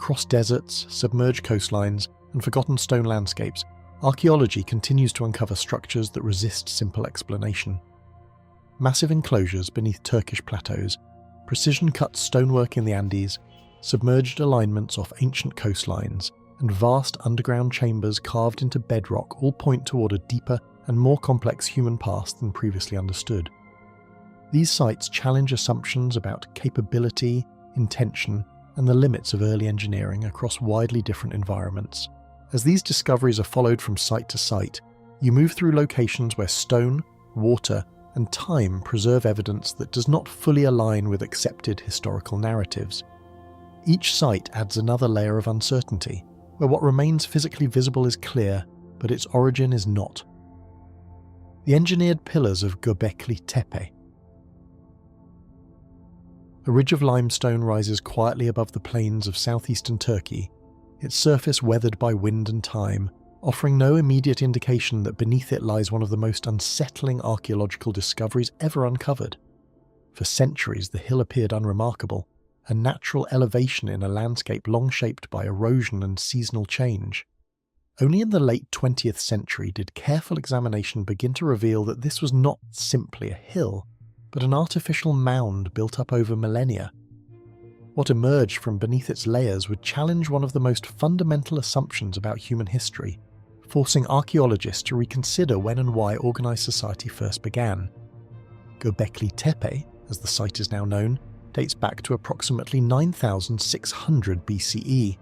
across deserts, submerged coastlines, and forgotten stone landscapes, archaeology continues to uncover structures that resist simple explanation. Massive enclosures beneath Turkish plateaus, precision-cut stonework in the Andes, submerged alignments off ancient coastlines, and vast underground chambers carved into bedrock all point toward a deeper and more complex human past than previously understood. These sites challenge assumptions about capability, intention, and the limits of early engineering across widely different environments. As these discoveries are followed from site to site, you move through locations where stone, water, and time preserve evidence that does not fully align with accepted historical narratives. Each site adds another layer of uncertainty, where what remains physically visible is clear, but its origin is not. The engineered pillars of Gobekli Tepe. A ridge of limestone rises quietly above the plains of southeastern Turkey, its surface weathered by wind and time, offering no immediate indication that beneath it lies one of the most unsettling archaeological discoveries ever uncovered. For centuries the hill appeared unremarkable, a natural elevation in a landscape long shaped by erosion and seasonal change. Only in the late 20th century did careful examination begin to reveal that this was not simply a hill, but an artificial mound built up over millennia. What emerged from beneath its layers would challenge one of the most fundamental assumptions about human history, forcing archaeologists to reconsider when and why organized society first began. Gobekli Tepe, as the site is now known, dates back to approximately 9,600 BCE,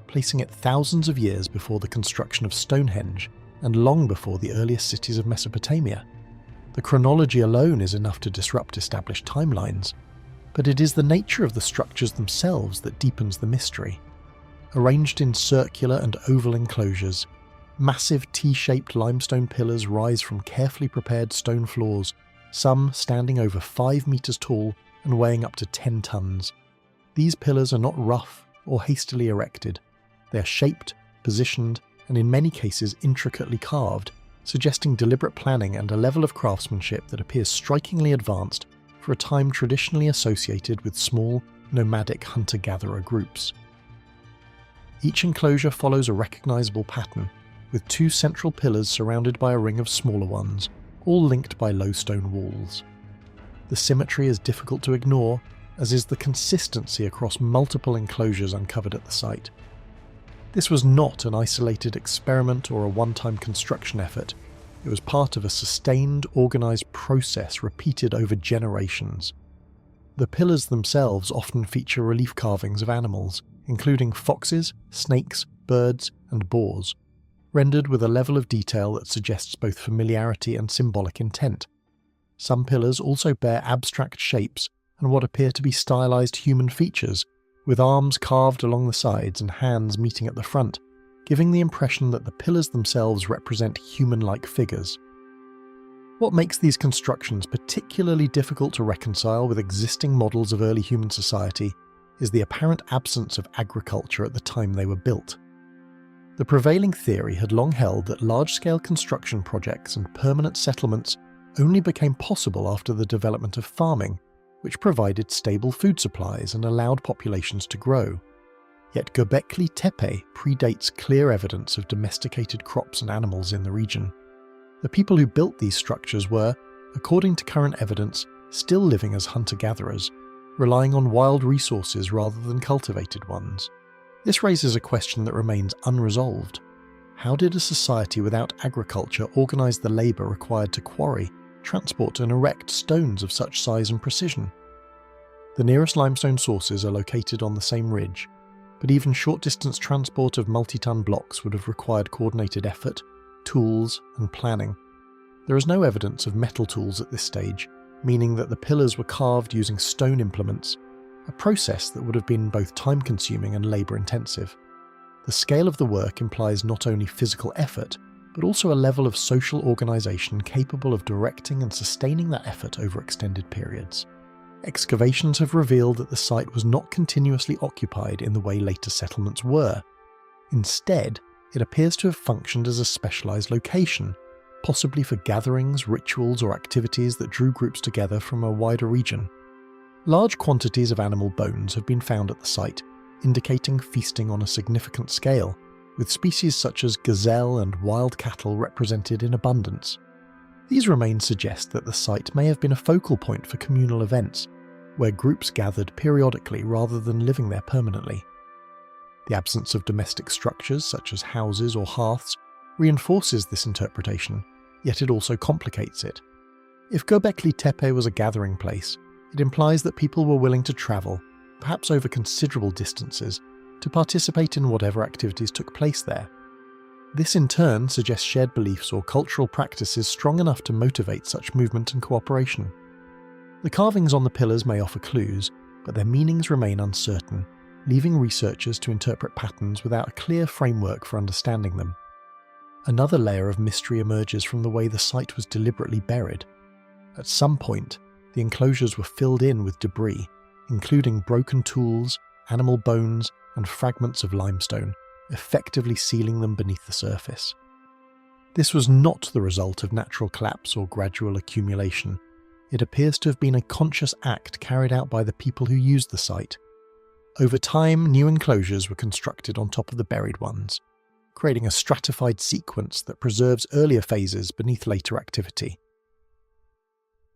placing it thousands of years before the construction of Stonehenge and long before the earliest cities of Mesopotamia. The chronology alone is enough to disrupt established timelines, but it is the nature of the structures themselves that deepens the mystery. Arranged in circular and oval enclosures, massive T-shaped limestone pillars rise from carefully prepared stone floors, some standing over 5 meters tall and weighing up to 10 tons. These pillars are not rough or hastily erected. They are shaped, positioned, and in many cases intricately carved, suggesting deliberate planning and a level of craftsmanship that appears strikingly advanced for a time traditionally associated with small, nomadic hunter-gatherer groups. Each enclosure follows a recognizable pattern, with 2 central pillars surrounded by a ring of smaller ones, all linked by low stone walls. The symmetry is difficult to ignore, as is the consistency across multiple enclosures uncovered at the site. This was not an isolated experiment or a one-time construction effort. It was part of a sustained, organized process repeated over generations. The pillars themselves often feature relief carvings of animals, including foxes, snakes, birds, and boars, rendered with a level of detail that suggests both familiarity and symbolic intent. Some pillars also bear abstract shapes and what appear to be stylized human features, with arms carved along the sides and hands meeting at the front, giving the impression that the pillars themselves represent human-like figures. What makes these constructions particularly difficult to reconcile with existing models of early human society is the apparent absence of agriculture at the time they were built. The prevailing theory had long held that large-scale construction projects and permanent settlements only became possible after the development of farming, which provided stable food supplies and allowed populations to grow. Yet Gobekli Tepe predates clear evidence of domesticated crops and animals in the region. The people who built these structures were, according to current evidence, still living as hunter-gatherers, relying on wild resources rather than cultivated ones. This raises a question that remains unresolved. How did a society without agriculture organize the labor required to quarry, transport and erect stones of such size and precision? The nearest limestone sources are located on the same ridge, but even short-distance transport of multi-ton blocks would have required coordinated effort, tools, and planning. There is no evidence of metal tools at this stage, meaning that the pillars were carved using stone implements, a process that would have been both time-consuming and labour-intensive. The scale of the work implies not only physical effort, but also a level of social organisation capable of directing and sustaining that effort over extended periods. Excavations have revealed that the site was not continuously occupied in the way later settlements were. Instead, it appears to have functioned as a specialised location, possibly for gatherings, rituals or activities that drew groups together from a wider region. Large quantities of animal bones have been found at the site, indicating feasting on a significant scale, with species such as gazelle and wild cattle represented in abundance. These remains suggest that the site may have been a focal point for communal events, where groups gathered periodically rather than living there permanently. The absence of domestic structures such as houses or hearths reinforces this interpretation, yet it also complicates it. If Gobekli Tepe was a gathering place, it implies that people were willing to travel, perhaps over considerable distances, to participate in whatever activities took place there. This in turn suggests shared beliefs or cultural practices strong enough to motivate such movement and cooperation. The carvings on the pillars may offer clues, but their meanings remain uncertain, leaving researchers to interpret patterns without a clear framework for understanding them. Another layer of mystery emerges from the way the site was deliberately buried. At some point, the enclosures were filled in with debris, including broken tools, animal bones, and fragments of limestone, effectively sealing them beneath the surface. This was not the result of natural collapse or gradual accumulation. It appears to have been a conscious act carried out by the people who used the site. Over time, new enclosures were constructed on top of the buried ones, creating a stratified sequence that preserves earlier phases beneath later activity.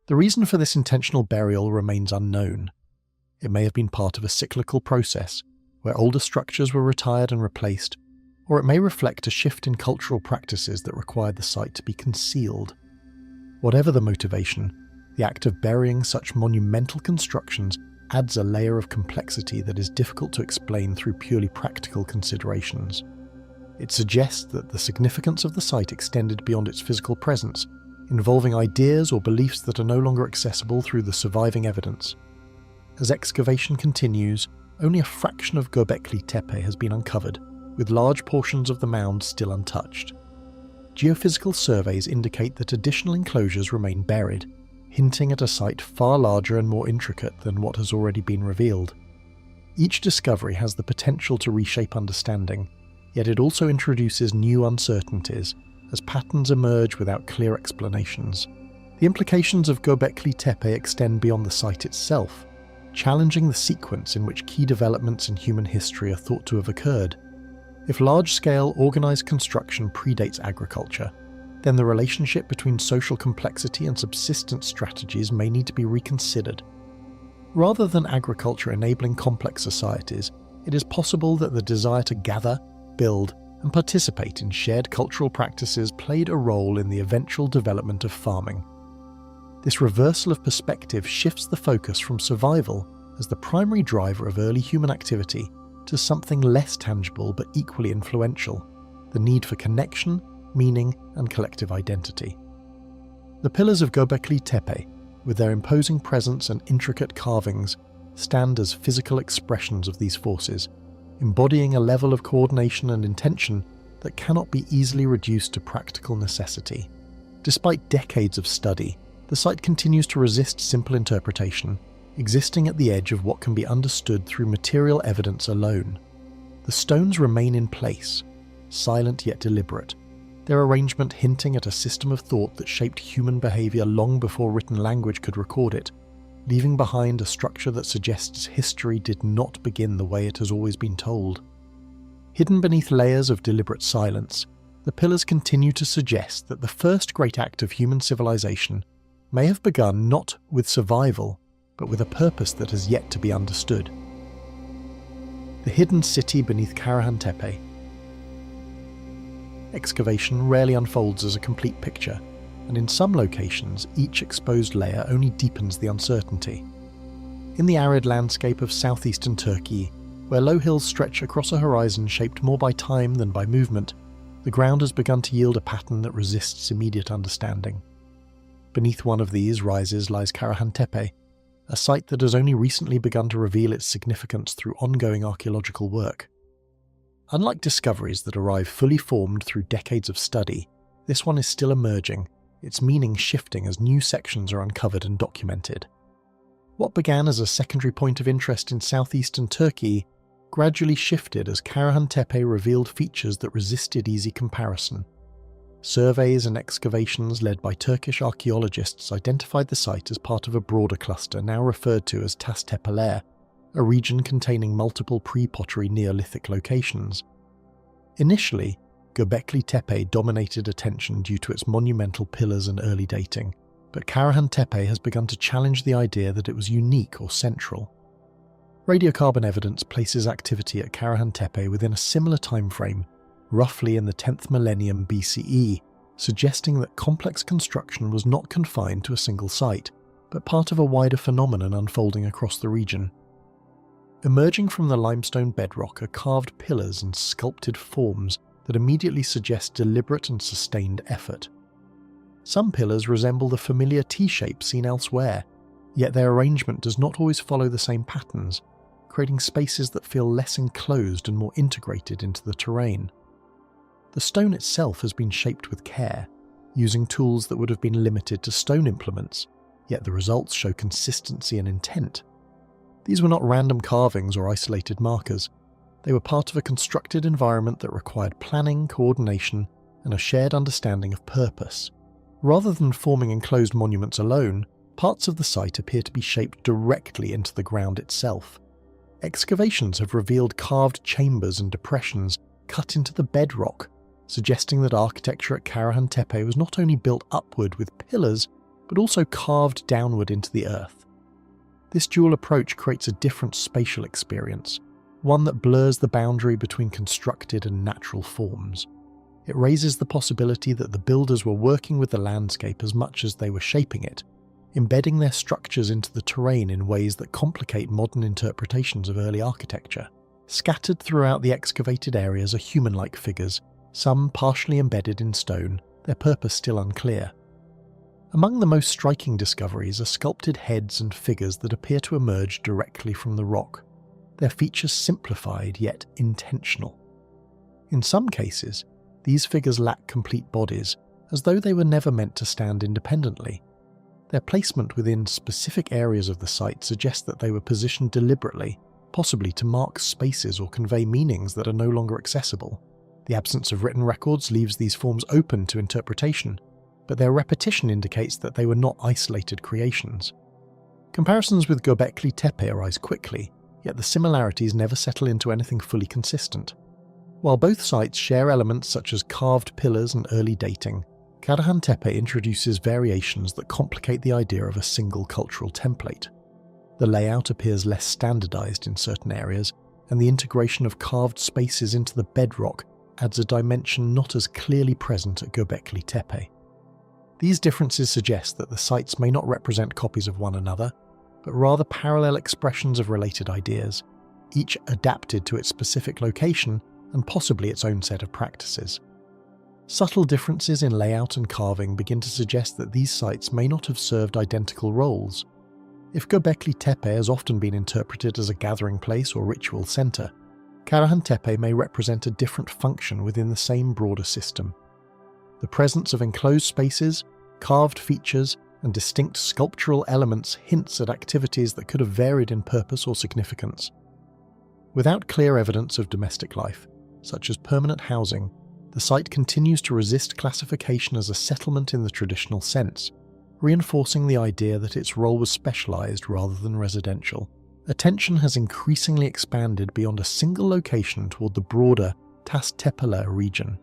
The reason for this intentional burial remains unknown. It may have been part of a cyclical process, where older structures were retired and replaced, or it may reflect a shift in cultural practices that required the site to be concealed. Whatever the motivation, the act of burying such monumental constructions adds a layer of complexity that is difficult to explain through purely practical considerations. It suggests that the significance of the site extended beyond its physical presence, involving ideas or beliefs that are no longer accessible through the surviving evidence. As excavation continues, only a fraction of Gobekli Tepe has been uncovered, with large portions of the mound still untouched. Geophysical surveys indicate that additional enclosures remain buried, hinting at a site far larger and more intricate than what has already been revealed. Each discovery has the potential to reshape understanding, yet it also introduces new uncertainties as patterns emerge without clear explanations. The implications of Gobekli Tepe extend beyond the site itself, challenging the sequence in which key developments in human history are thought to have occurred. If large-scale, organised construction predates agriculture, then the relationship between social complexity and subsistence strategies may need to be reconsidered. Rather than agriculture enabling complex societies, it is possible that the desire to gather, build, and participate in shared cultural practices played a role in the eventual development of farming. This reversal of perspective shifts the focus from survival as the primary driver of early human activity to something less tangible but equally influential: the need for connection, meaning, and collective identity. The pillars of Gobekli Tepe, with their imposing presence and intricate carvings, stand as physical expressions of these forces, embodying a level of coordination and intention that cannot be easily reduced to practical necessity. Despite decades of study, the site continues to resist simple interpretation, existing at the edge of what can be understood through material evidence alone. The stones remain in place, silent yet deliberate, their arrangement hinting at a system of thought that shaped human behaviour long before written language could record it, leaving behind a structure that suggests history did not begin the way it has always been told. Hidden beneath layers of deliberate silence, the pillars continue to suggest that the first great act of human civilization may have begun not with survival, but with a purpose that has yet to be understood. The hidden city beneath Karahan Tepe. Excavation rarely unfolds as a complete picture, and in some locations each exposed layer only deepens the uncertainty. In the arid landscape of southeastern Turkey, where low hills stretch across a horizon shaped more by time than by movement, the ground has begun to yield a pattern that resists immediate understanding. Beneath one of these rises lies Karahan Tepe, a site that has only recently begun to reveal its significance through ongoing archaeological work. Unlike discoveries that arrive fully formed through decades of study, this one is still emerging, its meaning shifting as new sections are uncovered and documented. What began as a secondary point of interest in southeastern Turkey gradually shifted as Karahan Tepe revealed features that resisted easy comparison. Surveys and excavations led by Turkish archaeologists identified the site as part of a broader cluster now referred to as Tepe, a region containing multiple pre-pottery Neolithic locations. Initially, Gobekli Tepe dominated attention due to its monumental pillars and early dating, but Karahan Tepe has begun to challenge the idea that it was unique or central. Radiocarbon evidence places activity at Karahan Tepe within a similar timeframe, roughly in the 10th millennium BCE, suggesting that complex construction was not confined to a single site, but part of a wider phenomenon unfolding across the region. Emerging from the limestone bedrock are carved pillars and sculpted forms that immediately suggest deliberate and sustained effort. Some pillars resemble the familiar T-shape seen elsewhere, yet their arrangement does not always follow the same patterns, creating spaces that feel less enclosed and more integrated into the terrain. The stone itself has been shaped with care, using tools that would have been limited to stone implements, yet the results show consistency and intent. These were not random carvings or isolated markers. They were part of a constructed environment that required planning, coordination, and a shared understanding of purpose. Rather than forming enclosed monuments alone, parts of the site appear to be shaped directly into the ground itself. Excavations have revealed carved chambers and depressions cut into the bedrock, suggesting that architecture at Karahan Tepe was not only built upward with pillars, but also carved downward into the earth. This dual approach creates a different spatial experience, one that blurs the boundary between constructed and natural forms. It raises the possibility that the builders were working with the landscape as much as they were shaping it, embedding their structures into the terrain in ways that complicate modern interpretations of early architecture. Scattered throughout the excavated areas are human-like figures, some partially embedded in stone, their purpose still unclear. Among the most striking discoveries are sculpted heads and figures that appear to emerge directly from the rock, their features simplified yet intentional. In some cases, these figures lack complete bodies, as though they were never meant to stand independently. Their placement within specific areas of the site suggests that they were positioned deliberately, possibly to mark spaces or convey meanings that are no longer accessible. The absence of written records leaves these forms open to interpretation, but their repetition indicates that they were not isolated creations. Comparisons with Gobekli Tepe arise quickly, yet the similarities never settle into anything fully consistent. While both sites share elements such as carved pillars and early dating, Karahan Tepe introduces variations that complicate the idea of a single cultural template. The layout appears less standardized in certain areas, and the integration of carved spaces into the bedrock adds a dimension not as clearly present at Gobekli Tepe. These differences suggest that the sites may not represent copies of one another, but rather parallel expressions of related ideas, each adapted to its specific location and possibly its own set of practices. Subtle differences in layout and carving begin to suggest that these sites may not have served identical roles. If Gobekli Tepe has often been interpreted as a gathering place or ritual center, Karahan Tepe may represent a different function within the same broader system. The presence of enclosed spaces, carved features, and distinct sculptural elements hints at activities that could have varied in purpose or significance. Without clear evidence of domestic life, such as permanent housing, the site continues to resist classification as a settlement in the traditional sense, reinforcing the idea that its role was specialized rather than residential. Attention has increasingly expanded beyond a single location toward the broader Tas Tepela region.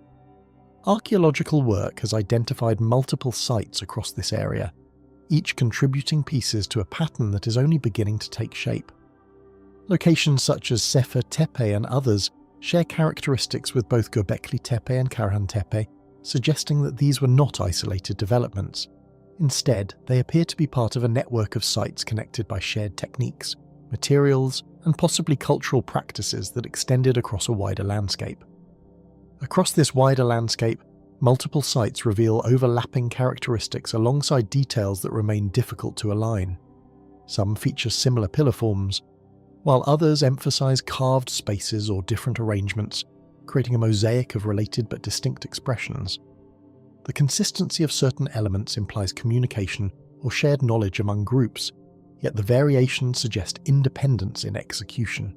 Archaeological work has identified multiple sites across this area, each contributing pieces to a pattern that is only beginning to take shape. Locations such as Sefer Tepe and others share characteristics with both Gobekli Tepe and Karahan Tepe, suggesting that these were not isolated developments. Instead, they appear to be part of a network of sites connected by shared techniques, materials, and possibly cultural practices that extended across a wider landscape. Across this wider landscape, multiple sites reveal overlapping characteristics alongside details that remain difficult to align. Some feature similar pillar forms, while others emphasize carved spaces or different arrangements, creating a mosaic of related but distinct expressions. The consistency of certain elements implies communication or shared knowledge among groups, yet the variations suggest independence in execution.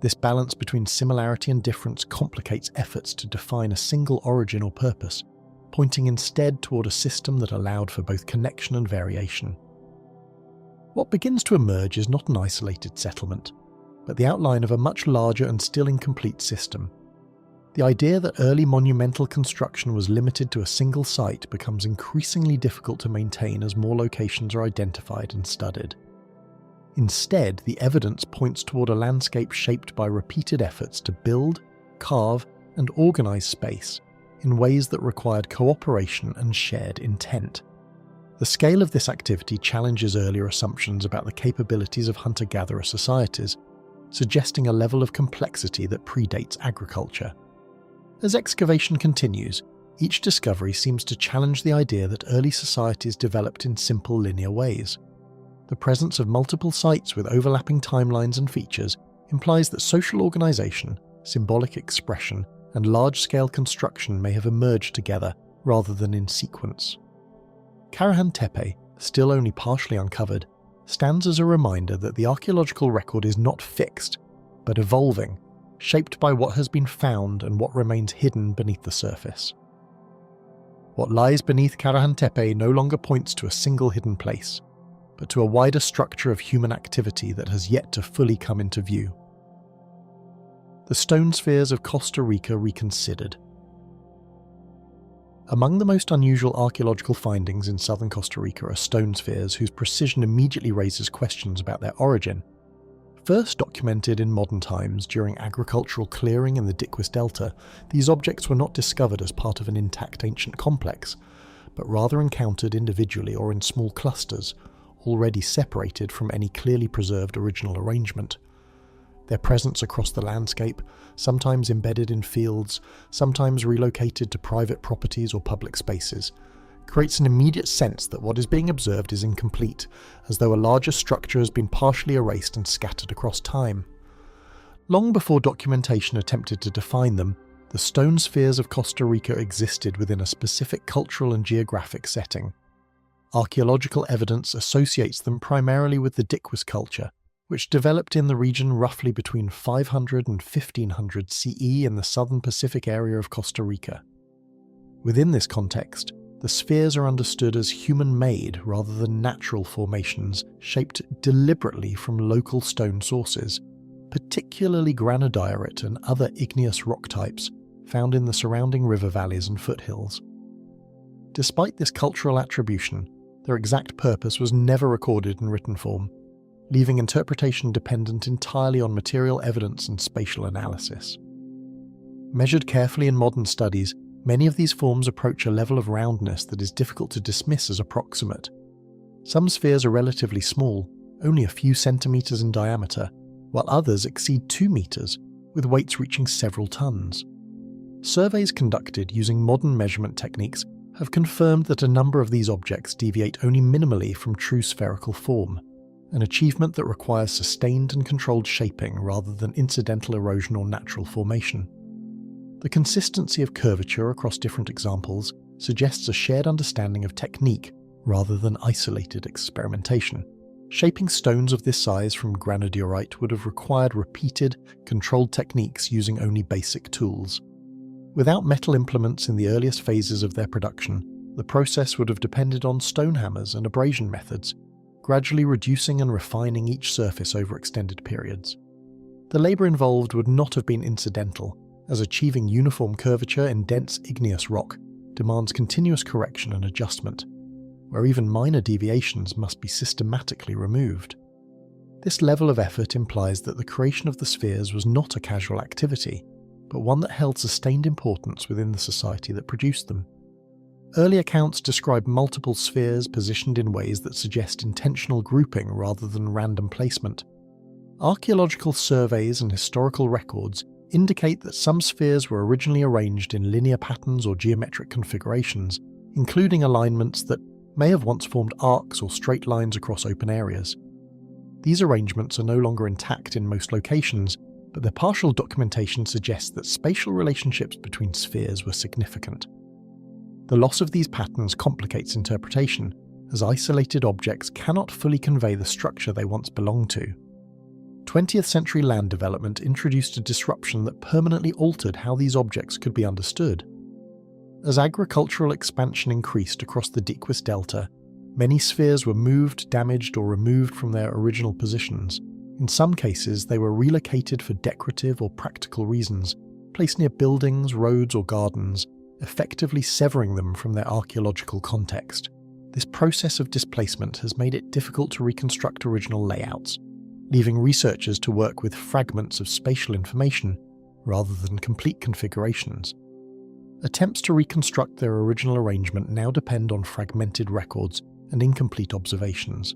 This balance between similarity and difference complicates efforts to define a single origin or purpose, pointing instead toward a system that allowed for both connection and variation. What begins to emerge is not an isolated settlement, but the outline of a much larger and still incomplete system. The idea that early monumental construction was limited to a single site becomes increasingly difficult to maintain as more locations are identified and studied. Instead, the evidence points toward a landscape shaped by repeated efforts to build, carve, and organize space in ways that required cooperation and shared intent. The scale of this activity challenges earlier assumptions about the capabilities of hunter-gatherer societies, suggesting a level of complexity that predates agriculture. As excavation continues, each discovery seems to challenge the idea that early societies developed in simple linear ways. The presence of multiple sites with overlapping timelines and features implies that social organization, symbolic expression, and large-scale construction may have emerged together rather than in sequence. Karahan Tepe, still only partially uncovered, stands as a reminder that the archaeological record is not fixed, but evolving, shaped by what has been found and what remains hidden beneath the surface. What lies beneath Karahan Tepe no longer points to a single hidden place, but to a wider structure of human activity that has yet to fully come into view. The stone spheres of Costa Rica reconsidered. Among the most unusual archaeological findings in southern Costa Rica are stone spheres whose precision immediately raises questions about their origin. First documented in modern times during agricultural clearing in the Dikwis Delta, these objects were not discovered as part of an intact ancient complex, but rather encountered individually or in small clusters, already separated from any clearly preserved original arrangement. Their presence across the landscape, sometimes embedded in fields, sometimes relocated to private properties or public spaces, creates an immediate sense that what is being observed is incomplete, as though a larger structure has been partially erased and scattered across time. Long before documentation attempted to define them, the stone spheres of Costa Rica existed within a specific cultural and geographic setting. Archaeological evidence associates them primarily with the Dikwis culture, which developed in the region roughly between 500 and 1500 CE in the southern Pacific area of Costa Rica. Within this context, the spheres are understood as human-made rather than natural formations shaped deliberately from local stone sources, particularly granodiorite and other igneous rock types found in the surrounding river valleys and foothills. Despite this cultural attribution, their exact purpose was never recorded in written form, leaving interpretation dependent entirely on material evidence and spatial analysis. Measured carefully in modern studies, many of these forms approach a level of roundness that is difficult to dismiss as approximate. Some spheres are relatively small, only a few centimeters in diameter, while others exceed 2 meters, with weights reaching several tons. Surveys conducted using modern measurement techniques have confirmed that a number of these objects deviate only minimally from true spherical form, an achievement that requires sustained and controlled shaping rather than incidental erosion or natural formation. The consistency of curvature across different examples suggests a shared understanding of technique rather than isolated experimentation. Shaping stones of this size from granodiorite would have required repeated, controlled techniques using only basic tools. Without metal implements in the earliest phases of their production, the process would have depended on stone hammers and abrasion methods, gradually reducing and refining each surface over extended periods. The labour involved would not have been incidental, as achieving uniform curvature in dense igneous rock demands continuous correction and adjustment, where even minor deviations must be systematically removed. This level of effort implies that the creation of the spheres was not a casual activity, but one that held sustained importance within the society that produced them. Early accounts describe multiple spheres positioned in ways that suggest intentional grouping rather than random placement. Archaeological surveys and historical records indicate that some spheres were originally arranged in linear patterns or geometric configurations, including alignments that may have once formed arcs or straight lines across open areas. These arrangements are no longer intact in most locations, but their partial documentation suggests that spatial relationships between spheres were significant. The loss of these patterns complicates interpretation, as isolated objects cannot fully convey the structure they once belonged to. 20th century land development introduced a disruption that permanently altered how these objects could be understood. As agricultural expansion increased across the Dikwis Delta, many spheres were moved, damaged, or removed from their original positions, In some cases, they were relocated for decorative or practical reasons, placed near buildings, roads, or gardens, effectively severing them from their archaeological context. This process of displacement has made it difficult to reconstruct original layouts, leaving researchers to work with fragments of spatial information rather than complete configurations. Attempts to reconstruct their original arrangement now depend on fragmented records and incomplete observations.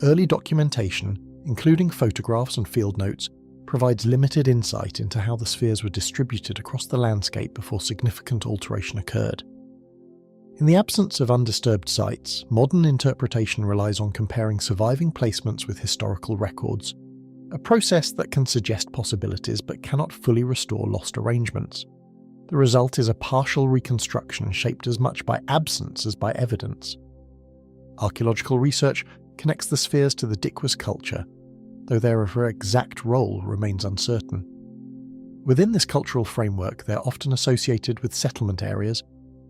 Early documentation, including photographs and field notes, provides limited insight into how the spheres were distributed across the landscape before significant alteration occurred. In the absence of undisturbed sites, modern interpretation relies on comparing surviving placements with historical records, a process that can suggest possibilities but cannot fully restore lost arrangements. The result is a partial reconstruction shaped as much by absence as by evidence. Archaeological research connects the spheres to the Dikwas culture, though their exact role remains uncertain. Within this cultural framework, they're often associated with settlement areas,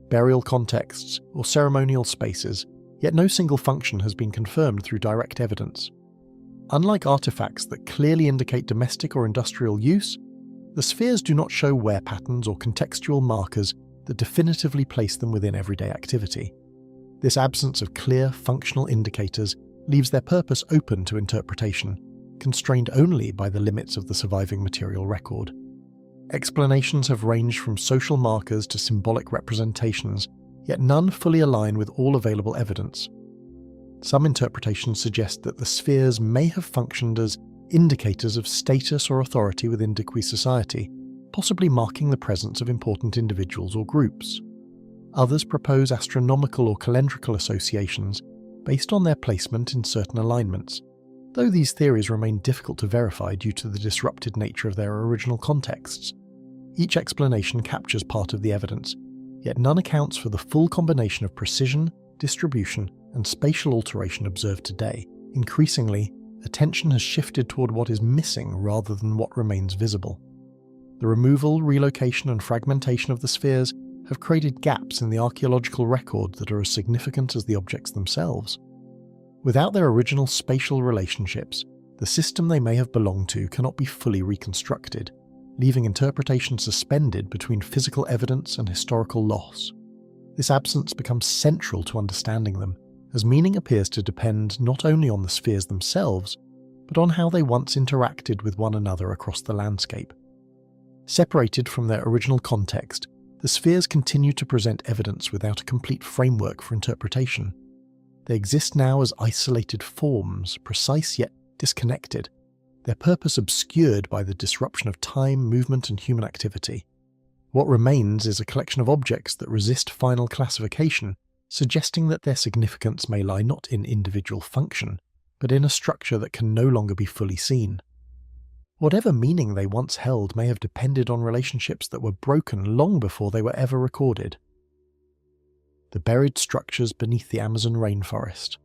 burial contexts, or ceremonial spaces, yet no single function has been confirmed through direct evidence. Unlike artifacts that clearly indicate domestic or industrial use, the spheres do not show wear patterns or contextual markers that definitively place them within everyday activity. This absence of clear, functional indicators leaves their purpose open to interpretation, constrained only by the limits of the surviving material record. Explanations have ranged from social markers to symbolic representations, yet none fully align with all available evidence. Some interpretations suggest that the spheres may have functioned as indicators of status or authority within Dikwi society, possibly marking the presence of important individuals or groups. Others propose astronomical or calendrical associations based on their placement in certain alignments, though these theories remain difficult to verify due to the disrupted nature of their original contexts. Each explanation captures part of the evidence, yet none accounts for the full combination of precision, distribution, and spatial alteration observed today. Increasingly, attention has shifted toward what is missing rather than what remains visible. The removal, relocation, and fragmentation of the spheres have created gaps in the archaeological record that are as significant as the objects themselves. Without their original spatial relationships, the system they may have belonged to cannot be fully reconstructed, leaving interpretation suspended between physical evidence and historical loss. This absence becomes central to understanding them, as meaning appears to depend not only on the spheres themselves, but on how they once interacted with one another across the landscape. Separated from their original context, the spheres continue to present evidence without a complete framework for interpretation. They exist now as isolated forms, precise yet disconnected, their purpose obscured by the disruption of time, movement, and human activity. What remains is a collection of objects that resist final classification, suggesting that their significance may lie not in individual function, but in a structure that can no longer be fully seen. Whatever meaning they once held may have depended on relationships that were broken long before they were ever recorded. The buried structures beneath the Amazon rainforest.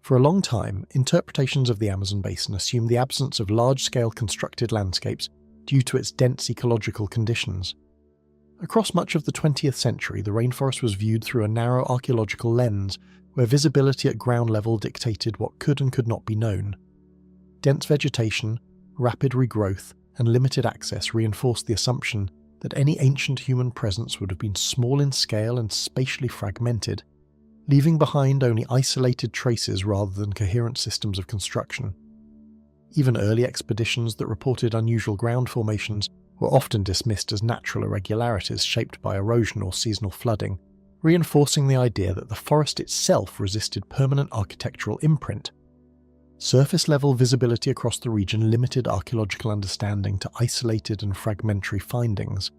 For a long time, interpretations of the Amazon basin assumed the absence of large-scale constructed landscapes due to its dense ecological conditions. Across much of the 20th century, the rainforest was viewed through a narrow archaeological lens where visibility at ground level dictated what could and could not be known. Dense vegetation, rapid regrowth, and limited access reinforced the assumption that any ancient human presence would have been small in scale and spatially fragmented, leaving behind only isolated traces rather than coherent systems of construction. Even early expeditions that reported unusual ground formations were often dismissed as natural irregularities shaped by erosion or seasonal flooding, reinforcing the idea that the forest itself resisted permanent architectural imprint. Surface-level visibility across the region limited archaeological understanding to isolated and fragmentary findings.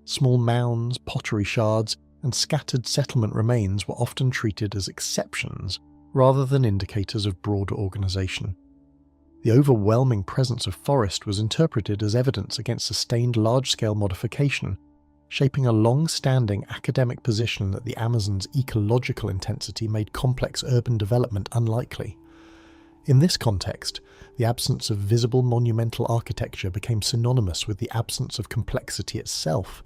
Small mounds, pottery shards, and scattered settlement remains were often treated as exceptions rather than indicators of broader organization. The overwhelming presence of forest was interpreted as evidence against sustained large-scale modification, shaping a long-standing academic position that the Amazon's ecological intensity made complex urban development unlikely. In this context, the absence of visible monumental architecture became synonymous with the absence of complexity itself,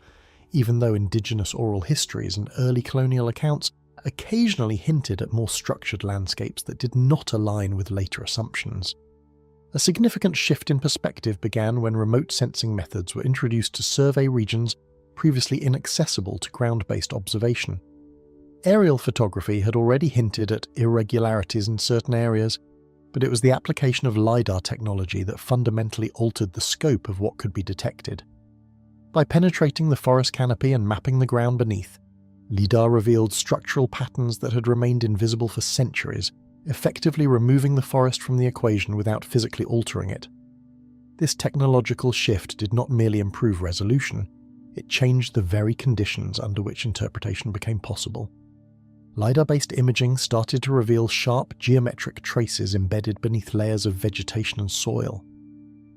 even though indigenous oral histories and early colonial accounts occasionally hinted at more structured landscapes that did not align with later assumptions. A significant shift in perspective began when remote sensing methods were introduced to survey regions previously inaccessible to ground-based observation. Aerial photography had already hinted at irregularities in certain areas, but it was the application of LiDAR technology that fundamentally altered the scope of what could be detected. By penetrating the forest canopy and mapping the ground beneath, LiDAR revealed structural patterns that had remained invisible for centuries, effectively removing the forest from the equation without physically altering it. This technological shift did not merely improve resolution, it changed the very conditions under which interpretation became possible. LiDAR-based imaging started to reveal sharp geometric traces embedded beneath layers of vegetation and soil.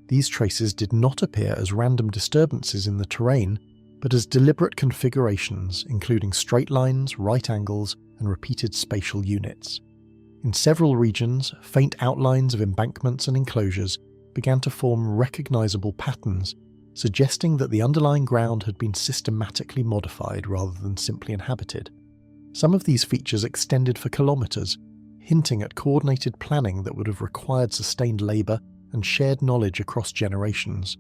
These traces did not appear as random disturbances in the terrain, but as deliberate configurations, including straight lines, right angles, and repeated spatial units. In several regions, faint outlines of embankments and enclosures began to form recognizable patterns, suggesting that the underlying ground had been systematically modified rather than simply inhabited. Some of these features extended for kilometers, hinting at coordinated planning that would have required sustained labor and shared knowledge across generations.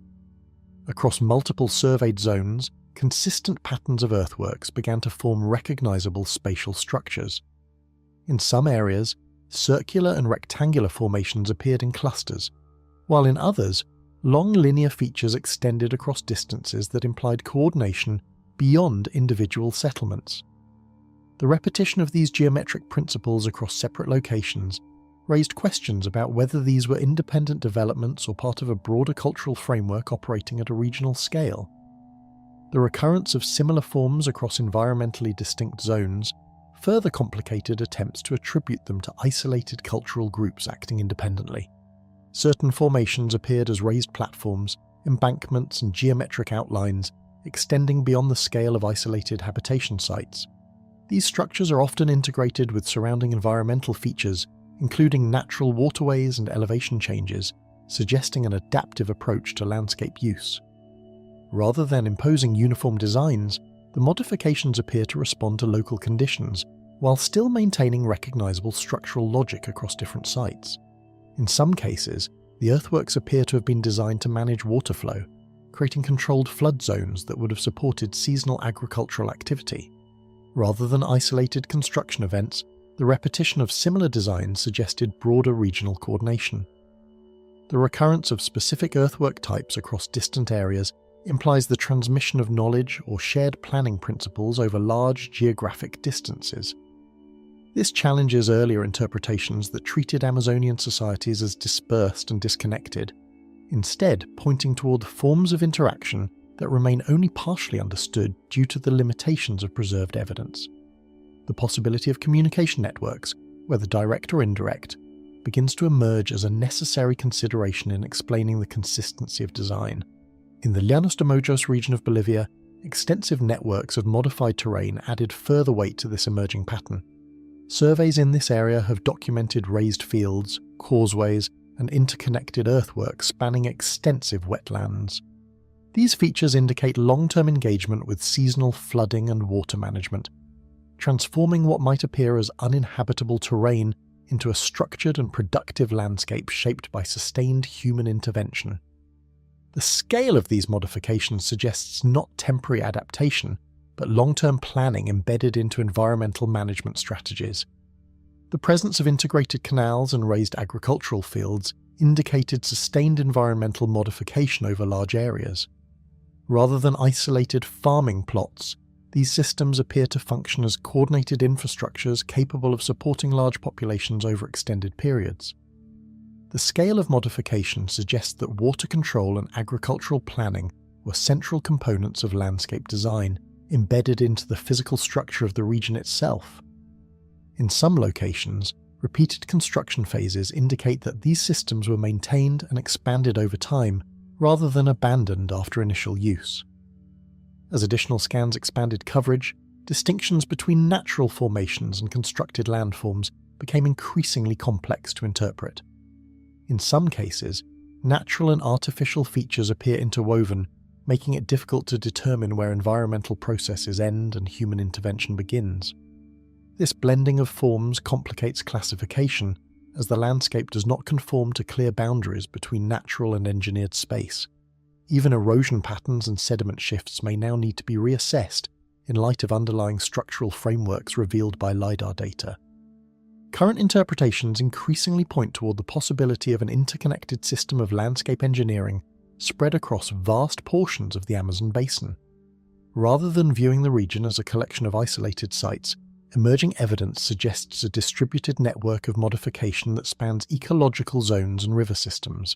Across multiple surveyed zones, consistent patterns of earthworks began to form recognizable spatial structures. In some areas, circular and rectangular formations appeared in clusters, while in others, long linear features extended across distances that implied coordination beyond individual settlements. The repetition of these geometric principles across separate locations raised questions about whether these were independent developments or part of a broader cultural framework operating at a regional scale. The recurrence of similar forms across environmentally distinct zones further complicated attempts to attribute them to isolated cultural groups acting independently. Certain formations appeared as raised platforms, embankments, and geometric outlines extending beyond the scale of isolated habitation sites. These structures are often integrated with surrounding environmental features, including natural waterways and elevation changes, suggesting an adaptive approach to landscape use. Rather than imposing uniform designs, the modifications appear to respond to local conditions, while still maintaining recognizable structural logic across different sites. In some cases, the earthworks appear to have been designed to manage water flow, creating controlled flood zones that would have supported seasonal agricultural activity. Rather than isolated construction events, the repetition of similar designs suggested broader regional coordination. The recurrence of specific earthwork types across distant areas implies the transmission of knowledge or shared planning principles over large geographic distances. This challenges earlier interpretations that treated Amazonian societies as dispersed and disconnected, instead pointing toward forms of interaction that remain only partially understood due to the limitations of preserved evidence. The possibility of communication networks, whether direct or indirect, begins to emerge as a necessary consideration in explaining the consistency of design. In the Llanos de Mojos region of Bolivia, extensive networks of modified terrain added further weight to this emerging pattern. Surveys in this area have documented raised fields, causeways, and interconnected earthworks spanning extensive wetlands. These features indicate long-term engagement with seasonal flooding and water management, transforming what might appear as uninhabitable terrain into a structured and productive landscape shaped by sustained human intervention. The scale of these modifications suggests not temporary adaptation, but long-term planning embedded into environmental management strategies. The presence of integrated canals and raised agricultural fields indicated sustained environmental modification over large areas. Rather than isolated farming plots, these systems appear to function as coordinated infrastructures capable of supporting large populations over extended periods. The scale of modification suggests that water control and agricultural planning were central components of landscape design, embedded into the physical structure of the region itself. In some locations, repeated construction phases indicate that these systems were maintained and expanded over time, rather than abandoned after initial use. As additional scans expanded coverage, distinctions between natural formations and constructed landforms became increasingly complex to interpret. In some cases, natural and artificial features appear interwoven, making it difficult to determine where environmental processes end and human intervention begins. This blending of forms complicates classification, as the landscape does not conform to clear boundaries between natural and engineered space. Even erosion patterns and sediment shifts may now need to be reassessed in light of underlying structural frameworks revealed by LiDAR data. Current interpretations increasingly point toward the possibility of an interconnected system of landscape engineering spread across vast portions of the Amazon basin. Rather than viewing the region as a collection of isolated sites, emerging evidence suggests a distributed network of modification that spans ecological zones and river systems.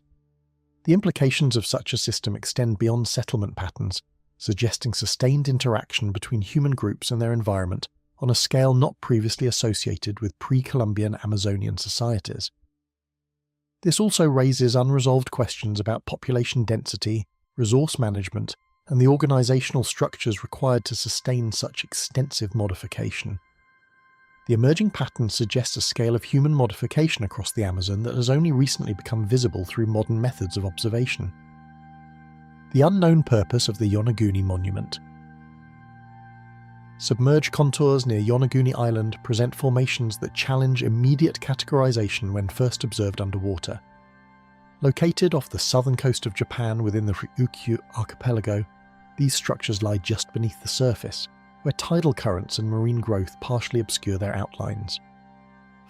The implications of such a system extend beyond settlement patterns, suggesting sustained interaction between human groups and their environment on a scale not previously associated with pre-Columbian Amazonian societies. This also raises unresolved questions about population density, resource management, and the organizational structures required to sustain such extensive modification. The emerging pattern suggests a scale of human modification across the Amazon that has only recently become visible through modern methods of observation. The unknown purpose of the Yonaguni monument. Submerged contours near Yonaguni Island present formations that challenge immediate categorization when first observed underwater. Located off the southern coast of Japan within the Ryukyu archipelago, these structures lie just beneath the surface, where tidal currents and marine growth partially obscure their outlines.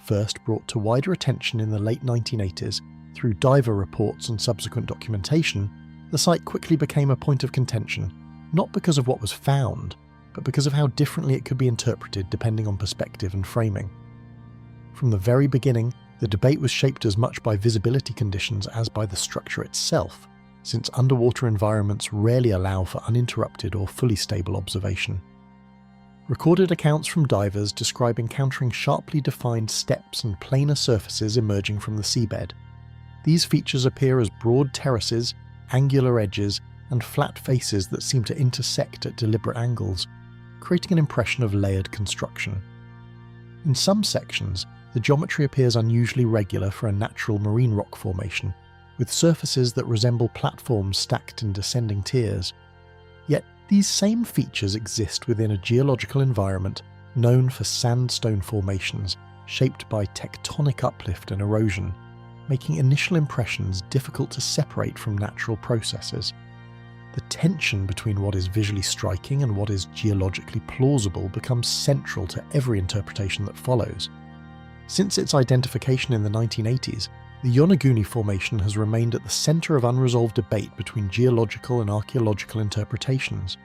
First brought to wider attention in the late 1980s through diver reports and subsequent documentation, the site quickly became a point of contention, not because of what was found, but because of how differently it could be interpreted depending on perspective and framing. From the very beginning, the debate was shaped as much by visibility conditions as by the structure itself, since underwater environments rarely allow for uninterrupted or fully stable observation. Recorded accounts from divers describe encountering sharply defined steps and planar surfaces emerging from the seabed. These features appear as broad terraces, angular edges, and flat faces that seem to intersect at deliberate angles, creating an impression of layered construction. In some sections, the geometry appears unusually regular for a natural marine rock formation, with surfaces that resemble platforms stacked in descending tiers. Yet, these same features exist within a geological environment known for sandstone formations shaped by tectonic uplift and erosion, making initial impressions difficult to separate from natural processes. The tension between what is visually striking and what is geologically plausible becomes central to every interpretation that follows. Since its identification in the 1980s, the Yonaguni Formation has remained at the center of unresolved debate between geological and archaeological interpretations.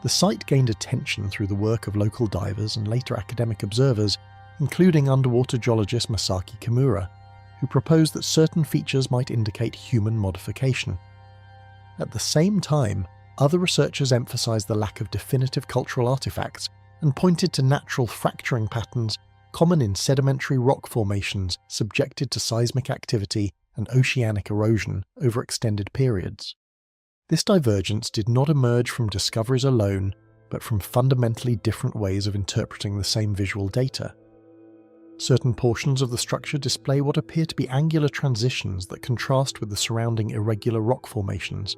The site gained attention through the work of local divers and later academic observers, including underwater geologist Masaki Kimura, who proposed that certain features might indicate human modification. At the same time, other researchers emphasized the lack of definitive cultural artifacts and pointed to natural fracturing patterns common in sedimentary rock formations subjected to seismic activity and oceanic erosion over extended periods. This divergence did not emerge from discoveries alone, but from fundamentally different ways of interpreting the same visual data. Certain portions of the structure display what appear to be angular transitions that contrast with the surrounding irregular rock formations.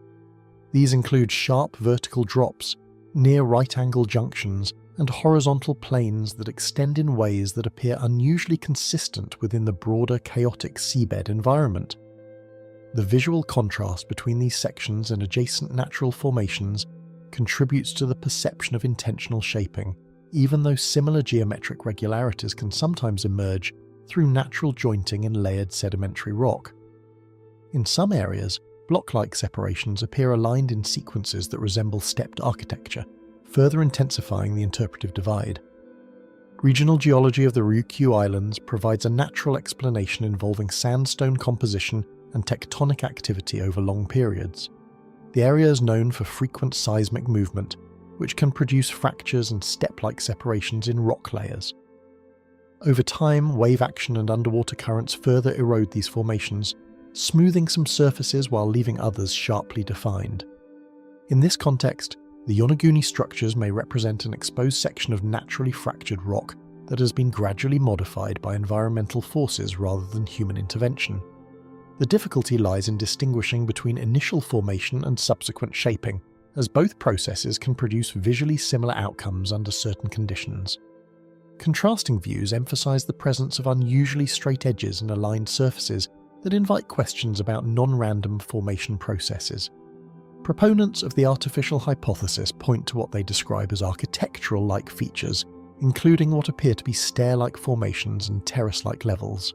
These include sharp vertical drops, near right-angle junctions, and horizontal planes that extend in ways that appear unusually consistent within the broader chaotic seabed environment. The visual contrast between these sections and adjacent natural formations contributes to the perception of intentional shaping, even though similar geometric regularities can sometimes emerge through natural jointing in layered sedimentary rock. In some areas, block-like separations appear aligned in sequences that resemble stepped architecture, further intensifying the interpretive divide. Regional geology of the Ryukyu Islands provides a natural explanation involving sandstone composition and tectonic activity over long periods. The area is known for frequent seismic movement, which can produce fractures and step-like separations in rock layers. Over time, wave action and underwater currents further erode these formations, smoothing some surfaces while leaving others sharply defined. In this context, the Yonaguni structures may represent an exposed section of naturally fractured rock that has been gradually modified by environmental forces rather than human intervention. The difficulty lies in distinguishing between initial formation and subsequent shaping, as both processes can produce visually similar outcomes under certain conditions. Contrasting views emphasise the presence of unusually straight edges and aligned surfaces that invite questions about non-random formation processes. Proponents of the artificial hypothesis point to what they describe as architectural-like features, including what appear to be stair-like formations and terrace-like levels.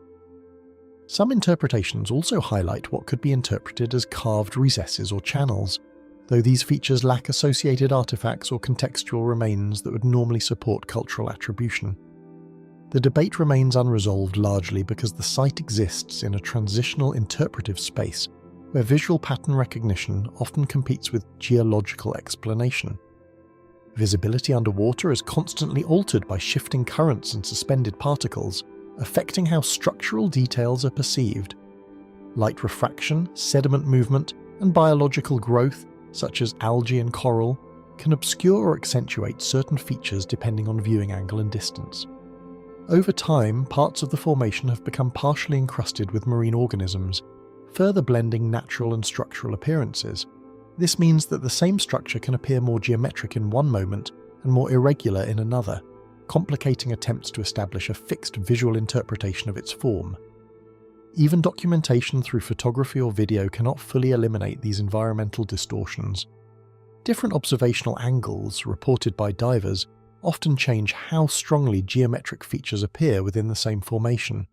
Some interpretations also highlight what could be interpreted as carved recesses or channels, though these features lack associated artifacts or contextual remains that would normally support cultural attribution. The debate remains unresolved largely because the site exists in a transitional interpretive space where visual pattern recognition often competes with geological explanation. Visibility underwater is constantly altered by shifting currents and suspended particles, affecting how structural details are perceived. Light refraction, sediment movement, and biological growth, such as algae and coral, can obscure or accentuate certain features depending on viewing angle and distance. Over time, parts of the formation have become partially encrusted with marine organisms, further blending natural and structural appearances. This means that the same structure can appear more geometric in one moment and more irregular in another, complicating attempts to establish a fixed visual interpretation of its form. Even documentation through photography or video cannot fully eliminate these environmental distortions. Different observational angles, reported by divers, often change how strongly geometric features appear within the same formation.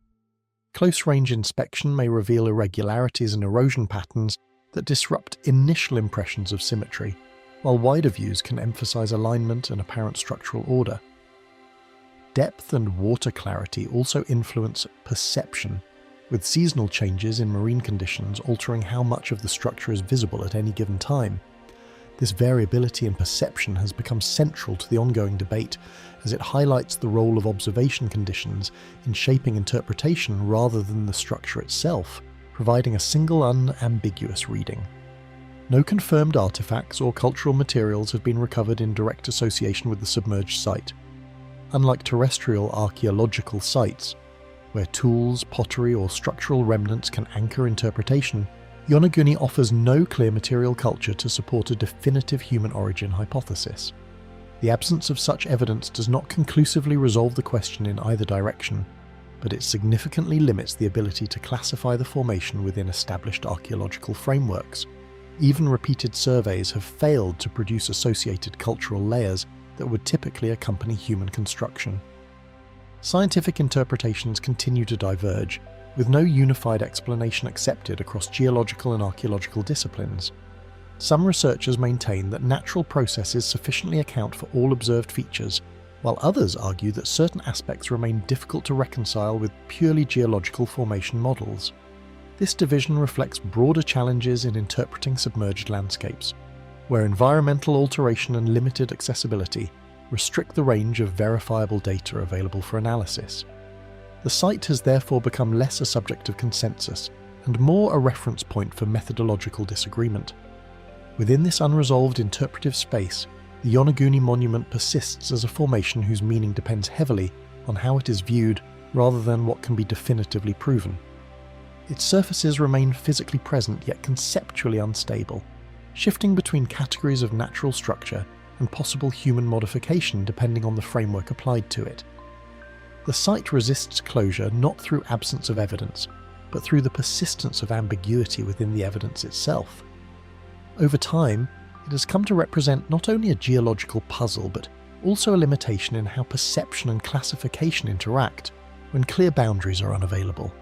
Close-range inspection may reveal irregularities and erosion patterns that disrupt initial impressions of symmetry, while wider views can emphasize alignment and apparent structural order. Depth and water clarity also influence perception, with seasonal changes in marine conditions altering how much of the structure is visible at any given time. This variability in perception has become central to the ongoing debate, as it highlights the role of observation conditions in shaping interpretation rather than the structure itself, providing a single unambiguous reading. No confirmed artifacts or cultural materials have been recovered in direct association with the submerged site. Unlike terrestrial archaeological sites, where tools, pottery, or structural remnants can anchor interpretation, Yonaguni offers no clear material culture to support a definitive human origin hypothesis. The absence of such evidence does not conclusively resolve the question in either direction, but it significantly limits the ability to classify the formation within established archaeological frameworks. Even repeated surveys have failed to produce associated cultural layers that would typically accompany human construction. Scientific interpretations continue to diverge, with no unified explanation accepted across geological and archaeological disciplines. Some researchers maintain that natural processes sufficiently account for all observed features, while others argue that certain aspects remain difficult to reconcile with purely geological formation models. This division reflects broader challenges in interpreting submerged landscapes, where environmental alteration and limited accessibility restrict the range of verifiable data available for analysis. The site has therefore become less a subject of consensus and more a reference point for methodological disagreement. Within this unresolved interpretive space, the Yonaguni monument persists as a formation whose meaning depends heavily on how it is viewed rather than what can be definitively proven. Its surfaces remain physically present yet conceptually unstable, shifting between categories of natural structure and possible human modification depending on the framework applied to it. The site resists closure not through absence of evidence, but through the persistence of ambiguity within the evidence itself. Over time, it has come to represent not only a geological puzzle, but also a limitation in how perception and classification interact when clear boundaries are unavailable.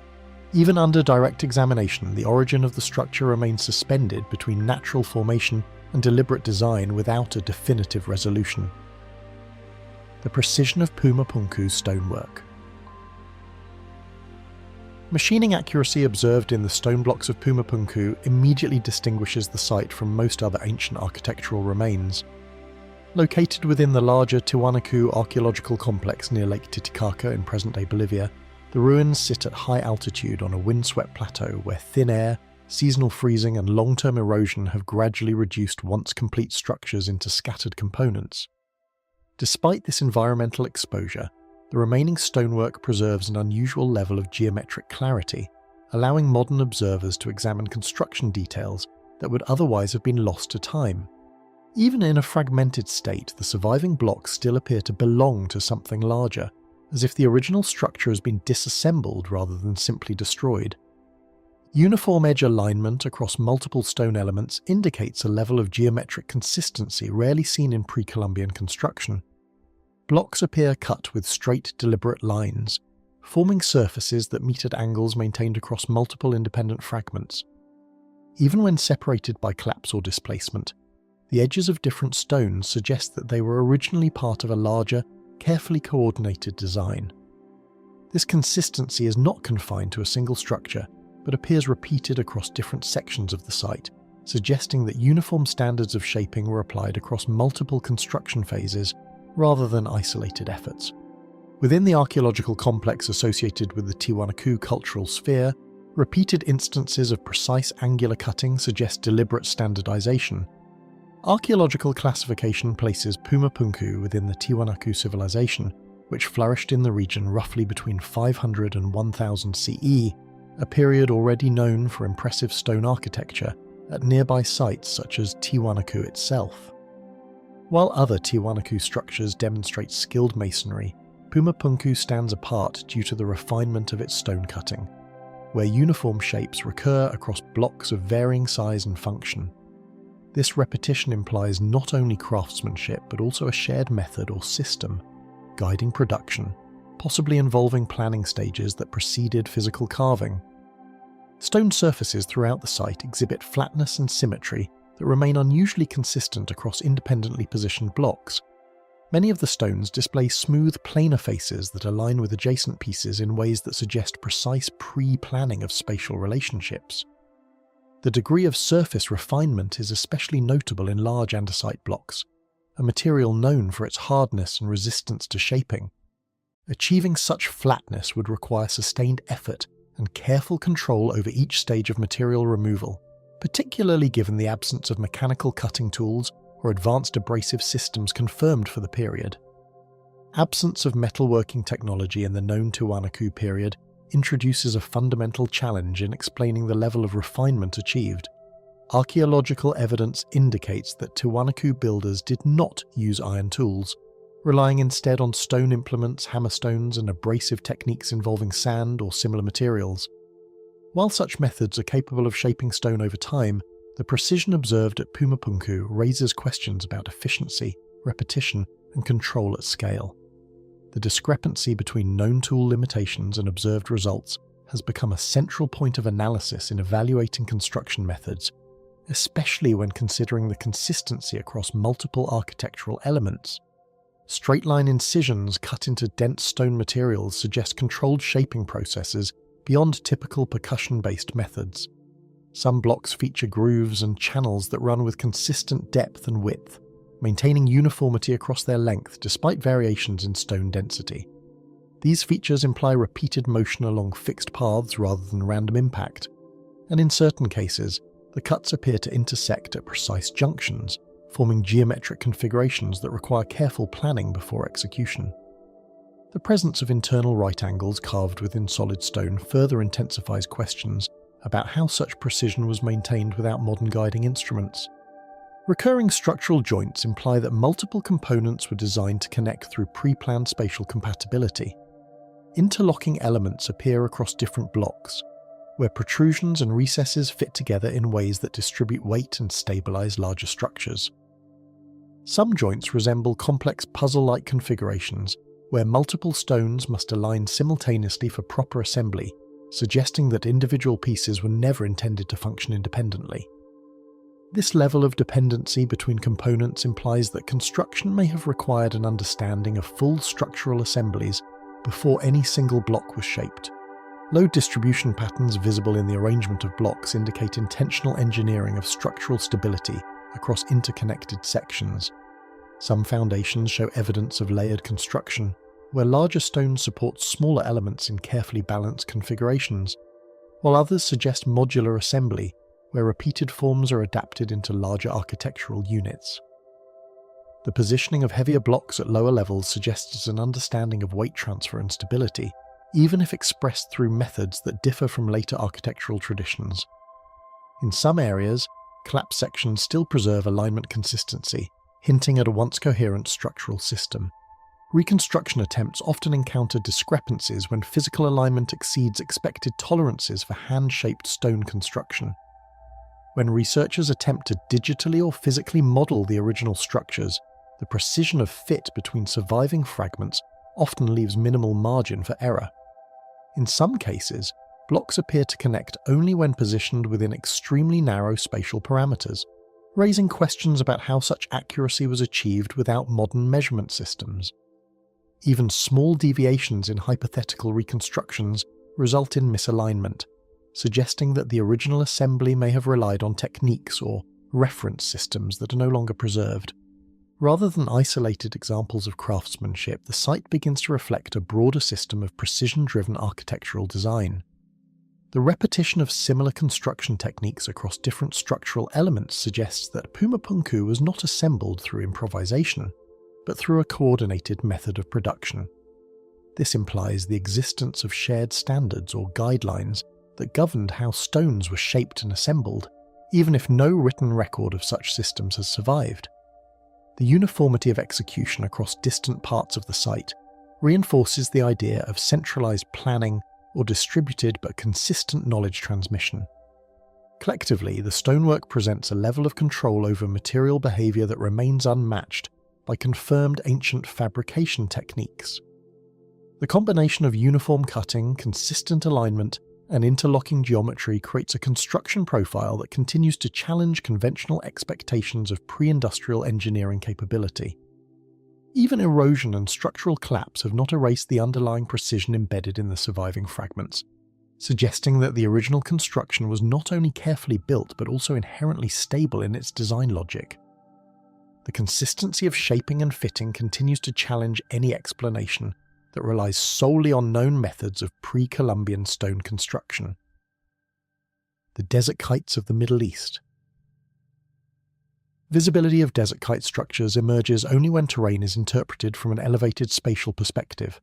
Even under direct examination, the origin of the structure remains suspended between natural formation and deliberate design without a definitive resolution. The precision of Pumapunku stonework. Machining accuracy observed in the stone blocks of Pumapunku immediately distinguishes the site from most other ancient architectural remains. Located within the larger Tiwanaku archaeological complex near Lake Titicaca in present-day Bolivia, the ruins sit at high altitude on a windswept plateau where thin air, seasonal freezing and long-term erosion have gradually reduced once complete structures into scattered components. Despite this environmental exposure, the remaining stonework preserves an unusual level of geometric clarity, allowing modern observers to examine construction details that would otherwise have been lost to time. Even in a fragmented state, the surviving blocks still appear to belong to something larger, as if the original structure has been disassembled rather than simply destroyed. Uniform edge alignment across multiple stone elements indicates a level of geometric consistency rarely seen in pre-Columbian construction. Blocks appear cut with straight, deliberate lines, forming surfaces that meet at angles maintained across multiple independent fragments. Even when separated by collapse or displacement, the edges of different stones suggest that they were originally part of a larger, carefully coordinated design. This consistency is not confined to a single structure, but appears repeated across different sections of the site, suggesting that uniform standards of shaping were applied across multiple construction phases rather than isolated efforts. Within the archaeological complex associated with the Tiwanaku cultural sphere, repeated instances of precise angular cutting suggest deliberate standardization. Archaeological classification places Pumapunku within the Tiwanaku civilization, which flourished in the region roughly between 500 and 1000 CE, a period already known for impressive stone architecture at nearby sites such as Tiwanaku itself. While other Tiwanaku structures demonstrate skilled masonry, Pumapunku stands apart due to the refinement of its stone cutting, where uniform shapes recur across blocks of varying size and function. This repetition implies not only craftsmanship but also a shared method or system, guiding production, possibly involving planning stages that preceded physical carving. Stone surfaces throughout the site exhibit flatness and symmetry that remain unusually consistent across independently positioned blocks. Many of the stones display smooth, planar faces that align with adjacent pieces in ways that suggest precise pre-planning of spatial relationships. The degree of surface refinement is especially notable in large andesite blocks, a material known for its hardness and resistance to shaping. Achieving such flatness would require sustained effort and careful control over each stage of material removal, particularly given the absence of mechanical cutting tools or advanced abrasive systems confirmed for the period. Absence of metalworking technology in the known Tiwanaku period introduces a fundamental challenge in explaining the level of refinement achieved. Archaeological evidence indicates that Tiwanaku builders did not use iron tools, relying instead on stone implements, hammerstones, and abrasive techniques involving sand or similar materials. While such methods are capable of shaping stone over time, the precision observed at Pumapunku raises questions about efficiency, repetition, and control at scale. The discrepancy between known tool limitations and observed results has become a central point of analysis in evaluating construction methods, especially when considering the consistency across multiple architectural elements. Straight-line incisions cut into dense stone materials suggest controlled shaping processes beyond typical percussion-based methods. Some blocks feature grooves and channels that run with consistent depth and width, maintaining uniformity across their length despite variations in stone density. These features imply repeated motion along fixed paths rather than random impact, and in certain cases, the cuts appear to intersect at precise junctions, forming geometric configurations that require careful planning before execution. The presence of internal right angles carved within solid stone further intensifies questions about how such precision was maintained without modern guiding instruments. Recurring structural joints imply that multiple components were designed to connect through pre-planned spatial compatibility. Interlocking elements appear across different blocks, where protrusions and recesses fit together in ways that distribute weight and stabilize larger structures. Some joints resemble complex puzzle-like configurations, where multiple stones must align simultaneously for proper assembly, suggesting that individual pieces were never intended to function independently. This level of dependency between components implies that construction may have required an understanding of full structural assemblies before any single block was shaped. Load distribution patterns visible in the arrangement of blocks indicate intentional engineering of structural stability across interconnected sections. Some foundations show evidence of layered construction, where larger stones support smaller elements in carefully balanced configurations, while others suggest modular assembly, where repeated forms are adapted into larger architectural units. The positioning of heavier blocks at lower levels suggests an understanding of weight transfer and stability, even if expressed through methods that differ from later architectural traditions. In some areas, collapse sections still preserve alignment consistency, hinting at a once coherent structural system. reconstruction attempts often encounter discrepancies when physical alignment exceeds expected tolerances for hand-shaped stone construction. When researchers attempt to digitally or physically model the original structures, the precision of fit between surviving fragments often leaves minimal margin for error. In some cases, blocks appear to connect only when positioned within extremely narrow spatial parameters, raising questions about how such accuracy was achieved without modern measurement systems. Even small deviations in hypothetical reconstructions result in misalignment, suggesting that the original assembly may have relied on techniques or reference systems that are no longer preserved. Rather than isolated examples of craftsmanship, the site begins to reflect a broader system of precision-driven architectural design. The repetition of similar construction techniques across different structural elements suggests that Pumapunku was not assembled through improvisation, but through a coordinated method of production. This implies the existence of shared standards or guidelines that governed how stones were shaped and assembled, even if no written record of such systems has survived. The uniformity of execution across distant parts of the site reinforces the idea of centralized planning or distributed but consistent knowledge transmission. Collectively, the stonework presents a level of control over material behavior that remains unmatched by confirmed ancient fabrication techniques. The combination of uniform cutting, consistent alignment, and interlocking geometry creates a construction profile that continues to challenge conventional expectations of pre-industrial engineering capability. Even erosion and structural collapse have not erased the underlying precision embedded in the surviving fragments, suggesting that the original construction was not only carefully built but also inherently stable in its design logic. The consistency of shaping and fitting continues to challenge any explanation that relies solely on known methods of pre-Columbian stone construction. The desert kites of the Middle East. Visibility of desert kite structures emerges only when terrain is interpreted from an elevated spatial perspective.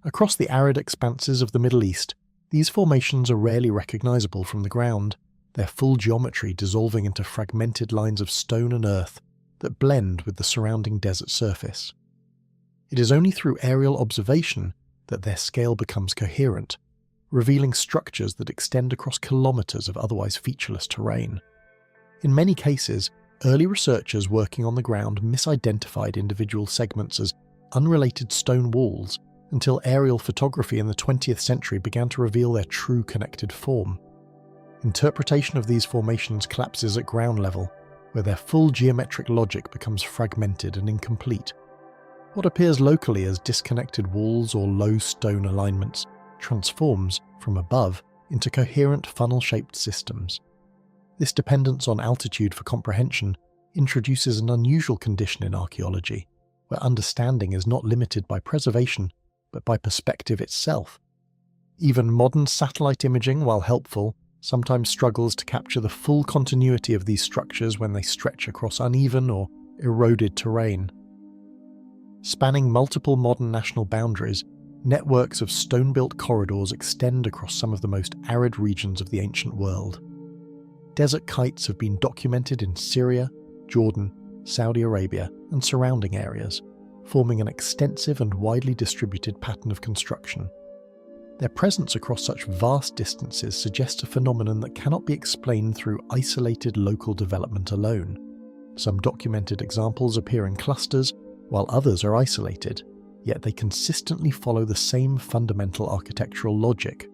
Across the arid expanses of the Middle East, these formations are rarely recognizable from the ground, their full geometry dissolving into fragmented lines of stone and earth that blend with the surrounding desert surface. It is only through aerial observation that their scale becomes coherent, revealing structures that extend across kilometers of otherwise featureless terrain. In many cases, early researchers working on the ground misidentified individual segments as unrelated stone walls until aerial photography in the 20th century began to reveal their true connected form. Interpretation of these formations collapses at ground level, where their full geometric logic becomes fragmented and incomplete. What appears locally as disconnected walls or low stone alignments transforms, from above, into coherent funnel-shaped systems. This dependence on altitude for comprehension introduces an unusual condition in archaeology, where understanding is not limited by preservation, but by perspective itself. Even modern satellite imaging, while helpful, sometimes struggles to capture the full continuity of these structures when they stretch across uneven or eroded terrain. Spanning multiple modern national boundaries, networks of stone-built corridors extend across some of the most arid regions of the ancient world. Desert kites have been documented in Syria, Jordan, Saudi Arabia, and surrounding areas, forming an extensive and widely distributed pattern of construction. Their presence across such vast distances suggests a phenomenon that cannot be explained through isolated local development alone. Some documented examples appear in clusters, while others are isolated, yet they consistently follow the same fundamental architectural logic.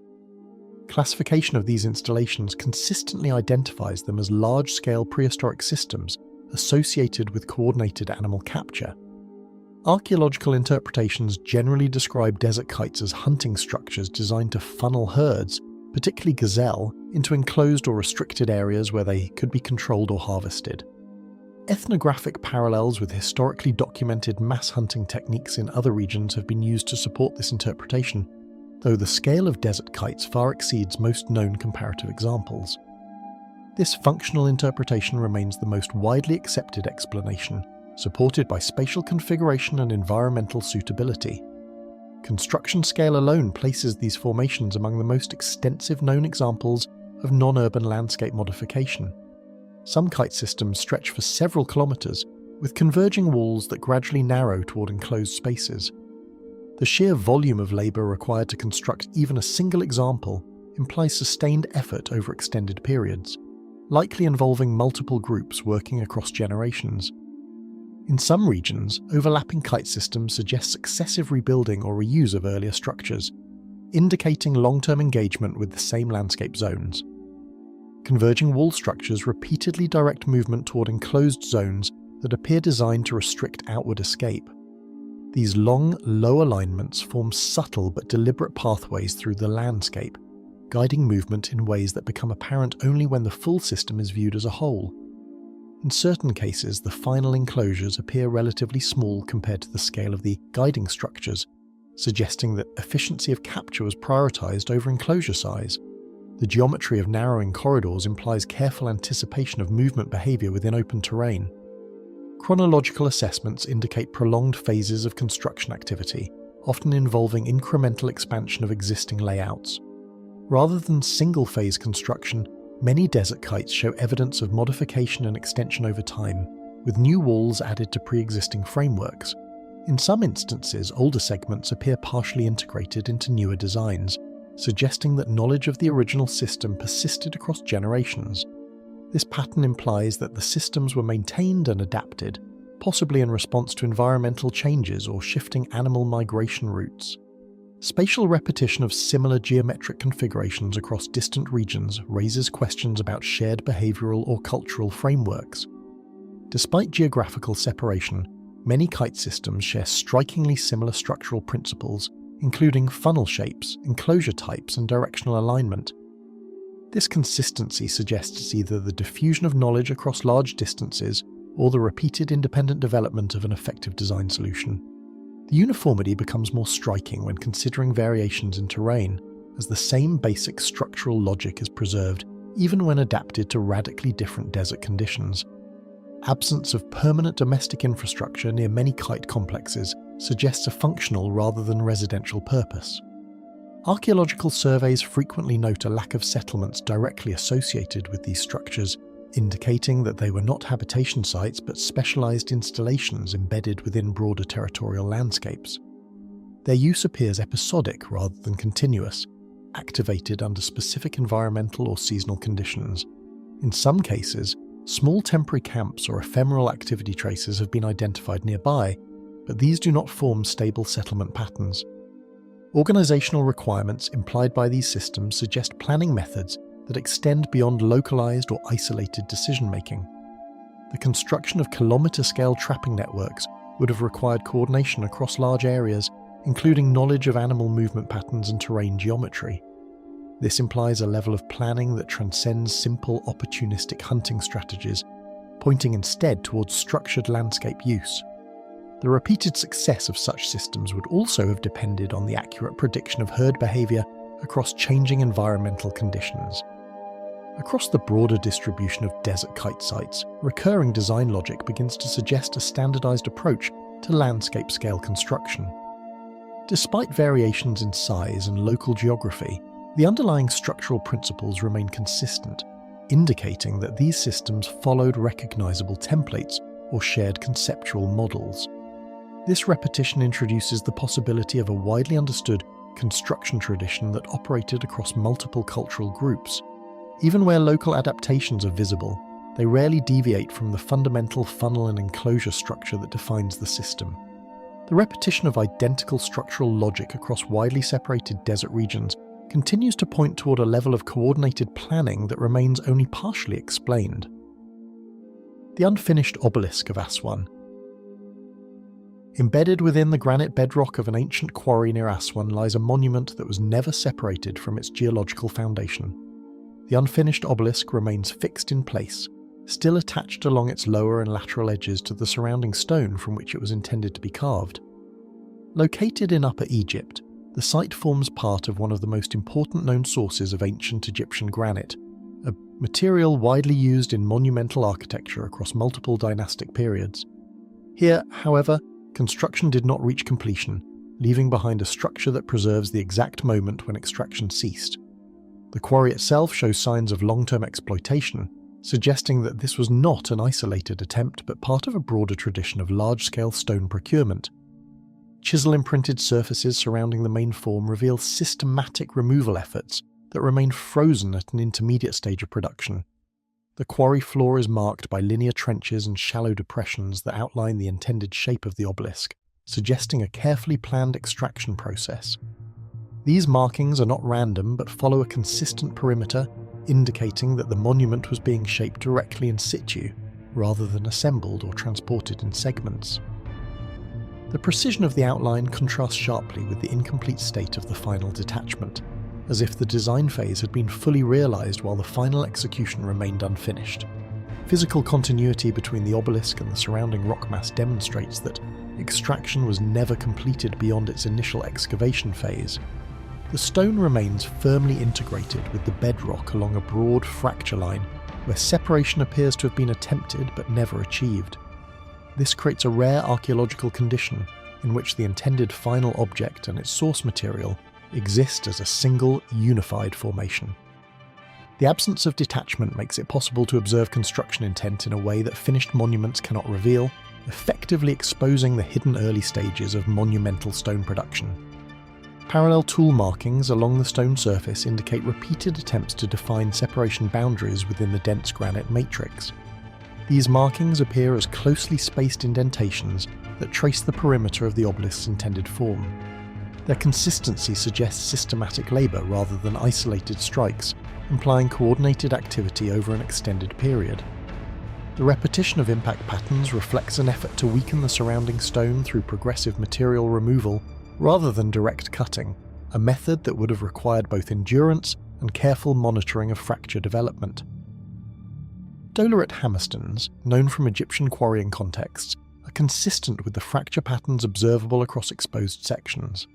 Classification of these installations consistently identifies them as large-scale prehistoric systems associated with coordinated animal capture. Archaeological interpretations generally describe desert kites as hunting structures designed to funnel herds, particularly gazelle, into enclosed or restricted areas where they could be controlled or harvested. Ethnographic parallels with historically documented mass hunting techniques in other regions have been used to support this interpretation, though the scale of desert kites far exceeds most known comparative examples. This functional interpretation remains the most widely accepted explanation, supported by spatial configuration and environmental suitability. Construction scale alone places these formations among the most extensive known examples of non-urban landscape modification. Some kite systems stretch for several kilometers, with converging walls that gradually narrow toward enclosed spaces. The sheer volume of labour required to construct even a single example implies sustained effort over extended periods, likely involving multiple groups working across generations. In some regions, overlapping kite systems suggest successive rebuilding or reuse of earlier structures, indicating long-term engagement with the same landscape zones. Converging wall structures repeatedly direct movement toward enclosed zones that appear designed to restrict outward escape. These long, low alignments form subtle but deliberate pathways through the landscape, guiding movement in ways that become apparent only when the full system is viewed as a whole. In certain cases, the final enclosures appear relatively small compared to the scale of the guiding structures, suggesting that efficiency of capture was prioritized over enclosure size. The geometry of narrowing corridors implies careful anticipation of movement behavior within open terrain. Chronological assessments indicate prolonged phases of construction activity, often involving incremental expansion of existing layouts. Rather than single-phase construction, many desert kites show evidence of modification and extension over time, with new walls added to pre-existing frameworks. In some instances, older segments appear partially integrated into newer designs, suggesting that knowledge of the original system persisted across generations. This pattern implies that the systems were maintained and adapted, possibly in response to environmental changes or shifting animal migration routes. Spatial repetition of similar geometric configurations across distant regions raises questions about shared behavioral or cultural frameworks. Despite geographical separation, many kite systems share strikingly similar structural principles, including funnel shapes, enclosure types, and directional alignment. This consistency suggests either the diffusion of knowledge across large distances or the repeated independent development of an effective design solution. The uniformity becomes more striking when considering variations in terrain, as the same basic structural logic is preserved even when adapted to radically different desert conditions. Absence of permanent domestic infrastructure near many kite complexes suggests a functional rather than residential purpose. Archaeological surveys frequently note a lack of settlements directly associated with these structures, indicating that they were not habitation sites but specialized installations embedded within broader territorial landscapes. Their use appears episodic rather than continuous, activated under specific environmental or seasonal conditions. In some cases, small temporary camps or ephemeral activity traces have been identified nearby, but these do not form stable settlement patterns. Organizational requirements implied by these systems suggest planning methods that extend beyond localized or isolated decision-making. The construction of kilometre-scale trapping networks would have required coordination across large areas, including knowledge of animal movement patterns and terrain geometry. This implies a level of planning that transcends simple opportunistic hunting strategies, pointing instead towards structured landscape use. The repeated success of such systems would also have depended on the accurate prediction of herd behavior across changing environmental conditions. Across the broader distribution of desert kite sites, recurring design logic begins to suggest a standardized approach to landscape-scale construction. Despite variations in size and local geography, the underlying structural principles remain consistent, indicating that these systems followed recognizable templates or shared conceptual models. This repetition introduces the possibility of a widely understood construction tradition that operated across multiple cultural groups. Even where local adaptations are visible, they rarely deviate from the fundamental funnel and enclosure structure that defines the system. The repetition of identical structural logic across widely separated desert regions continues to point toward a level of coordinated planning that remains only partially explained. The unfinished obelisk of Aswan. Embedded within the granite bedrock of an ancient quarry near Aswan lies a monument that was never separated from its geological foundation. The unfinished obelisk remains fixed in place, still attached along its lower and lateral edges to the surrounding stone from which it was intended to be carved. Located in Upper Egypt, the site forms part of one of the most important known sources of ancient Egyptian granite, a material widely used in monumental architecture across multiple dynastic periods. Here, however, construction did not reach completion, leaving behind a structure that preserves the exact moment when extraction ceased. The quarry itself shows signs of long-term exploitation, suggesting that this was not an isolated attempt but part of a broader tradition of large-scale stone procurement. Chisel-imprinted surfaces surrounding the main form reveal systematic removal efforts that remain frozen at an intermediate stage of production. The quarry floor is marked by linear trenches and shallow depressions that outline the intended shape of the obelisk, suggesting a carefully planned extraction process. These markings are not random but follow a consistent perimeter, indicating that the monument was being shaped directly in situ, rather than assembled or transported in segments. The precision of the outline contrasts sharply with the incomplete state of the final detachment, as if the design phase had been fully realised while the final execution remained unfinished. Physical continuity between the obelisk and the surrounding rock mass demonstrates that extraction was never completed beyond its initial excavation phase. The stone remains firmly integrated with the bedrock along a broad fracture line, where separation appears to have been attempted but never achieved. This creates a rare archaeological condition in which the intended final object and its source material exist as a single, unified formation. The absence of detachment makes it possible to observe construction intent in a way that finished monuments cannot reveal, effectively exposing the hidden early stages of monumental stone production. Parallel tool markings along the stone surface indicate repeated attempts to define separation boundaries within the dense granite matrix. These markings appear as closely spaced indentations that trace the perimeter of the obelisk's intended form. Their consistency suggests systematic labour rather than isolated strikes, implying coordinated activity over an extended period. The repetition of impact patterns reflects an effort to weaken the surrounding stone through progressive material removal rather than direct cutting, a method that would have required both endurance and careful monitoring of fracture development. Dolerite hammerstones, known from Egyptian quarrying contexts, are consistent with the fracture patterns observable across exposed sections.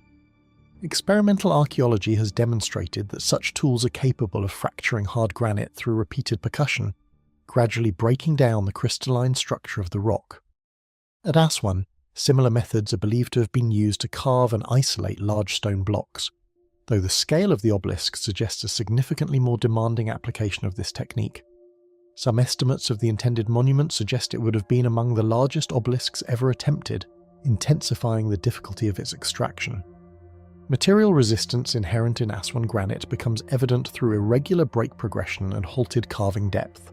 Experimental archaeology has demonstrated that such tools are capable of fracturing hard granite through repeated percussion, gradually breaking down the crystalline structure of the rock. At Aswan, similar methods are believed to have been used to carve and isolate large stone blocks, though the scale of the obelisk suggests a significantly more demanding application of this technique. Some estimates of the intended monument suggest it would have been among the largest obelisks ever attempted, intensifying the difficulty of its extraction. Material resistance inherent in Aswan granite becomes evident through irregular break progression and halted carving depth.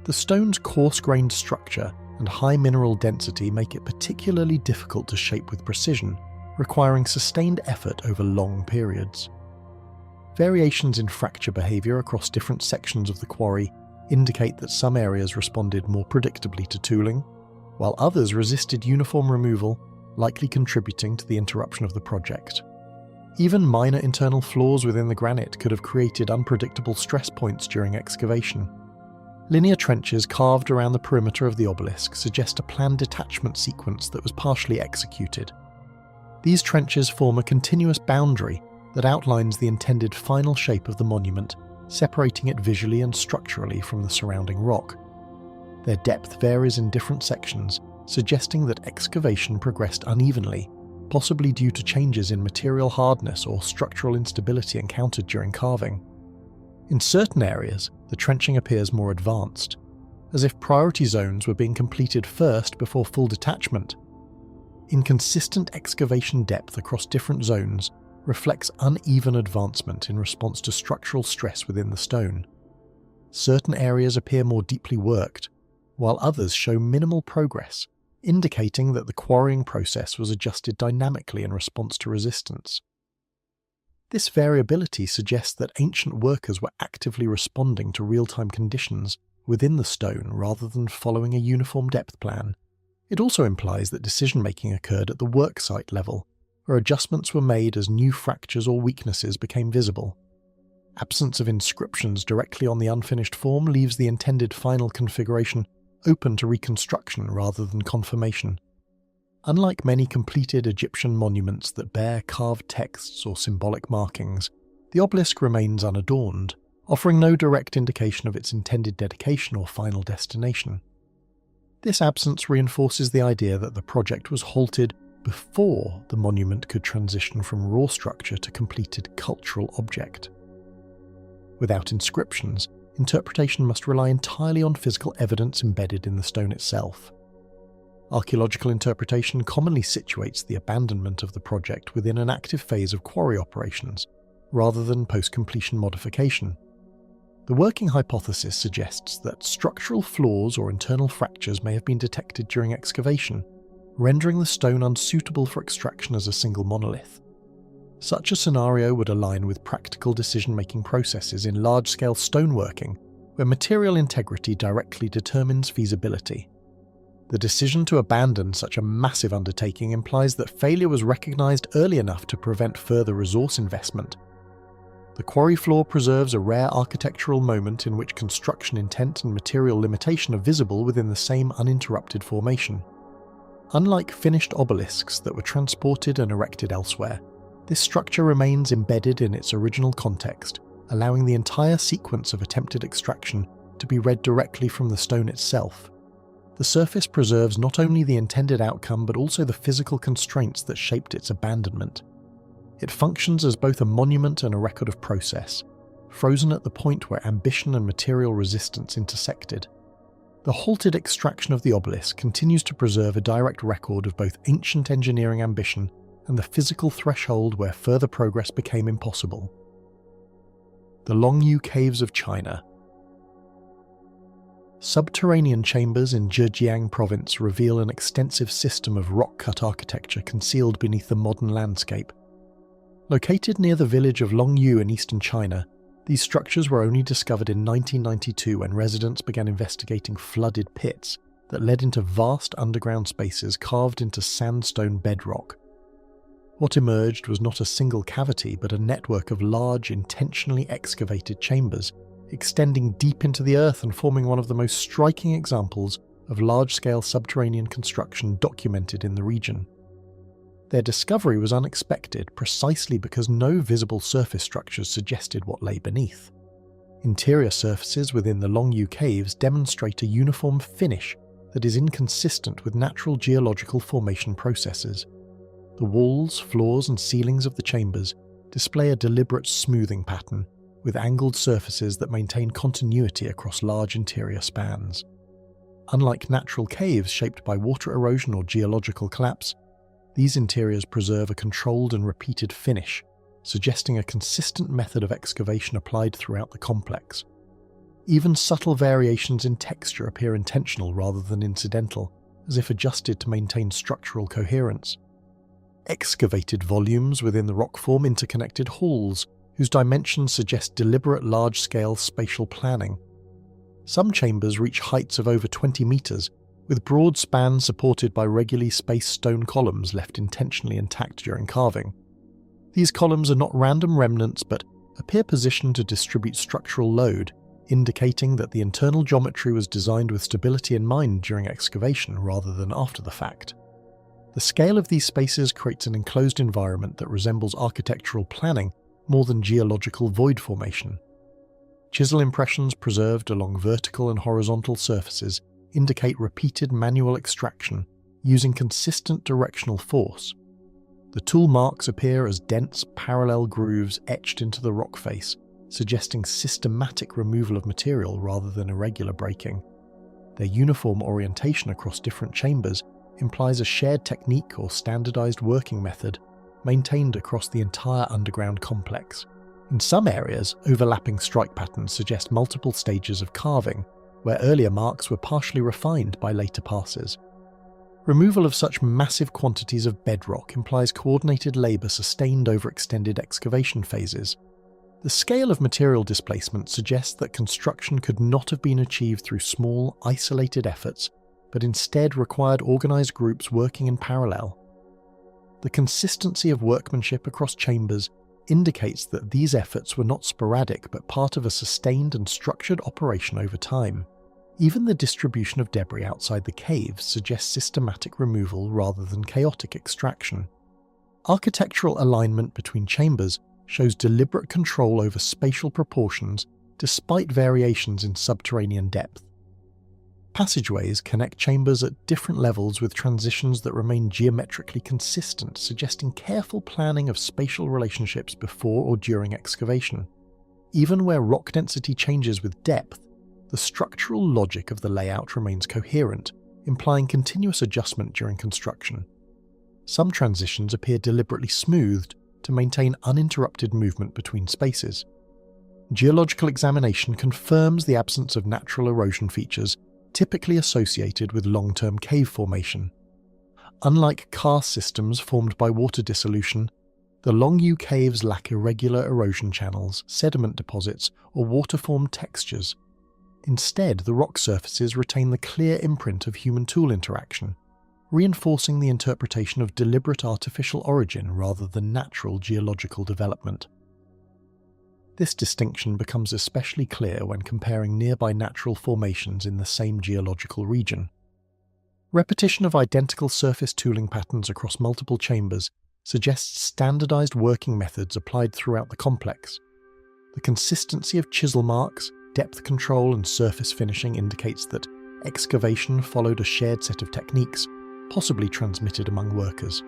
The stone's coarse-grained structure and high mineral density make it particularly difficult to shape with precision, requiring sustained effort over long periods. Variations in fracture behaviour across different sections of the quarry indicate that some areas responded more predictably to tooling, while others resisted uniform removal, likely contributing to the interruption of the project. Even minor internal flaws within the granite could have created unpredictable stress points during excavation. Linear trenches carved around the perimeter of the obelisk suggest a planned detachment sequence that was partially executed. These trenches form a continuous boundary that outlines the intended final shape of the monument, separating it visually and structurally from the surrounding rock. Their depth varies in different sections, suggesting that excavation progressed unevenly, possibly due to changes in material hardness or structural instability encountered during carving. In certain areas, the trenching appears more advanced, as if priority zones were being completed first before full detachment. Inconsistent excavation depth across different zones reflects uneven advancement in response to structural stress within the stone. Certain areas appear more deeply worked, while others show minimal progress, indicating that the quarrying process was adjusted dynamically in response to resistance. This variability suggests that ancient workers were actively responding to real-time conditions within the stone rather than following a uniform depth plan. It also implies that decision-making occurred at the worksite level, where adjustments were made as new fractures or weaknesses became visible. Absence of inscriptions directly on the unfinished form leaves the intended final configuration open to reconstruction rather than confirmation. Unlike many completed Egyptian monuments that bear carved texts or symbolic markings, the obelisk remains unadorned, offering no direct indication of its intended dedication or final destination. This absence reinforces the idea that the project was halted before the monument could transition from raw structure to completed cultural object. Without inscriptions, interpretation must rely entirely on physical evidence embedded in the stone itself. Archaeological interpretation commonly situates the abandonment of the project within an active phase of quarry operations, rather than post-completion modification. The working hypothesis suggests that structural flaws or internal fractures may have been detected during excavation, rendering the stone unsuitable for extraction as a single monolith. Such a scenario would align with practical decision-making processes in large-scale stoneworking, where material integrity directly determines feasibility. The decision to abandon such a massive undertaking implies that failure was recognized early enough to prevent further resource investment. The quarry floor preserves a rare architectural moment in which construction intent and material limitation are visible within the same uninterrupted formation. Unlike finished obelisks that were transported and erected elsewhere, this structure remains embedded in its original context, allowing the entire sequence of attempted extraction to be read directly from the stone itself. The surface preserves not only the intended outcome but also the physical constraints that shaped its abandonment. It functions as both a monument and a record of process, frozen at the point where ambition and material resistance intersected. The halted extraction of the obelisk continues to preserve a direct record of both ancient engineering ambition and the physical threshold where further progress became impossible. The Longyou Caves of China. Subterranean chambers in Zhejiang province reveal an extensive system of rock-cut architecture concealed beneath the modern landscape. Located near the village of Longyou in eastern China, these structures were only discovered in 1992 when residents began investigating flooded pits that led into vast underground spaces carved into sandstone bedrock. What emerged was not a single cavity but a network of large, intentionally excavated chambers, extending deep into the earth and forming one of the most striking examples of large-scale subterranean construction documented in the region. Their discovery was unexpected precisely because no visible surface structures suggested what lay beneath. Interior surfaces within the Longyou Caves demonstrate a uniform finish that is inconsistent with natural geological formation processes. The walls, floors and ceilings of the chambers display a deliberate smoothing pattern, with angled surfaces that maintain continuity across large interior spans. Unlike natural caves shaped by water erosion or geological collapse, these interiors preserve a controlled and repeated finish, suggesting a consistent method of excavation applied throughout the complex. Even subtle variations in texture appear intentional rather than incidental, as if adjusted to maintain structural coherence. Excavated volumes within the rock form interconnected halls, whose dimensions suggest deliberate large-scale spatial planning. Some chambers reach heights of over 20 meters, with broad spans supported by regularly spaced stone columns left intentionally intact during carving. These columns are not random remnants but appear positioned to distribute structural load, indicating that the internal geometry was designed with stability in mind during excavation rather than after the fact. The scale of these spaces creates an enclosed environment that resembles architectural planning more than geological void formation. Chisel impressions preserved along vertical and horizontal surfaces indicate repeated manual extraction using consistent directional force. The tool marks appear as dense, parallel grooves etched into the rock face, suggesting systematic removal of material rather than irregular breaking. Their uniform orientation across different chambers implies a shared technique or standardized working method maintained across the entire underground complex. In some areas, overlapping strike patterns suggest multiple stages of carving, where earlier marks were partially refined by later passes. Removal of such massive quantities of bedrock implies coordinated labour sustained over extended excavation phases. The scale of material displacement suggests that construction could not have been achieved through small, isolated efforts, but instead required organised groups working in parallel. The consistency of workmanship across chambers indicates that these efforts were not sporadic but part of a sustained and structured operation over time. Even the distribution of debris outside the caves suggests systematic removal rather than chaotic extraction. Architectural alignment between chambers shows deliberate control over spatial proportions despite variations in subterranean depth. Passageways connect chambers at different levels with transitions that remain geometrically consistent, suggesting careful planning of spatial relationships before or during excavation. even where rock density changes with depth, the structural logic of the layout remains coherent, implying continuous adjustment during construction. Some transitions appear deliberately smoothed to maintain uninterrupted movement between spaces. Geological examination confirms the absence of natural erosion features typically associated with long-term cave formation. Unlike karst systems formed by water dissolution, the Longyou Caves lack irregular erosion channels, sediment deposits, or water-formed textures. Instead, the rock surfaces retain the clear imprint of human tool interaction, reinforcing the interpretation of deliberate artificial origin rather than natural geological development. This distinction becomes especially clear when comparing nearby natural formations in the same geological region. Repetition of identical surface tooling patterns across multiple chambers suggests standardized working methods applied throughout the complex. The consistency of chisel marks, depth control, and surface finishing indicates that excavation followed a shared set of techniques, possibly transmitted among workers.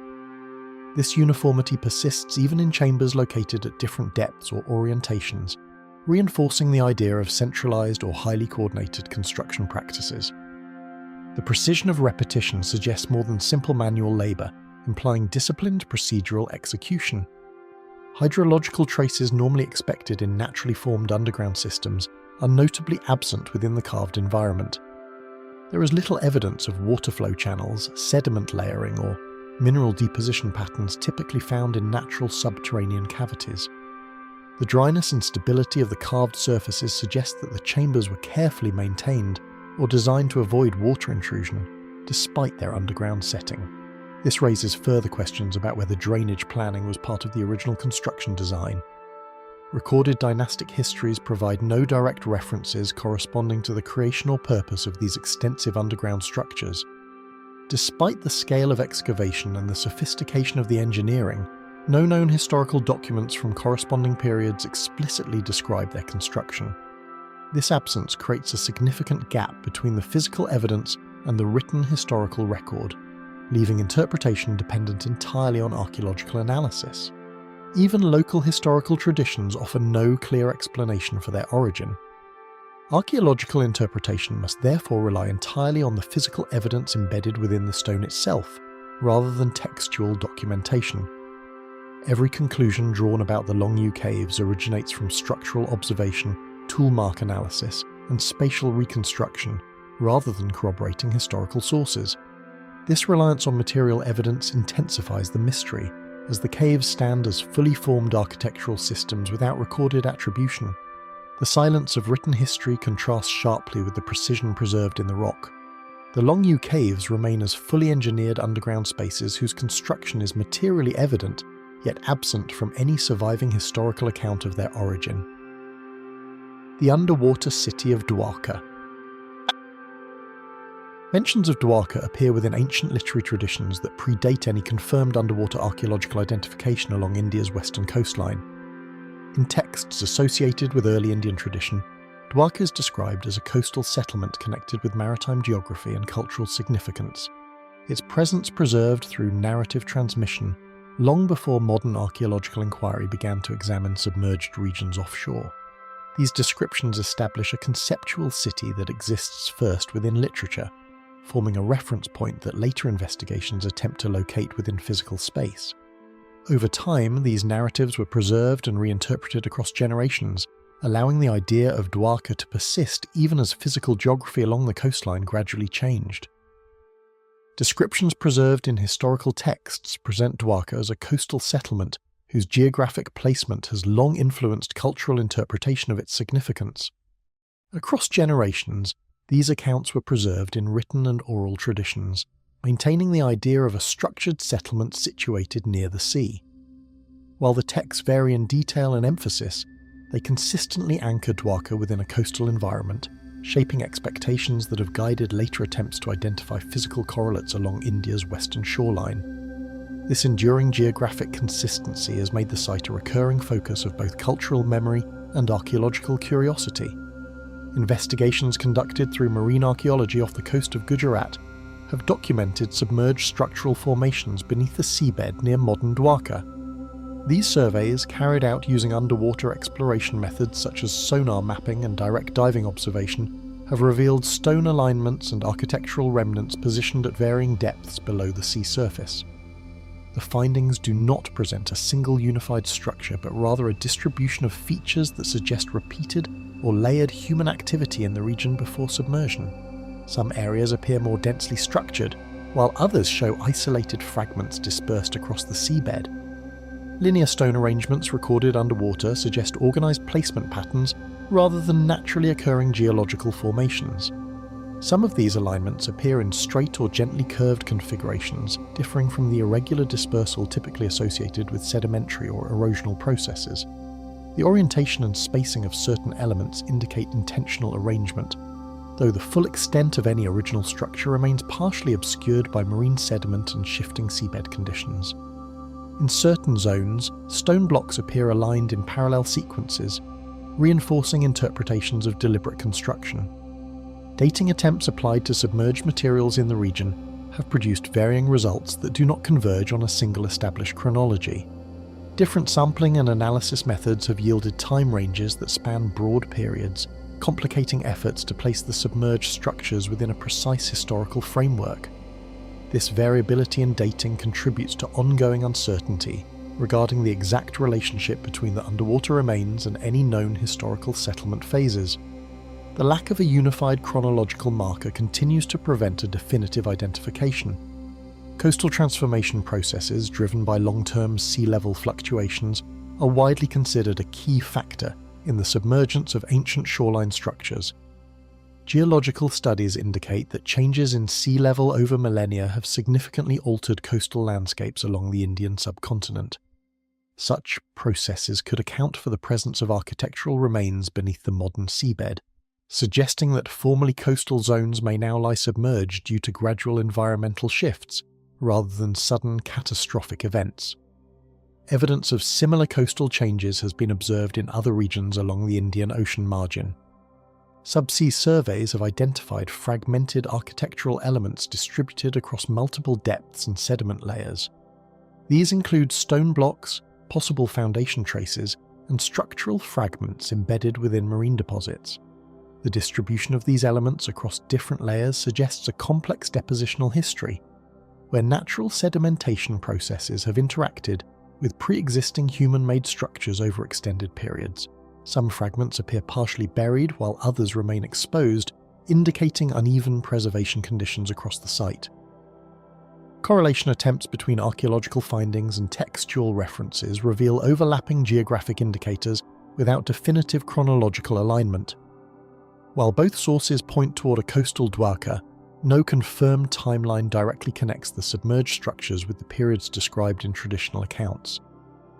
This uniformity persists even in chambers located at different depths or orientations, reinforcing the idea of centralized or highly coordinated construction practices. The precision of repetition suggests more than simple manual labor, implying disciplined procedural execution. Hydrological traces normally expected in naturally formed underground systems are notably absent within the carved environment. There is little evidence of water flow channels, sediment layering, or mineral deposition patterns typically found in natural subterranean cavities. The dryness and stability of the carved surfaces suggest that the chambers were carefully maintained or designed to avoid water intrusion, despite their underground setting. This raises further questions about whether drainage planning was part of the original construction design. Recorded dynastic histories provide no direct references corresponding to the creation or purpose of these extensive underground structures. Despite the scale of excavation and the sophistication of the engineering, no known historical documents from corresponding periods explicitly describe their construction. This absence creates a significant gap between the physical evidence and the written historical record, leaving interpretation dependent entirely on archaeological analysis. Even local historical traditions offer no clear explanation for their origin. Archaeological interpretation must therefore rely entirely on the physical evidence embedded within the stone itself, rather than textual documentation. Every conclusion drawn about the Longyou Caves originates from structural observation, tool mark analysis, and spatial reconstruction, rather than corroborating historical sources. This reliance on material evidence intensifies the mystery, as the caves stand as fully formed architectural systems without recorded attribution. The silence of written history contrasts sharply with the precision preserved in the rock. The Longyou Caves remain as fully engineered underground spaces whose construction is materially evident, yet absent from any surviving historical account of their origin. The underwater city of Dwarka. Mentions of Dwarka appear within ancient literary traditions that predate any confirmed underwater archaeological identification along India's western coastline. In texts associated with early Indian tradition, Dwarka is described as a coastal settlement connected with maritime geography and cultural significance, its presence preserved through narrative transmission long before modern archaeological inquiry began to examine submerged regions offshore. These descriptions establish a conceptual city that exists first within literature, forming a reference point that later investigations attempt to locate within physical space. Over time, these narratives were preserved and reinterpreted across generations, allowing the idea of Dwarka to persist even as physical geography along the coastline gradually changed. Descriptions preserved in historical texts present Dwarka as a coastal settlement whose geographic placement has long influenced cultural interpretation of its significance. Across generations, these accounts were preserved in written and oral traditions, maintaining the idea of a structured settlement situated near the sea. While the texts vary in detail and emphasis, they consistently anchor Dwarka within a coastal environment, shaping expectations that have guided later attempts to identify physical correlates along India's western shoreline. This enduring geographic consistency has made the site a recurring focus of both cultural memory and archaeological curiosity. Investigations conducted through marine archaeology off the coast of Gujarat have documented submerged structural formations beneath the seabed near modern Dwarka. These surveys, carried out using underwater exploration methods such as sonar mapping and direct diving observation, have revealed stone alignments and architectural remnants positioned at varying depths below the sea surface. The findings do not present a single unified structure, but rather a distribution of features that suggest repeated or layered human activity in the region before submersion. Some areas appear more densely structured, while others show isolated fragments dispersed across the seabed. Linear stone arrangements recorded underwater suggest organised placement patterns rather than naturally occurring geological formations. Some of these alignments appear in straight or gently curved configurations, differing from the irregular dispersal typically associated with sedimentary or erosional processes. The orientation and spacing of certain elements indicate intentional arrangement, though the full extent of any original structure remains partially obscured by marine sediment and shifting seabed conditions. In certain zones, stone blocks appear aligned in parallel sequences, reinforcing interpretations of deliberate construction. Dating attempts applied to submerged materials in the region have produced varying results that do not converge on a single established chronology. Different sampling and analysis methods have yielded time ranges that span broad periods, complicating efforts to place the submerged structures within a precise historical framework. This variability in dating contributes to ongoing uncertainty regarding the exact relationship between the underwater remains and any known historical settlement phases. The lack of a unified chronological marker continues to prevent a definitive identification. Coastal transformation processes driven by long-term sea level fluctuations are widely considered a key factor in the submergence of ancient shoreline structures. Geological studies indicate that changes in sea level over millennia have significantly altered coastal landscapes along the Indian subcontinent. Such processes could account for the presence of architectural remains beneath the modern seabed, suggesting that formerly coastal zones may now lie submerged due to gradual environmental shifts, rather than sudden catastrophic events. Evidence of similar coastal changes has been observed in other regions along the Indian Ocean margin. Subsea surveys have identified fragmented architectural elements distributed across multiple depths and sediment layers. These include stone blocks, possible foundation traces, and structural fragments embedded within marine deposits. The distribution of these elements across different layers suggests a complex depositional history, where natural sedimentation processes have interacted with pre-existing human-made structures over extended periods. Some fragments appear partially buried while others remain exposed, indicating uneven preservation conditions across the site. Correlation attempts between archaeological findings and textual references reveal overlapping geographic indicators without definitive chronological alignment. While both sources point toward a coastal Dwarka, no confirmed timeline directly connects the submerged structures with the periods described in traditional accounts.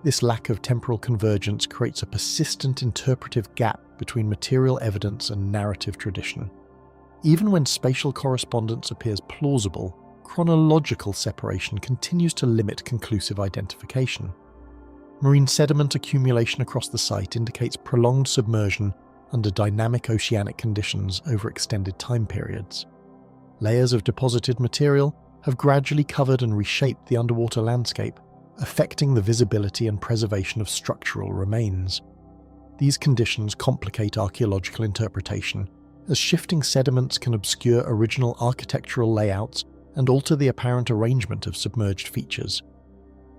This lack of temporal convergence creates a persistent interpretive gap between material evidence and narrative tradition. Even when spatial correspondence appears plausible, chronological separation continues to limit conclusive identification. Marine sediment accumulation across the site indicates prolonged submersion under dynamic oceanic conditions over extended time periods. Layers of deposited material have gradually covered and reshaped the underwater landscape, affecting the visibility and preservation of structural remains. These conditions complicate archaeological interpretation, as shifting sediments can obscure original architectural layouts and alter the apparent arrangement of submerged features.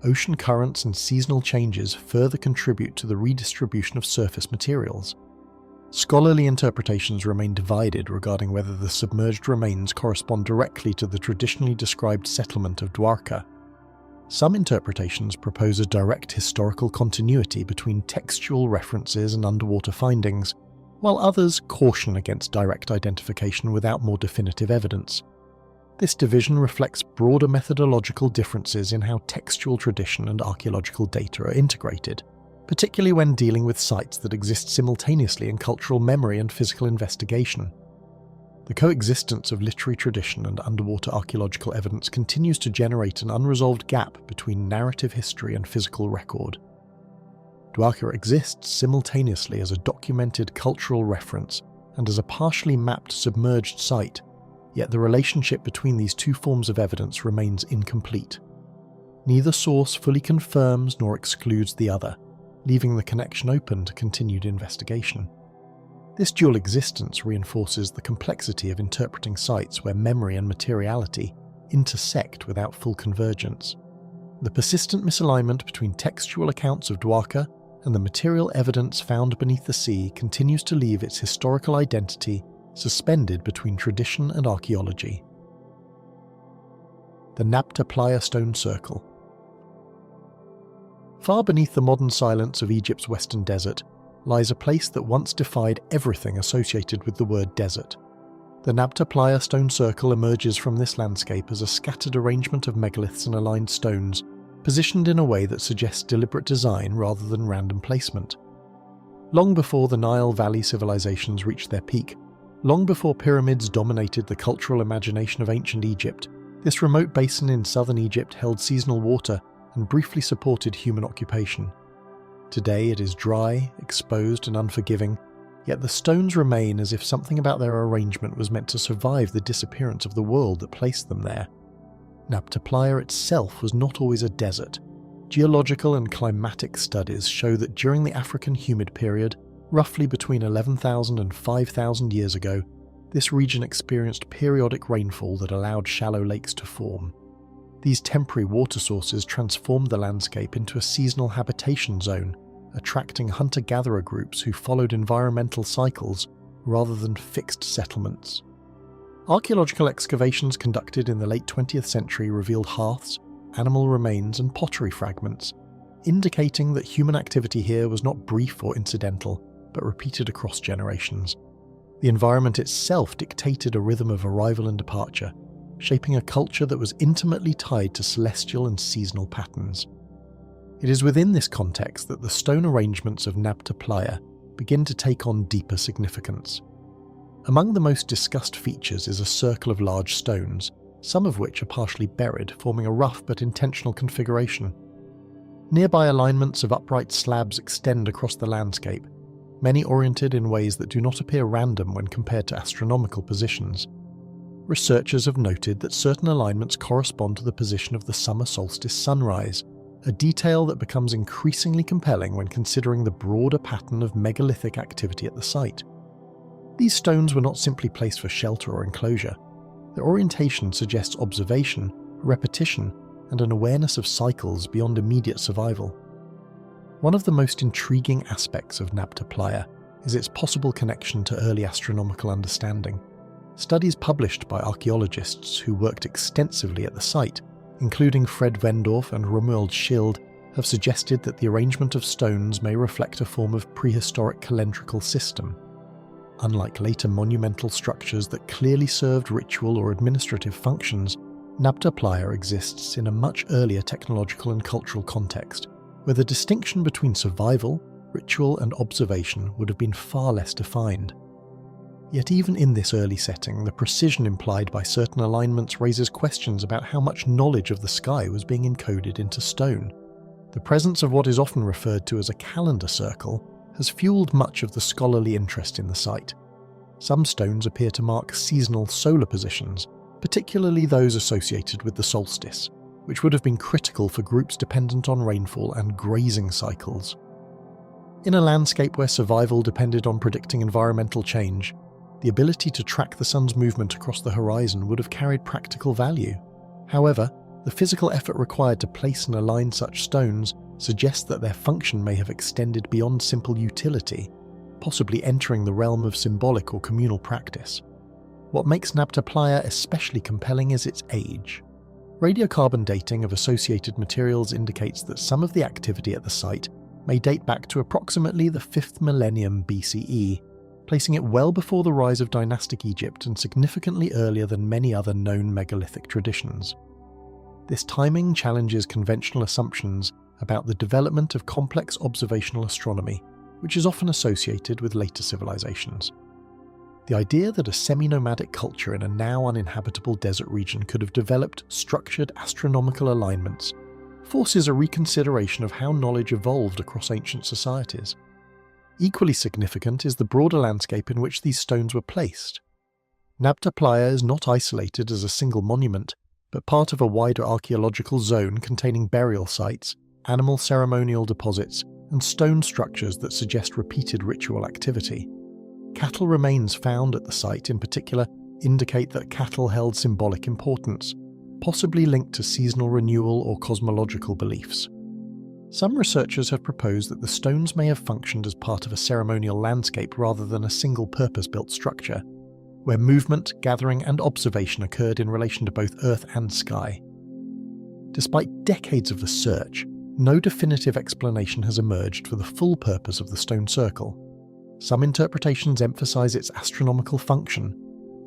Ocean currents and seasonal changes further contribute to the redistribution of surface materials. Scholarly interpretations remain divided regarding whether the submerged remains correspond directly to the traditionally described settlement of Dwarka. Some interpretations propose a direct historical continuity between textual references and underwater findings, while others caution against direct identification without more definitive evidence. This division reflects broader methodological differences in how textual tradition and archaeological data are integrated, particularly when dealing with sites that exist simultaneously in cultural memory and physical investigation. The coexistence of literary tradition and underwater archaeological evidence continues to generate an unresolved gap between narrative history and physical record. Dwarka exists simultaneously as a documented cultural reference and as a partially mapped submerged site, yet the relationship between these two forms of evidence remains incomplete. Neither source fully confirms nor excludes the other, leaving the connection open to continued investigation. This dual existence reinforces the complexity of interpreting sites where memory and materiality intersect without full convergence. The persistent misalignment between textual accounts of Dwarka and the material evidence found beneath the sea continues to leave its historical identity suspended between tradition and archaeology. The Nabta Playa stone circle. Far beneath the modern silence of Egypt's western desert lies a place that once defied everything associated with the word desert. The Nabta Playa stone circle emerges from this landscape as a scattered arrangement of megaliths and aligned stones, positioned in a way that suggests deliberate design rather than random placement. Long before the Nile Valley civilizations reached their peak, long before pyramids dominated the cultural imagination of ancient Egypt, this remote basin in southern Egypt held seasonal water and briefly supported human occupation. Today it is dry, exposed and unforgiving, yet the stones remain as if something about their arrangement was meant to survive the disappearance of the world that placed them there. Nabta Playa itself was not always a desert. Geological and climatic studies show that during the African humid period, roughly between 11,000 and 5,000 years ago, this region experienced periodic rainfall that allowed shallow lakes to form. These temporary water sources transformed the landscape into a seasonal habitation zone, attracting hunter-gatherer groups who followed environmental cycles rather than fixed settlements. Archaeological excavations conducted in the late 20th century revealed hearths, animal remains and pottery fragments, indicating that human activity here was not brief or incidental, but repeated across generations. The environment itself dictated a rhythm of arrival and departure, shaping a culture that was intimately tied to celestial and seasonal patterns. It is within this context that the stone arrangements of Nabta Playa begin to take on deeper significance. Among the most discussed features is a circle of large stones, some of which are partially buried, forming a rough but intentional configuration. Nearby alignments of upright slabs extend across the landscape, many oriented in ways that do not appear random when compared to astronomical positions. Researchers have noted that certain alignments correspond to the position of the summer solstice sunrise, a detail that becomes increasingly compelling when considering the broader pattern of megalithic activity at the site. These stones were not simply placed for shelter or enclosure. Their orientation suggests observation, repetition, and an awareness of cycles beyond immediate survival. One of the most intriguing aspects of Nabta Playa is its possible connection to early astronomical understanding. Studies published by archaeologists who worked extensively at the site, including Fred Wendorf and Romuald Schild, have suggested that the arrangement of stones may reflect a form of prehistoric calendrical system. Unlike later monumental structures that clearly served ritual or administrative functions, Nabta Playa exists in a much earlier technological and cultural context, where the distinction between survival, ritual and observation would have been far less defined. Yet even in this early setting, the precision implied by certain alignments raises questions about how much knowledge of the sky was being encoded into stone. The presence of what is often referred to as a calendar circle has fueled much of the scholarly interest in the site. Some stones appear to mark seasonal solar positions, particularly those associated with the solstice, which would have been critical for groups dependent on rainfall and grazing cycles. In a landscape where survival depended on predicting environmental change, the ability to track the sun's movement across the horizon would have carried practical value. However, the physical effort required to place and align such stones suggests that their function may have extended beyond simple utility, possibly entering the realm of symbolic or communal practice. What makes Nabta Playa especially compelling is its age. Radiocarbon dating of associated materials indicates that some of the activity at the site may date back to approximately the 5th millennium BCE, placing it well before the rise of dynastic Egypt and significantly earlier than many other known megalithic traditions. This timing challenges conventional assumptions about the development of complex observational astronomy, which is often associated with later civilizations. The idea that a semi-nomadic culture in a now uninhabitable desert region could have developed structured astronomical alignments forces a reconsideration of how knowledge evolved across ancient societies. Equally significant is the broader landscape in which these stones were placed. Nabta Playa is not isolated as a single monument, but part of a wider archaeological zone containing burial sites, animal ceremonial deposits, and stone structures that suggest repeated ritual activity. Cattle remains found at the site in particular indicate that cattle held symbolic importance, possibly linked to seasonal renewal or cosmological beliefs. Some researchers have proposed that the stones may have functioned as part of a ceremonial landscape rather than a single purpose-built structure, where movement, gathering, and observation occurred in relation to both earth and sky. Despite decades of research, no definitive explanation has emerged for the full purpose of the stone circle. Some interpretations emphasize its astronomical function,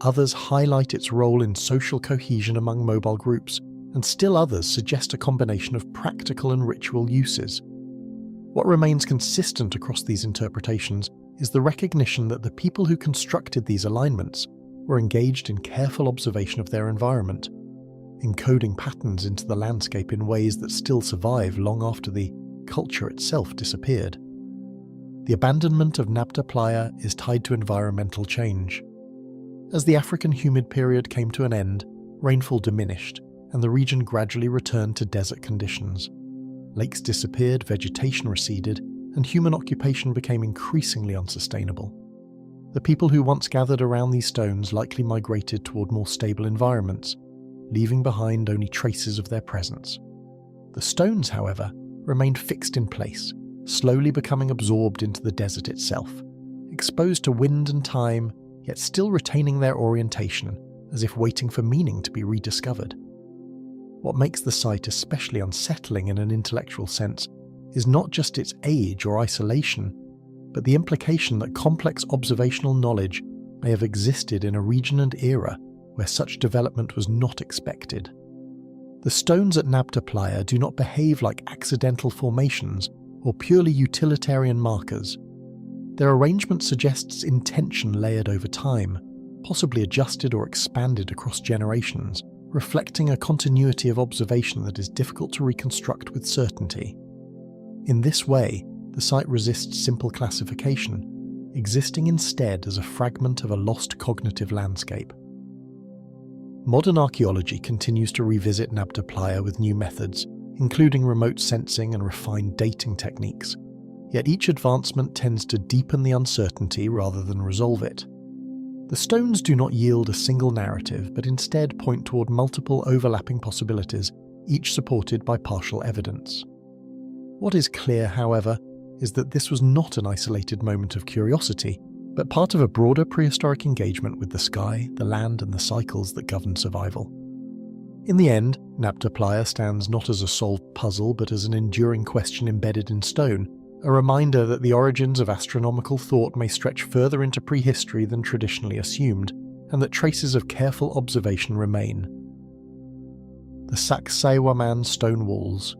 others highlight its role in social cohesion among mobile groups, and still others suggest a combination of practical and ritual uses. What remains consistent across these interpretations is the recognition that the people who constructed these alignments were engaged in careful observation of their environment, encoding patterns into the landscape in ways that still survive long after the culture itself disappeared. The abandonment of Nabta Playa is tied to environmental change. As the African humid period came to an end, rainfall diminished, and the region gradually returned to desert conditions. Lakes disappeared, vegetation receded, and human occupation became increasingly unsustainable. The people who once gathered around these stones likely migrated toward more stable environments, leaving behind only traces of their presence. The stones, however, remained fixed in place, slowly becoming absorbed into the desert itself, exposed to wind and time, yet still retaining their orientation, as if waiting for meaning to be rediscovered. What makes the site especially unsettling in an intellectual sense is not just its age or isolation, but the implication that complex observational knowledge may have existed in a region and era where such development was not expected. The stones at Nabta Playa do not behave like accidental formations or purely utilitarian markers. Their arrangement suggests intention layered over time, possibly adjusted or expanded across generations, reflecting a continuity of observation that is difficult to reconstruct with certainty. In this way, the site resists simple classification, existing instead as a fragment of a lost cognitive landscape. Modern archaeology continues to revisit Nabta Playa with new methods, including remote sensing and refined dating techniques. Yet each advancement tends to deepen the uncertainty rather than resolve it. The stones do not yield a single narrative, but instead point toward multiple overlapping possibilities, each supported by partial evidence. What is clear, however, is that this was not an isolated moment of curiosity, but part of a broader prehistoric engagement with the sky, the land, and the cycles that govern survival. In the end, Nabta Playa stands not as a solved puzzle, but as an enduring question embedded in stone, a reminder that the origins of astronomical thought may stretch further into prehistory than traditionally assumed, and that traces of careful observation remain. The Sacsayhuaman stone walls.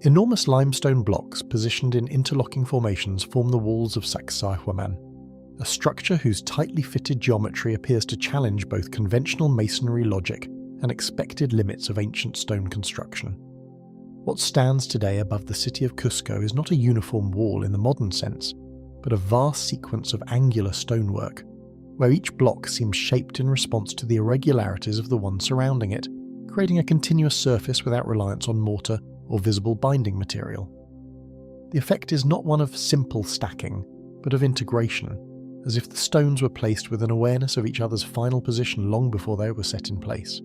Enormous limestone blocks positioned in interlocking formations form the walls of Sacsayhuaman, a structure whose tightly fitted geometry appears to challenge both conventional masonry logic and expected limits of ancient stone construction. What stands today above the city of Cusco is not a uniform wall in the modern sense, but a vast sequence of angular stonework, where each block seems shaped in response to the irregularities of the one surrounding it, creating a continuous surface without reliance on mortar or visible binding material. The effect is not one of simple stacking, but of integration, as if the stones were placed with an awareness of each other's final position long before they were set in place.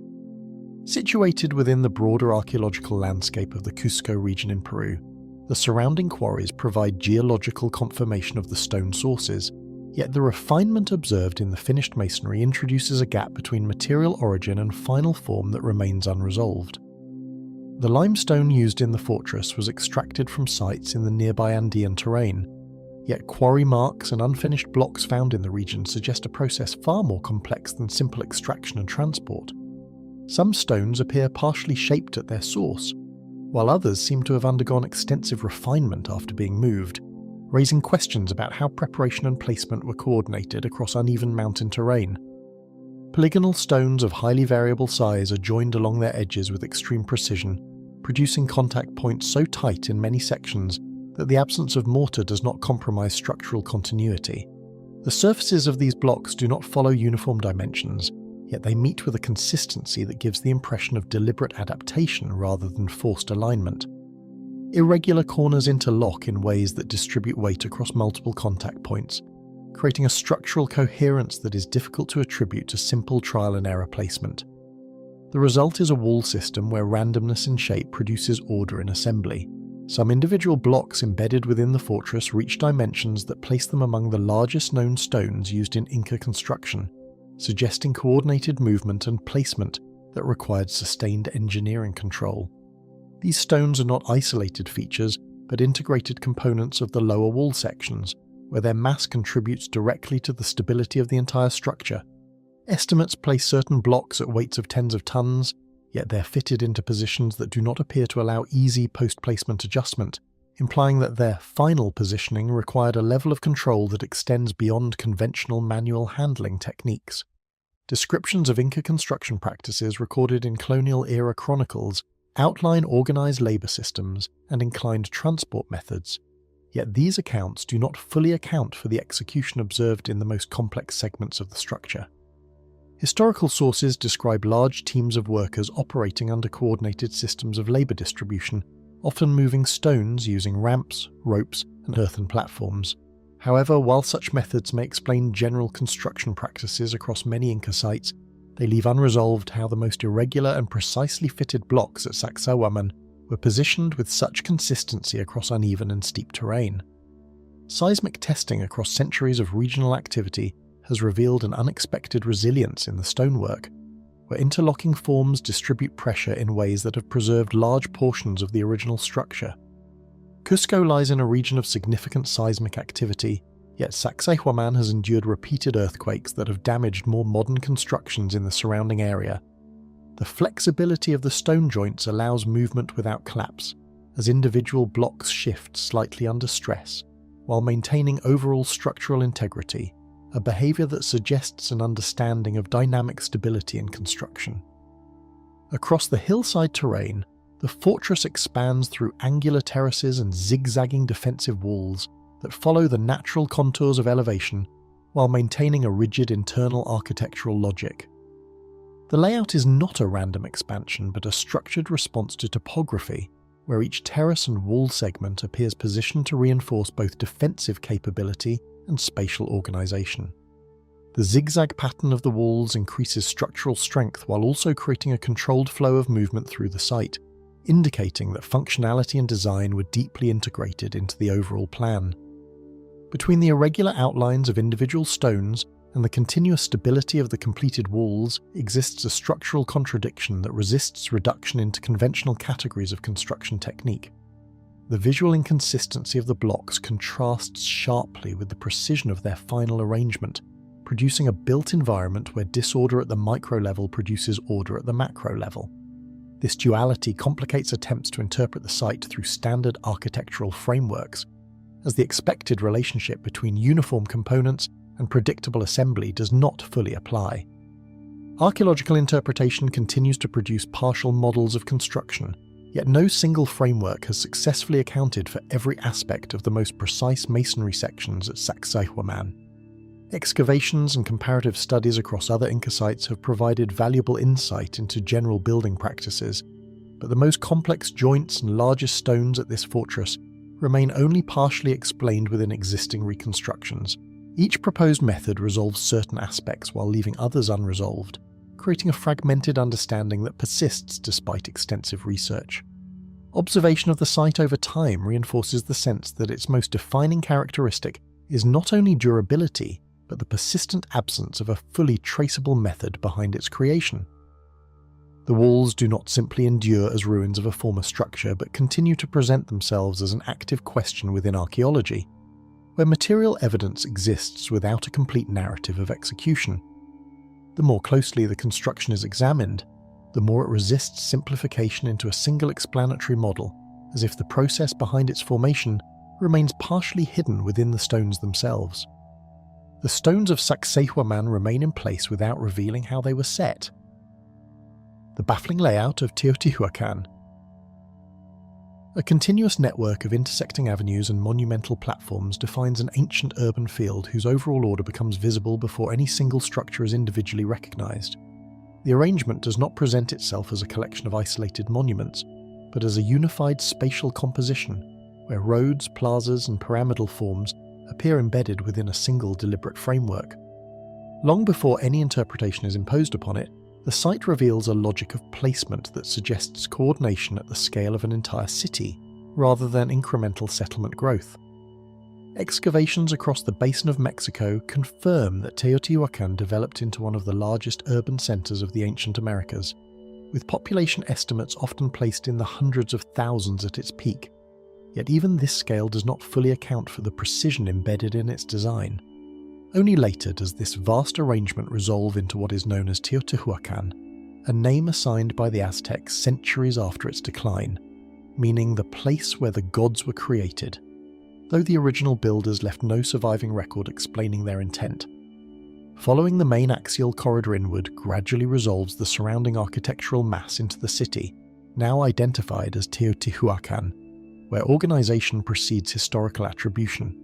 Situated within the broader archaeological landscape of the Cusco region in Peru, the surrounding quarries provide geological confirmation of the stone sources, yet the refinement observed in the finished masonry introduces a gap between material origin and final form that remains unresolved. The limestone used in the fortress was extracted from sites in the nearby Andean terrain, yet quarry marks and unfinished blocks found in the region suggest a process far more complex than simple extraction and transport. Some stones appear partially shaped at their source, while others seem to have undergone extensive refinement after being moved, raising questions about how preparation and placement were coordinated across uneven mountain terrain. Polygonal stones of highly variable size are joined along their edges with extreme precision, producing contact points so tight in many sections that the absence of mortar does not compromise structural continuity. The surfaces of these blocks do not follow uniform dimensions, yet they meet with a consistency that gives the impression of deliberate adaptation rather than forced alignment. Irregular corners interlock in ways that distribute weight across multiple contact points, creating a structural coherence that is difficult to attribute to simple trial and error placement. The result is a wall system where randomness in shape produces order in assembly. Some individual blocks embedded within the fortress reach dimensions that place them among the largest known stones used in Inca construction, suggesting coordinated movement and placement that required sustained engineering control. These stones are not isolated features, but integrated components of the lower wall sections, where their mass contributes directly to the stability of the entire structure. Estimates place certain blocks at weights of tens of tons, yet they're fitted into positions that do not appear to allow easy post-placement adjustment, implying that their final positioning required a level of control that extends beyond conventional manual handling techniques. Descriptions of Inca construction practices recorded in colonial-era chronicles outline organized labor systems and inclined transport methods, yet these accounts do not fully account for the execution observed in the most complex segments of the structure. Historical sources describe large teams of workers operating under coordinated systems of labor distribution, often moving stones using ramps, ropes, and earthen platforms. However, while such methods may explain general construction practices across many Inca sites, they leave unresolved how the most irregular and precisely fitted blocks at Sacsayhuaman were positioned with such consistency across uneven and steep terrain. Seismic testing across centuries of regional activity has revealed an unexpected resilience in the stonework, where interlocking forms distribute pressure in ways that have preserved large portions of the original structure. Cusco lies in a region of significant seismic activity, yet Sacsayhuaman has endured repeated earthquakes that have damaged more modern constructions in the surrounding area. The flexibility of the stone joints allows movement without collapse, as individual blocks shift slightly under stress, while maintaining overall structural integrity, a behavior that suggests an understanding of dynamic stability in construction. Across the hillside terrain, the fortress expands through angular terraces and zigzagging defensive walls that follow the natural contours of elevation while maintaining a rigid internal architectural logic. The layout is not a random expansion, but a structured response to topography, where each terrace and wall segment appears positioned to reinforce both defensive capability and spatial organization. The zigzag pattern of the walls increases structural strength while also creating a controlled flow of movement through the site, indicating that functionality and design were deeply integrated into the overall plan. Between the irregular outlines of individual stones and the continuous stability of the completed walls exists a structural contradiction that resists reduction into conventional categories of construction technique. The visual inconsistency of the blocks contrasts sharply with the precision of their final arrangement, producing a built environment where disorder at the micro level produces order at the macro level. This duality complicates attempts to interpret the site through standard architectural frameworks, as the expected relationship between uniform components and predictable assembly does not fully apply. Archaeological interpretation continues to produce partial models of construction, yet no single framework has successfully accounted for every aspect of the most precise masonry sections at Sacsayhuaman. Excavations and comparative studies across other Inca sites have provided valuable insight into general building practices, but the most complex joints and largest stones at this fortress remain only partially explained within existing reconstructions. Each proposed method resolves certain aspects while leaving others unresolved, creating a fragmented understanding that persists despite extensive research. Observation of the site over time reinforces the sense that its most defining characteristic is not only durability, but the persistent absence of a fully traceable method behind its creation. The walls do not simply endure as ruins of a former structure, but continue to present themselves as an active question within archaeology, where material evidence exists without a complete narrative of execution. The more closely the construction is examined, the more it resists simplification into a single explanatory model, as if the process behind its formation remains partially hidden within the stones themselves. The stones of Sacsayhuaman remain in place without revealing how they were set. The baffling layout of Teotihuacan. A continuous network of intersecting avenues and monumental platforms defines an ancient urban field whose overall order becomes visible before any single structure is individually recognized. the arrangement does not present itself as a collection of isolated monuments, but as a unified spatial composition where roads, plazas, and pyramidal forms appear embedded within a single deliberate framework. Long before any interpretation is imposed upon it, the site reveals a logic of placement that suggests coordination at the scale of an entire city, rather than incremental settlement growth. Excavations across the basin of Mexico confirm that Teotihuacan developed into one of the largest urban centres of the ancient Americas, with population estimates often placed in the hundreds of thousands at its peak. Yet even this scale does not fully account for the precision embedded in its design. Only later does this vast arrangement resolve into what is known as Teotihuacan, a name assigned by the Aztecs centuries after its decline, meaning the place where the gods were created, though the original builders left no surviving record explaining their intent. Following the main axial corridor inward gradually resolves the surrounding architectural mass into the city, now identified as Teotihuacan, where organization precedes historical attribution.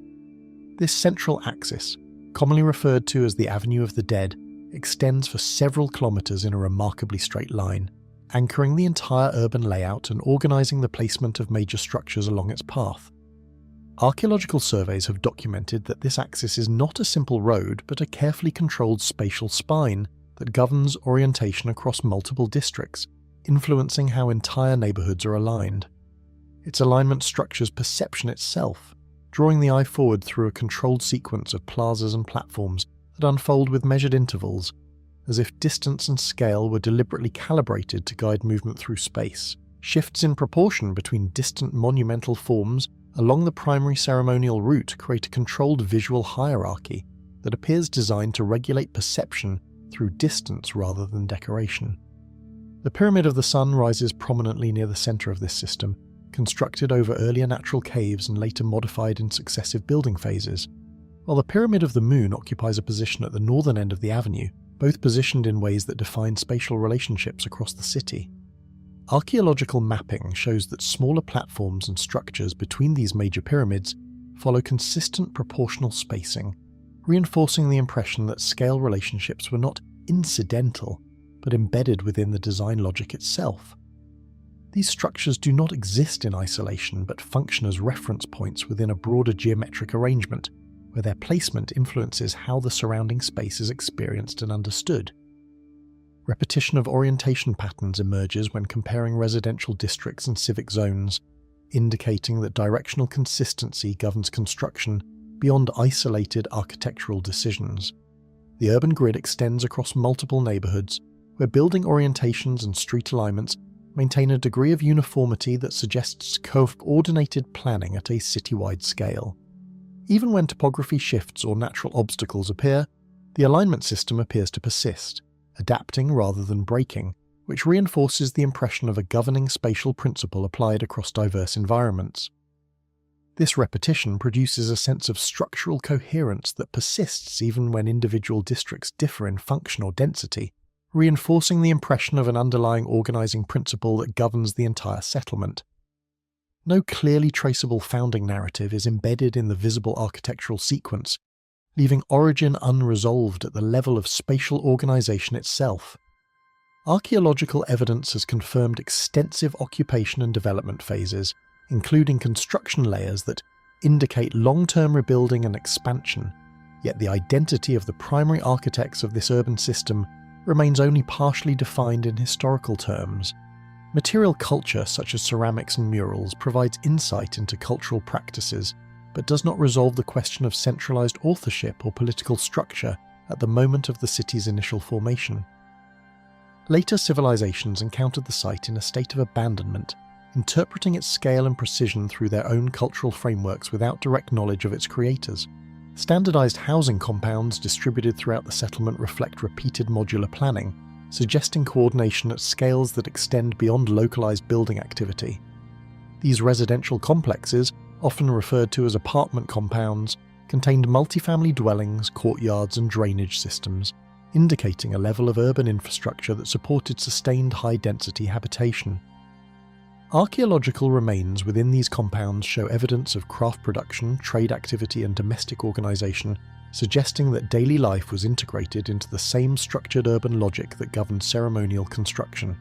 This central axis, commonly referred to as the Avenue of the Dead, extends for several kilometers in a remarkably straight line, anchoring the entire urban layout and organizing the placement of major structures along its path. Archaeological surveys have documented that this axis is not a simple road but a carefully controlled spatial spine that governs orientation across multiple districts, influencing how entire neighborhoods are aligned. Its alignment structures perception itself, drawing the eye forward through a controlled sequence of plazas and platforms that unfold with measured intervals, as if distance and scale were deliberately calibrated to guide movement through space. Shifts in proportion between distant monumental forms along the primary ceremonial route create a controlled visual hierarchy that appears designed to regulate perception through distance rather than decoration. The Pyramid of the Sun rises prominently near the center of this system, constructed over earlier natural caves and later modified in successive building phases, while the Pyramid of the Moon occupies a position at the northern end of the avenue, both positioned in ways that define spatial relationships across the city. Archaeological mapping shows that smaller platforms and structures between these major pyramids follow consistent proportional spacing, reinforcing the impression that scale relationships were not incidental, but embedded within the design logic itself. These structures do not exist in isolation but function as reference points within a broader geometric arrangement, where their placement influences how the surrounding space is experienced and understood. Repetition of orientation patterns emerges when comparing residential districts and civic zones, indicating that directional consistency governs construction beyond isolated architectural decisions. The urban grid extends across multiple neighborhoods, where building orientations and street alignments maintain a degree of uniformity that suggests coordinated planning at a citywide scale. Even when topography shifts or natural obstacles appear, the alignment system appears to persist, adapting rather than breaking, which reinforces the impression of a governing spatial principle applied across diverse environments. This repetition produces a sense of structural coherence that persists even when individual districts differ in function or density, reinforcing the impression of an underlying organizing principle that governs the entire settlement. No clearly traceable founding narrative is embedded in the visible architectural sequence, leaving origin unresolved at the level of spatial organization itself. Archaeological evidence has confirmed extensive occupation and development phases, including construction layers that indicate long-term rebuilding and expansion, yet the identity of the primary architects of this urban system remains only partially defined in historical terms. Material culture, such as ceramics and murals, provides insight into cultural practices, but does not resolve the question of centralized authorship or political structure at the moment of the city's initial formation. Later civilizations encountered the site in a state of abandonment, interpreting its scale and precision through their own cultural frameworks without direct knowledge of its creators. Standardized housing compounds distributed throughout the settlement reflect repeated modular planning, suggesting coordination at scales that extend beyond localized building activity. These residential complexes, often referred to as apartment compounds, contained multifamily dwellings, courtyards, and drainage systems, indicating a level of urban infrastructure that supported sustained high-density habitation. Archaeological remains within these compounds show evidence of craft production, trade activity and domestic organisation, suggesting that daily life was integrated into the same structured urban logic that governed ceremonial construction.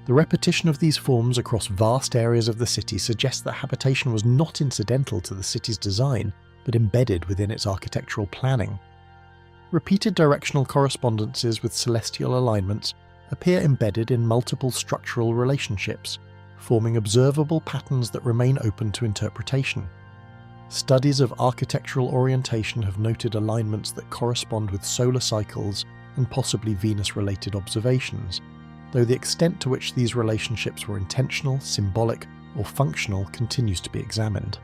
The repetition of these forms across vast areas of the city suggests that habitation was not incidental to the city's design, but embedded within its architectural planning. Repeated directional correspondences with celestial alignments appear embedded in multiple structural relationships, forming observable patterns that remain open to interpretation. Studies of architectural orientation have noted alignments that correspond with solar cycles and possibly Venus-related observations, though the extent to which these relationships were intentional, symbolic, or functional continues to be examined.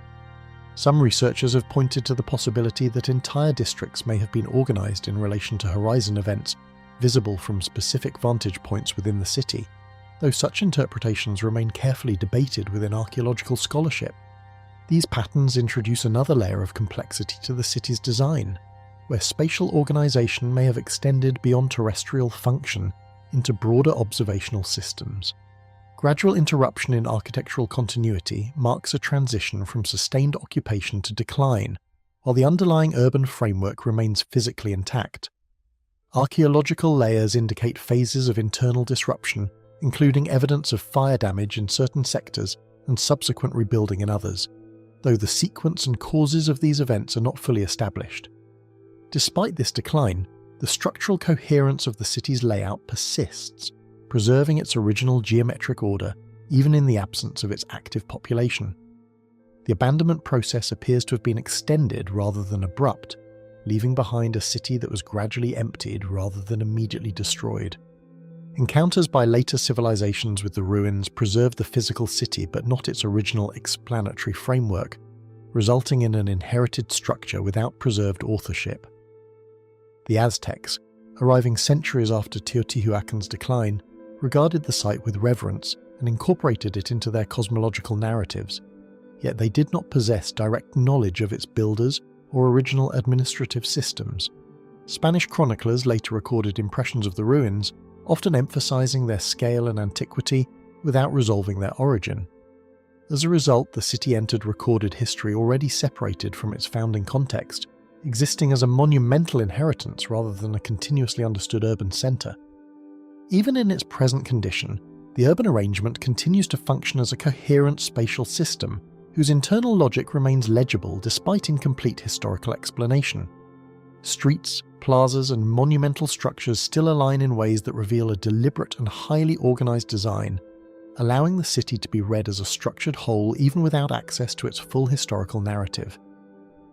Some researchers have pointed to the possibility that entire districts may have been organised in relation to horizon events visible from specific vantage points within the city, though such interpretations remain carefully debated within archaeological scholarship. These patterns introduce another layer of complexity to the city's design, where spatial organisation may have extended beyond terrestrial function into broader observational systems. Gradual interruption in architectural continuity marks a transition from sustained occupation to decline, while the underlying urban framework remains physically intact. Archaeological layers indicate phases of internal disruption, including evidence of fire damage in certain sectors and subsequent rebuilding in others, though the sequence and causes of these events are not fully established. Despite this decline, the structural coherence of the city's layout persists, preserving its original geometric order even in the absence of its active population. The abandonment process appears to have been extended rather than abrupt, leaving behind a city that was gradually emptied rather than immediately destroyed. Encounters by later civilizations with the ruins preserved the physical city but not its original explanatory framework, resulting in an inherited structure without preserved authorship. The Aztecs, arriving centuries after Teotihuacan's decline, regarded the site with reverence and incorporated it into their cosmological narratives, yet they did not possess direct knowledge of its builders or original administrative systems. Spanish chroniclers later recorded impressions of the ruins, often emphasizing their scale and antiquity without resolving their origin. As a result, the city entered recorded history already separated from its founding context, existing as a monumental inheritance rather than a continuously understood urban centre. Even in its present condition, the urban arrangement continues to function as a coherent spatial system whose internal logic remains legible despite incomplete historical explanation. Streets, plazas, and monumental structures still align in ways that reveal a deliberate and highly organised design, allowing the city to be read as a structured whole even without access to its full historical narrative.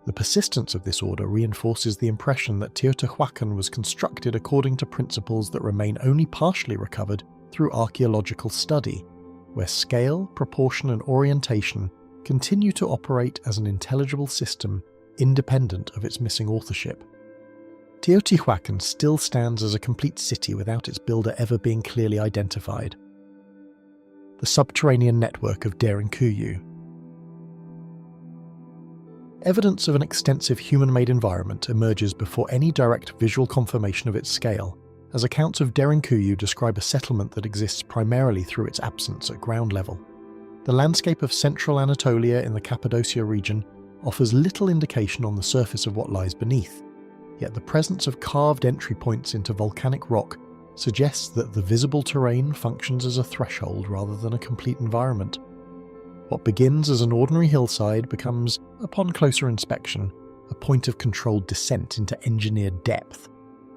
The persistence of this order reinforces the impression that Teotihuacan was constructed according to principles that remain only partially recovered through archaeological study, where scale, proportion, and orientation continue to operate as an intelligible system independent of its missing authorship. Teotihuacan still stands as a complete city without its builder ever being clearly identified. The subterranean network of Derinkuyu. Evidence of an extensive human-made environment emerges before any direct visual confirmation of its scale, as accounts of Derinkuyu describe a settlement that exists primarily through its absence at ground level. The landscape of central Anatolia in the Cappadocia region offers little indication on the surface of what lies beneath, yet the presence of carved entry points into volcanic rock suggests that the visible terrain functions as a threshold rather than a complete environment. What begins as an ordinary hillside becomes, upon closer inspection, a point of controlled descent into engineered depth,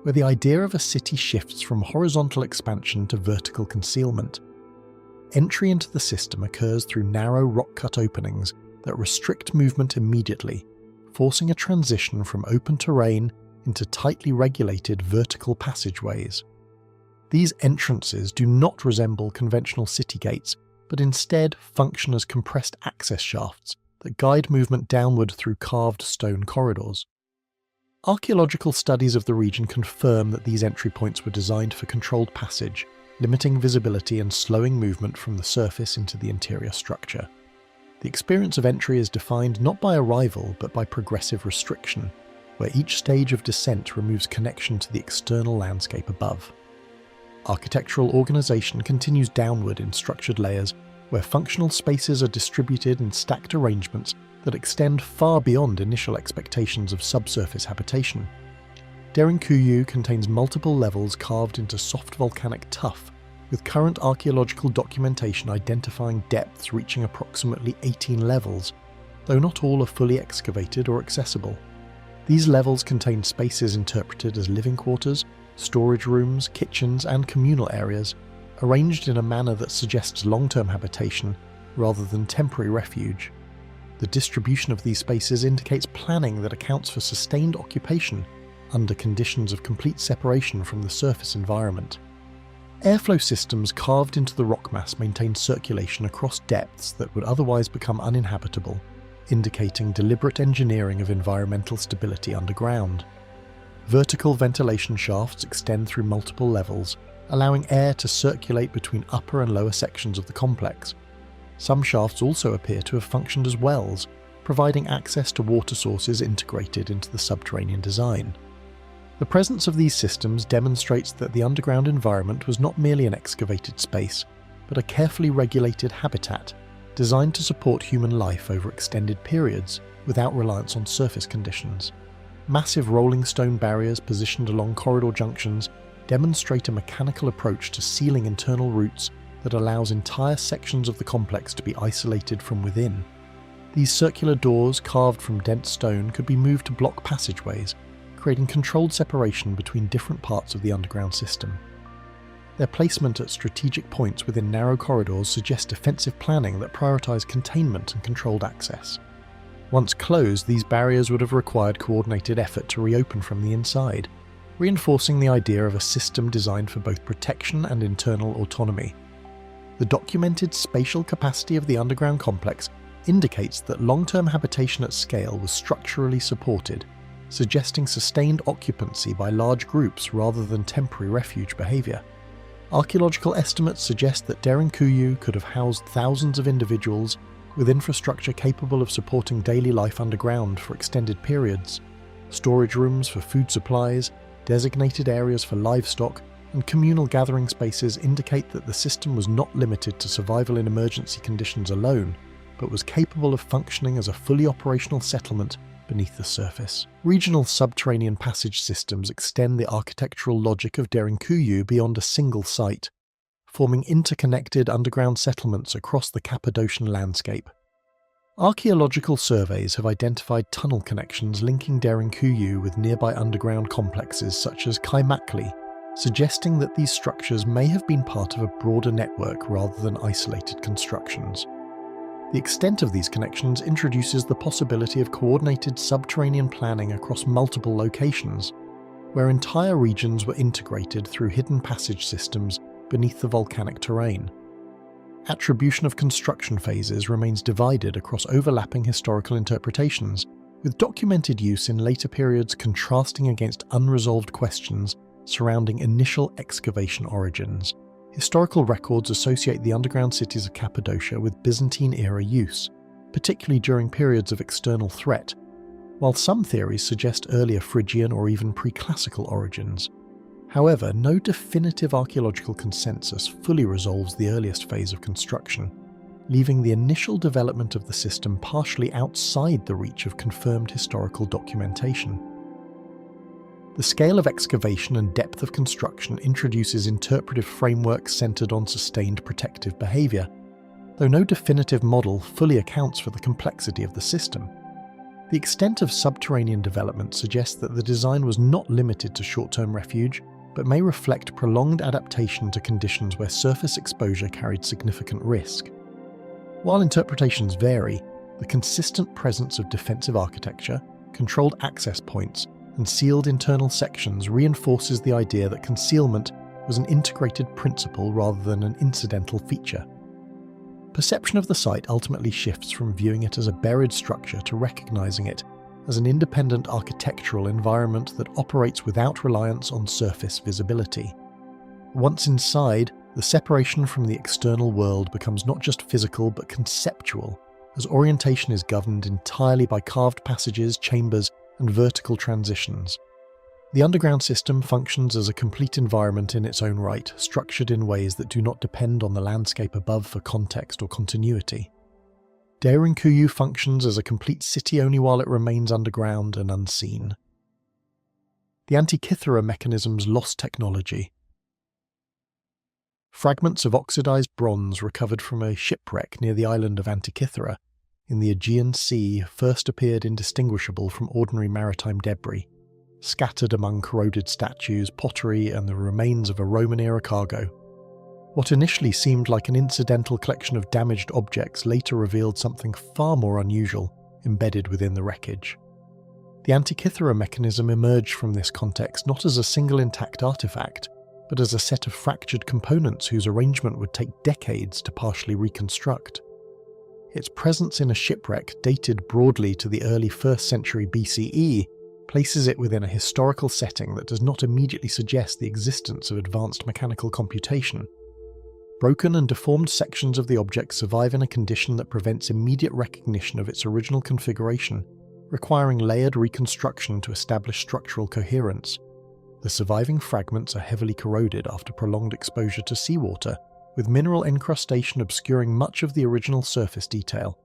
where the idea of a city shifts from horizontal expansion to vertical concealment. Entry into the system occurs through narrow rock-cut openings that restrict movement immediately, forcing a transition from open terrain into tightly regulated vertical passageways. These entrances do not resemble conventional city gates, but instead function as compressed access shafts that guide movement downward through carved stone corridors. Archaeological studies of the region confirm that these entry points were designed for controlled passage, limiting visibility and slowing movement from the surface into the interior structure. The experience of entry is defined not by arrival but by progressive restriction, where each stage of descent removes connection to the external landscape above. Architectural organisation continues downward in structured layers, where functional spaces are distributed in stacked arrangements that extend far beyond initial expectations of subsurface habitation. Derinkuyu contains multiple levels carved into soft volcanic tuff, with current archaeological documentation identifying depths reaching approximately 18 levels, though not all are fully excavated or accessible. These levels contain spaces interpreted as living quarters, storage rooms, kitchens, and communal areas, arranged in a manner that suggests long-term habitation rather than temporary refuge. The distribution of these spaces indicates planning that accounts for sustained occupation under conditions of complete separation from the surface environment. Airflow systems carved into the rock mass maintain circulation across depths that would otherwise become uninhabitable, indicating deliberate engineering of environmental stability underground. Vertical ventilation shafts extend through multiple levels, allowing air to circulate between upper and lower sections of the complex. Some shafts also appear to have functioned as wells, providing access to water sources integrated into the subterranean design. The presence of these systems demonstrates that the underground environment was not merely an excavated space, but a carefully regulated habitat designed to support human life over extended periods without reliance on surface conditions. Massive rolling stone barriers positioned along corridor junctions demonstrate a mechanical approach to sealing internal routes that allows entire sections of the complex to be isolated from within. These circular doors carved from dense stone could be moved to block passageways, creating controlled separation between different parts of the underground system. Their placement at strategic points within narrow corridors suggests defensive planning that prioritise containment and controlled access. Once closed, these barriers would have required coordinated effort to reopen from the inside, reinforcing the idea of a system designed for both protection and internal autonomy. The documented spatial capacity of the underground complex indicates that long-term habitation at scale was structurally supported, suggesting sustained occupancy by large groups rather than temporary refuge behaviour. Archaeological estimates suggest that Derinkuyu could have housed thousands of individuals with infrastructure capable of supporting daily life underground for extended periods. Storage rooms for food supplies, designated areas for livestock, and communal gathering spaces indicate that the system was not limited to survival in emergency conditions alone, but was capable of functioning as a fully operational settlement beneath the surface. Regional subterranean passage systems extend the architectural logic of Derinkuyu beyond a single site, forming interconnected underground settlements across the Cappadocian landscape. Archaeological surveys have identified tunnel connections linking Derinkuyu with nearby underground complexes such as Kaimakli, suggesting that these structures may have been part of a broader network rather than isolated constructions. The extent of these connections introduces the possibility of coordinated subterranean planning across multiple locations, where entire regions were integrated through hidden passage systems beneath the volcanic terrain. Attribution of construction phases remains divided across overlapping historical interpretations, with documented use in later periods contrasting against unresolved questions surrounding initial excavation origins. Historical records associate the underground cities of Cappadocia with Byzantine-era use, particularly during periods of external threat, while some theories suggest earlier Phrygian or even pre-classical origins. However, no definitive archaeological consensus fully resolves the earliest phase of construction, leaving the initial development of the system partially outside the reach of confirmed historical documentation. The scale of excavation and depth of construction introduces interpretive frameworks centered on sustained protective behavior, though no definitive model fully accounts for the complexity of the system. The extent of subterranean development suggests that the design was not limited to short-term refuge, but may reflect prolonged adaptation to conditions where surface exposure carried significant risk. While interpretations vary, the consistent presence of defensive architecture, controlled access points, and sealed internal sections reinforces the idea that concealment was an integrated principle rather than an incidental feature. Perception of the site ultimately shifts from viewing it as a buried structure to recognizing it as an independent architectural environment that operates without reliance on surface visibility. Once inside, the separation from the external world becomes not just physical but conceptual, as orientation is governed entirely by carved passages, chambers, and vertical transitions. The underground system functions as a complete environment in its own right, structured in ways that do not depend on the landscape above for context or continuity. Derinkuyu functions as a complete city only while it remains underground and unseen. The Antikythera mechanism's lost technology. Fragments of oxidized bronze recovered from a shipwreck near the island of Antikythera in the Aegean Sea first appeared indistinguishable from ordinary maritime debris, scattered among corroded statues, pottery, and the remains of a Roman-era cargo. What initially seemed like an incidental collection of damaged objects later revealed something far more unusual embedded within the wreckage. The Antikythera mechanism emerged from this context not as a single intact artifact, but as a set of fractured components whose arrangement would take decades to partially reconstruct. Its presence in a shipwreck dated broadly to the early 1st century BCE places it within a historical setting that does not immediately suggest the existence of advanced mechanical computation. Broken and deformed sections of the object survive in a condition that prevents immediate recognition of its original configuration, requiring layered reconstruction to establish structural coherence. The surviving fragments are heavily corroded after prolonged exposure to seawater, with mineral encrustation obscuring much of the original surface detail.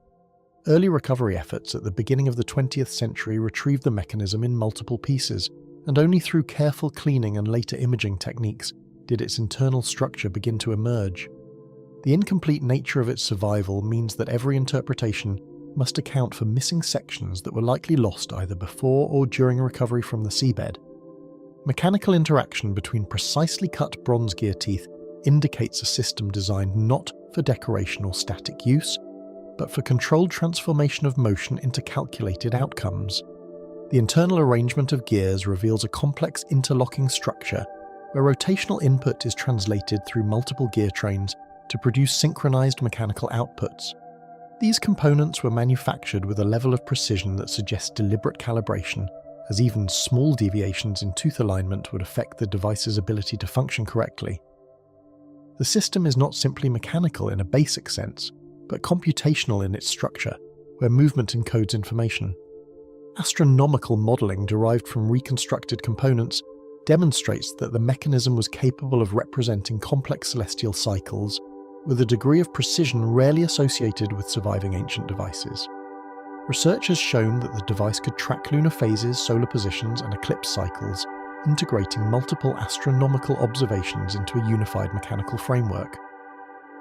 Early recovery efforts at the beginning of the 20th century retrieved the mechanism in multiple pieces, and only through careful cleaning and later imaging techniques did its internal structure begin to emerge. The incomplete nature of its survival means that every interpretation must account for missing sections that were likely lost either before or during recovery from the seabed. Mechanical interaction between precisely cut bronze gear teeth indicates a system designed not for decoration or static use, but for controlled transformation of motion into calculated outcomes. The internal arrangement of gears reveals a complex interlocking structure where rotational input is translated through multiple gear trains to produce synchronized mechanical outputs. These components were manufactured with a level of precision that suggests deliberate calibration, as even small deviations in tooth alignment would affect the device's ability to function correctly. The system is not simply mechanical in a basic sense, but computational in its structure, where movement encodes information. Astronomical modelling derived from reconstructed components demonstrates that the mechanism was capable of representing complex celestial cycles with a degree of precision rarely associated with surviving ancient devices. Research has shown that the device could track lunar phases, solar positions, and eclipse cycles, integrating multiple astronomical observations into a unified mechanical framework.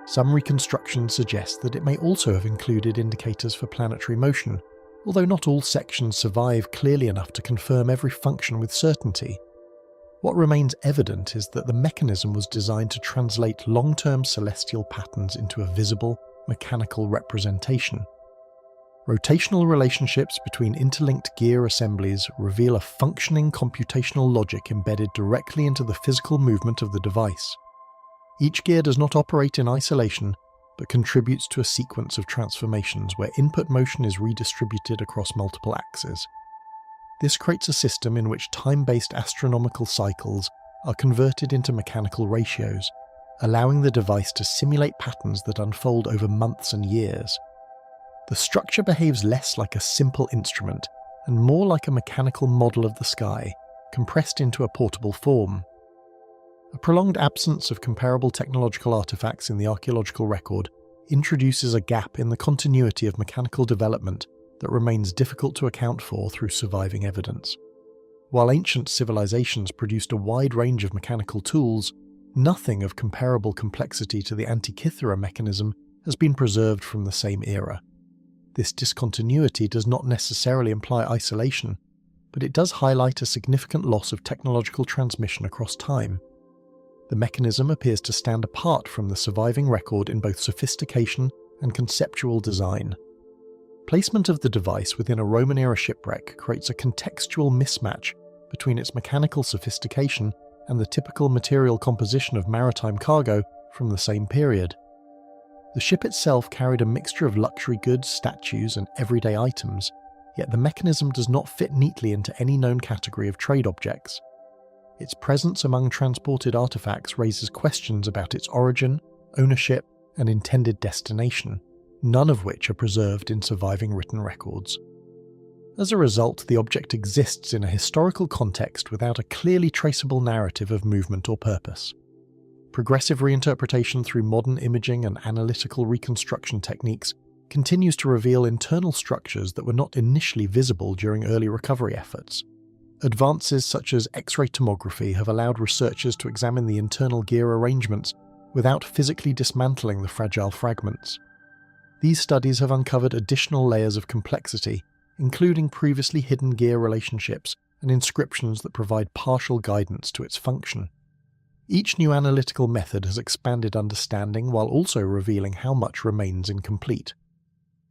Some reconstructions suggest that it may also have included indicators for planetary motion, although not all sections survive clearly enough to confirm every function with certainty. What remains evident is that the mechanism was designed to translate long-term celestial patterns into a visible, mechanical representation. Rotational relationships between interlinked gear assemblies reveal a functioning computational logic embedded directly into the physical movement of the device. Each gear does not operate in isolation, but contributes to a sequence of transformations where input motion is redistributed across multiple axes. This creates a system in which time-based astronomical cycles are converted into mechanical ratios, allowing the device to simulate patterns that unfold over months and years. The structure behaves less like a simple instrument and more like a mechanical model of the sky, compressed into a portable form. A prolonged absence of comparable technological artifacts in the archaeological record introduces a gap in the continuity of mechanical development that remains difficult to account for through surviving evidence. While ancient civilizations produced a wide range of mechanical tools, nothing of comparable complexity to the Antikythera mechanism has been preserved from the same era. This discontinuity does not necessarily imply isolation, but it does highlight a significant loss of technological transmission across time. The mechanism appears to stand apart from the surviving record in both sophistication and conceptual design. Placement of the device within a Roman-era shipwreck creates a contextual mismatch between its mechanical sophistication and the typical material composition of maritime cargo from the same period. The ship itself carried a mixture of luxury goods, statues, and everyday items, yet the mechanism does not fit neatly into any known category of trade objects. Its presence among transported artifacts raises questions about its origin, ownership, and intended destination, none of which are preserved in surviving written records. As a result, the object exists in a historical context without a clearly traceable narrative of movement or purpose. Progressive reinterpretation through modern imaging and analytical reconstruction techniques continues to reveal internal structures that were not initially visible during early recovery efforts. Advances such as X-ray tomography have allowed researchers to examine the internal gear arrangements without physically dismantling the fragile fragments. These studies have uncovered additional layers of complexity, including previously hidden gear relationships and inscriptions that provide partial guidance to its function. Each new analytical method has expanded understanding while also revealing how much remains incomplete.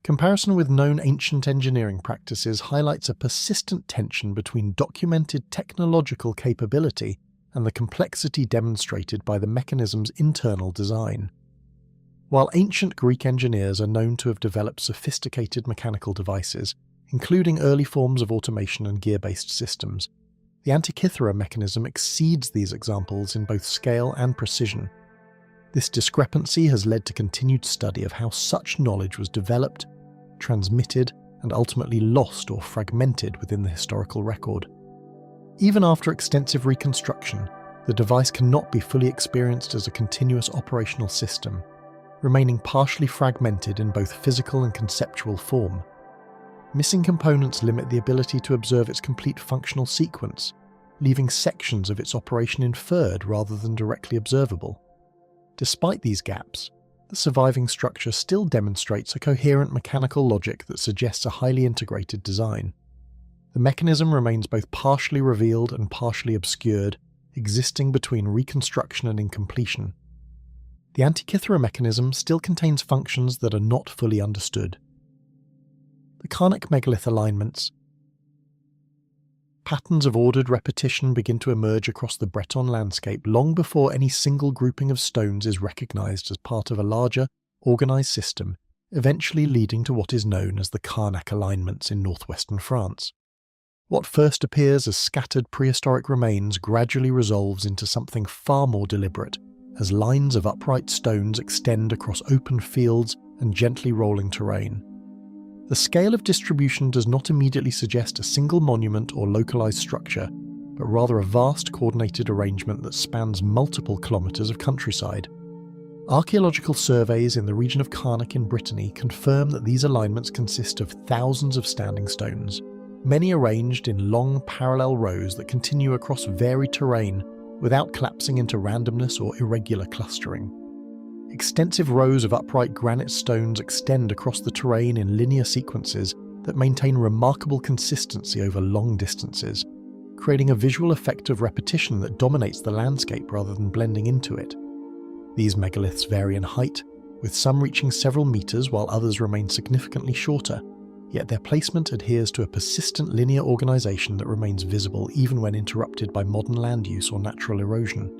Comparison with known ancient engineering practices highlights a persistent tension between documented technological capability and the complexity demonstrated by the mechanism's internal design. While ancient Greek engineers are known to have developed sophisticated mechanical devices, including early forms of automation and gear-based systems, the Antikythera mechanism exceeds these examples in both scale and precision. This discrepancy has led to continued study of how such knowledge was developed, transmitted, and ultimately lost or fragmented within the historical record. Even after extensive reconstruction, the device cannot be fully experienced as a continuous operational system, remaining partially fragmented in both physical and conceptual form. Missing components limit the ability to observe its complete functional sequence, leaving sections of its operation inferred rather than directly observable. Despite these gaps, the surviving structure still demonstrates a coherent mechanical logic that suggests a highly integrated design. The mechanism remains both partially revealed and partially obscured, existing between reconstruction and incompletion. The Antikythera mechanism still contains functions that are not fully understood. The Carnac megalith alignments. Patterns of ordered repetition begin to emerge across the Breton landscape long before any single grouping of stones is recognized as part of a larger, organized system, eventually leading to what is known as the Carnac alignments in northwestern France. What first appears as scattered prehistoric remains gradually resolves into something far more deliberate, as lines of upright stones extend across open fields and gently rolling terrain. The scale of distribution does not immediately suggest a single monument or localized structure, but rather a vast coordinated arrangement that spans multiple kilometers of countryside. Archaeological surveys in the region of Carnac in Brittany confirm that these alignments consist of thousands of standing stones, many arranged in long parallel rows that continue across varied terrain without collapsing into randomness or irregular clustering. Extensive rows of upright granite stones extend across the terrain in linear sequences that maintain remarkable consistency over long distances, creating a visual effect of repetition that dominates the landscape rather than blending into it. These megaliths vary in height, with some reaching several meters while others remain significantly shorter, yet their placement adheres to a persistent linear organization that remains visible even when interrupted by modern land use or natural erosion.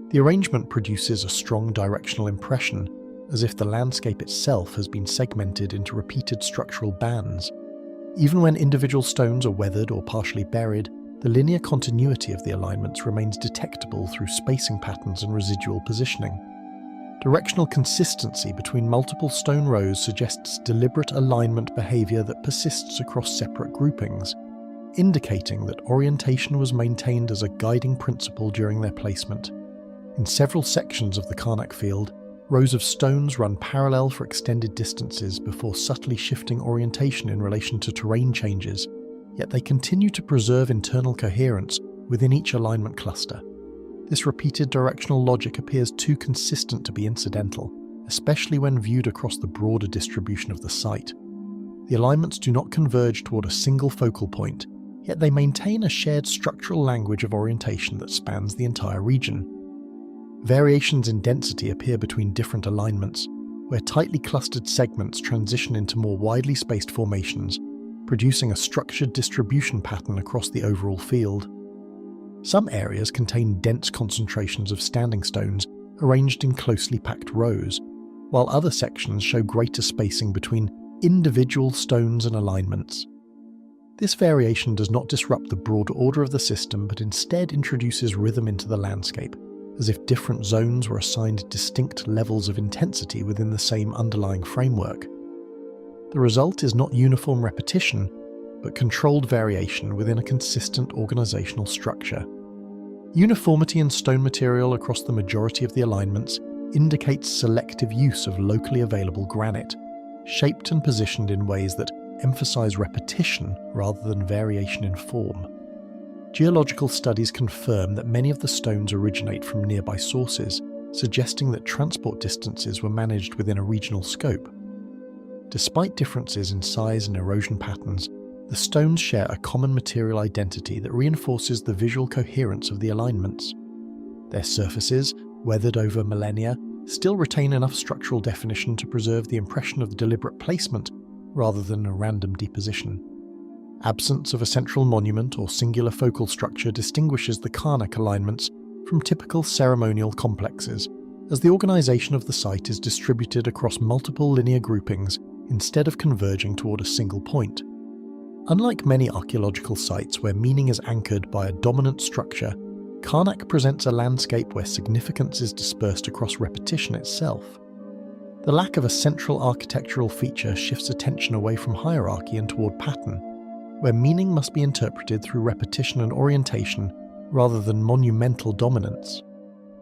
The arrangement produces a strong directional impression, as if the landscape itself has been segmented into repeated structural bands. Even when individual stones are weathered or partially buried, the linear continuity of the alignments remains detectable through spacing patterns and residual positioning. Directional consistency between multiple stone rows suggests deliberate alignment behavior that persists across separate groupings, indicating that orientation was maintained as a guiding principle during their placement. In several sections of the Carnac field, rows of stones run parallel for extended distances before subtly shifting orientation in relation to terrain changes, yet they continue to preserve internal coherence within each alignment cluster. This repeated directional logic appears too consistent to be incidental, especially when viewed across the broader distribution of the site. The alignments do not converge toward a single focal point, yet they maintain a shared structural language of orientation that spans the entire region. Variations in density appear between different alignments, where tightly clustered segments transition into more widely spaced formations, producing a structured distribution pattern across the overall field. Some areas contain dense concentrations of standing stones arranged in closely packed rows, while other sections show greater spacing between individual stones and alignments. This variation does not disrupt the broader order of the system, but instead introduces rhythm into the landscape, as if different zones were assigned distinct levels of intensity within the same underlying framework. The result is not uniform repetition, but controlled variation within a consistent organisational structure. Uniformity in stone material across the majority of the alignments indicates selective use of locally available granite, shaped and positioned in ways that emphasise repetition rather than variation in form. Geological studies confirm that many of the stones originate from nearby sources, suggesting that transport distances were managed within a regional scope. Despite differences in size and erosion patterns, the stones share a common material identity that reinforces the visual coherence of the alignments. Their surfaces, weathered over millennia, still retain enough structural definition to preserve the impression of deliberate placement rather than a random deposition. Absence of a central monument or singular focal structure distinguishes the Carnac alignments from typical ceremonial complexes, as the organisation of the site is distributed across multiple linear groupings instead of converging toward a single point. Unlike many archaeological sites where meaning is anchored by a dominant structure, Carnac presents a landscape where significance is dispersed across repetition itself. The lack of a central architectural feature shifts attention away from hierarchy and toward pattern, where meaning must be interpreted through repetition and orientation rather than monumental dominance.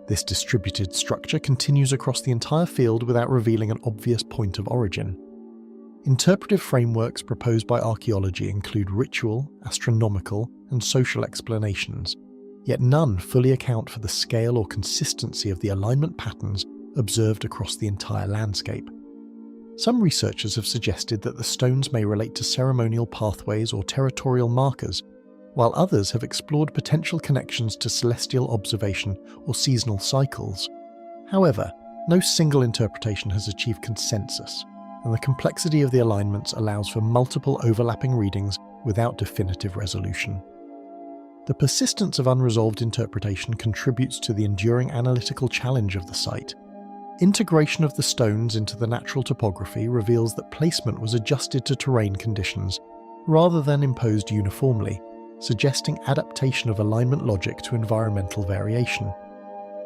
This distributed structure continues across the entire field without revealing an obvious point of origin. Interpretive frameworks proposed by archaeology include ritual, astronomical, and social explanations, yet none fully account for the scale or consistency of the alignment patterns observed across the entire landscape. Some researchers have suggested that the stones may relate to ceremonial pathways or territorial markers, while others have explored potential connections to celestial observation or seasonal cycles. However, no single interpretation has achieved consensus, and the complexity of the alignments allows for multiple overlapping readings without definitive resolution. The persistence of unresolved interpretation contributes to the enduring analytical challenge of the site. Integration of the stones into the natural topography reveals that placement was adjusted to terrain conditions rather than imposed uniformly, suggesting adaptation of alignment logic to environmental variation.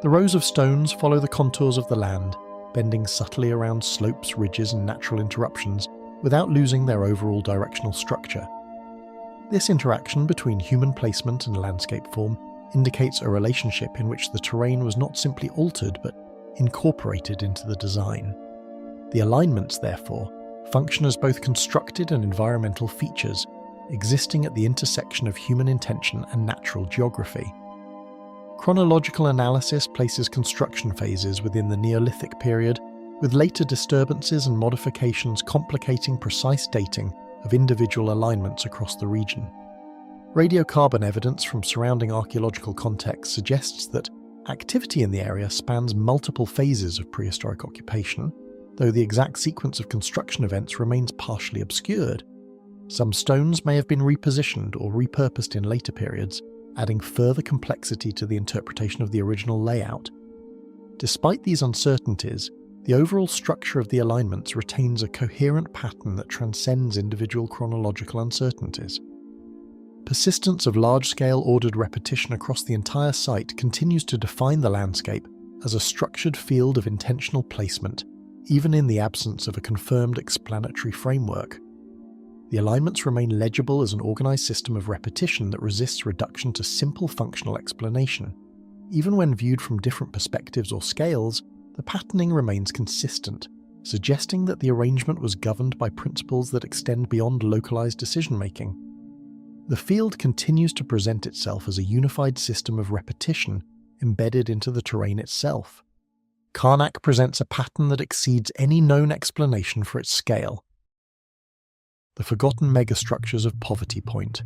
The rows of stones follow the contours of the land, bending subtly around slopes, ridges, and natural interruptions without losing their overall directional structure. This interaction between human placement and landscape form indicates a relationship in which the terrain was not simply altered but incorporated into the design. The alignments, therefore, function as both constructed and environmental features, existing at the intersection of human intention and natural geography. Chronological analysis places construction phases within the Neolithic period, with later disturbances and modifications complicating precise dating of individual alignments across the region. Radiocarbon evidence from surrounding archaeological contexts suggests that activity in the area spans multiple phases of prehistoric occupation, though the exact sequence of construction events remains partially obscured. Some stones may have been repositioned or repurposed in later periods, adding further complexity to the interpretation of the original layout. Despite these uncertainties, the overall structure of the alignments retains a coherent pattern that transcends individual chronological uncertainties. Persistence of large-scale ordered repetition across the entire site continues to define the landscape as a structured field of intentional placement, even in the absence of a confirmed explanatory framework. The alignments remain legible as an organized system of repetition that resists reduction to simple functional explanation. Even when viewed from different perspectives or scales, the patterning remains consistent, suggesting that the arrangement was governed by principles that extend beyond localized decision-making. The field continues to present itself as a unified system of repetition embedded into the terrain itself. Carnac presents a pattern that exceeds any known explanation for its scale. The forgotten megastructures of Poverty Point.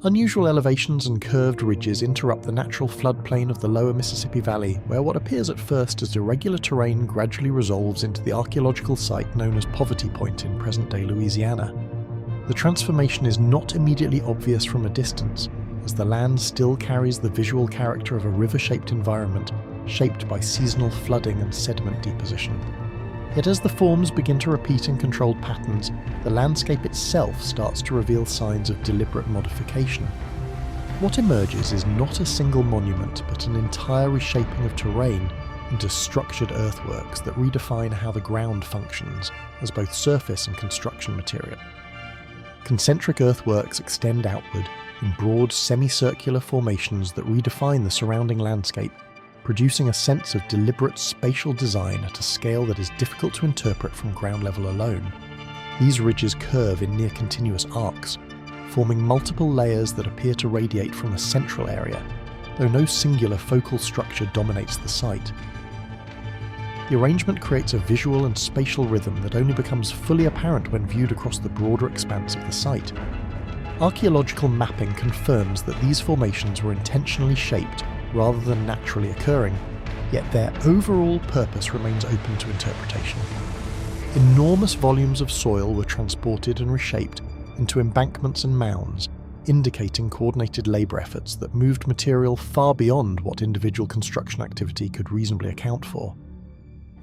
Unusual elevations and curved ridges interrupt the natural floodplain of the lower Mississippi Valley, where what appears at first as irregular terrain gradually resolves into the archaeological site known as Poverty Point in present-day Louisiana. The transformation is not immediately obvious from a distance, as the land still carries the visual character of a river-shaped environment shaped by seasonal flooding and sediment deposition. Yet as the forms begin to repeat in controlled patterns, the landscape itself starts to reveal signs of deliberate modification. What emerges is not a single monument, but an entire reshaping of terrain into structured earthworks that redefine how the ground functions as both surface and construction material. concentric earthworks extend outward in broad semicircular formations that redefine the surrounding landscape, producing a sense of deliberate spatial design at a scale that is difficult to interpret from ground level alone. These ridges curve in near continuous arcs, forming multiple layers that appear to radiate from a central area, though no singular focal structure dominates the site. The arrangement creates a visual and spatial rhythm that only becomes fully apparent when viewed across the broader expanse of the site. Archaeological mapping confirms that these formations were intentionally shaped rather than naturally occurring, yet their overall purpose remains open to interpretation. Enormous volumes of soil were transported and reshaped into embankments and mounds, indicating coordinated labour efforts that moved material far beyond what individual construction activity could reasonably account for.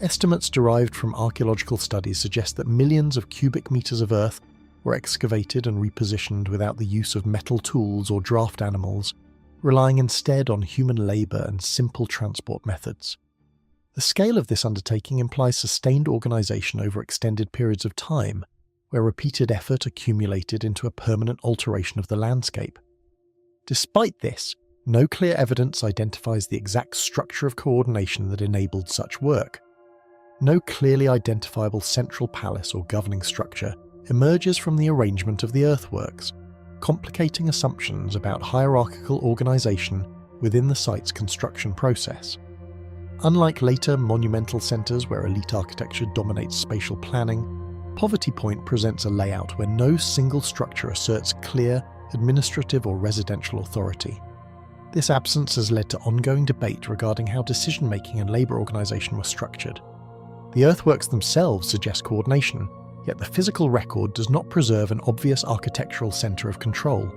Estimates derived from archaeological studies suggest that millions of cubic metres of earth were excavated and repositioned without the use of metal tools or draft animals, relying instead on human labour and simple transport methods. The scale of this undertaking implies sustained organisation over extended periods of time, where repeated effort accumulated into a permanent alteration of the landscape. Despite this, no clear evidence identifies the exact structure of coordination that enabled such work. No clearly identifiable central palace or governing structure emerges from the arrangement of the earthworks, complicating assumptions about hierarchical organisation within the site's construction process. Unlike later monumental centres where elite architecture dominates spatial planning, Poverty Point presents a layout where no single structure asserts clear administrative or residential authority. This absence has led to ongoing debate regarding how decision-making and labour organisation were structured. The earthworks themselves suggest coordination, yet the physical record does not preserve an obvious architectural centre of control.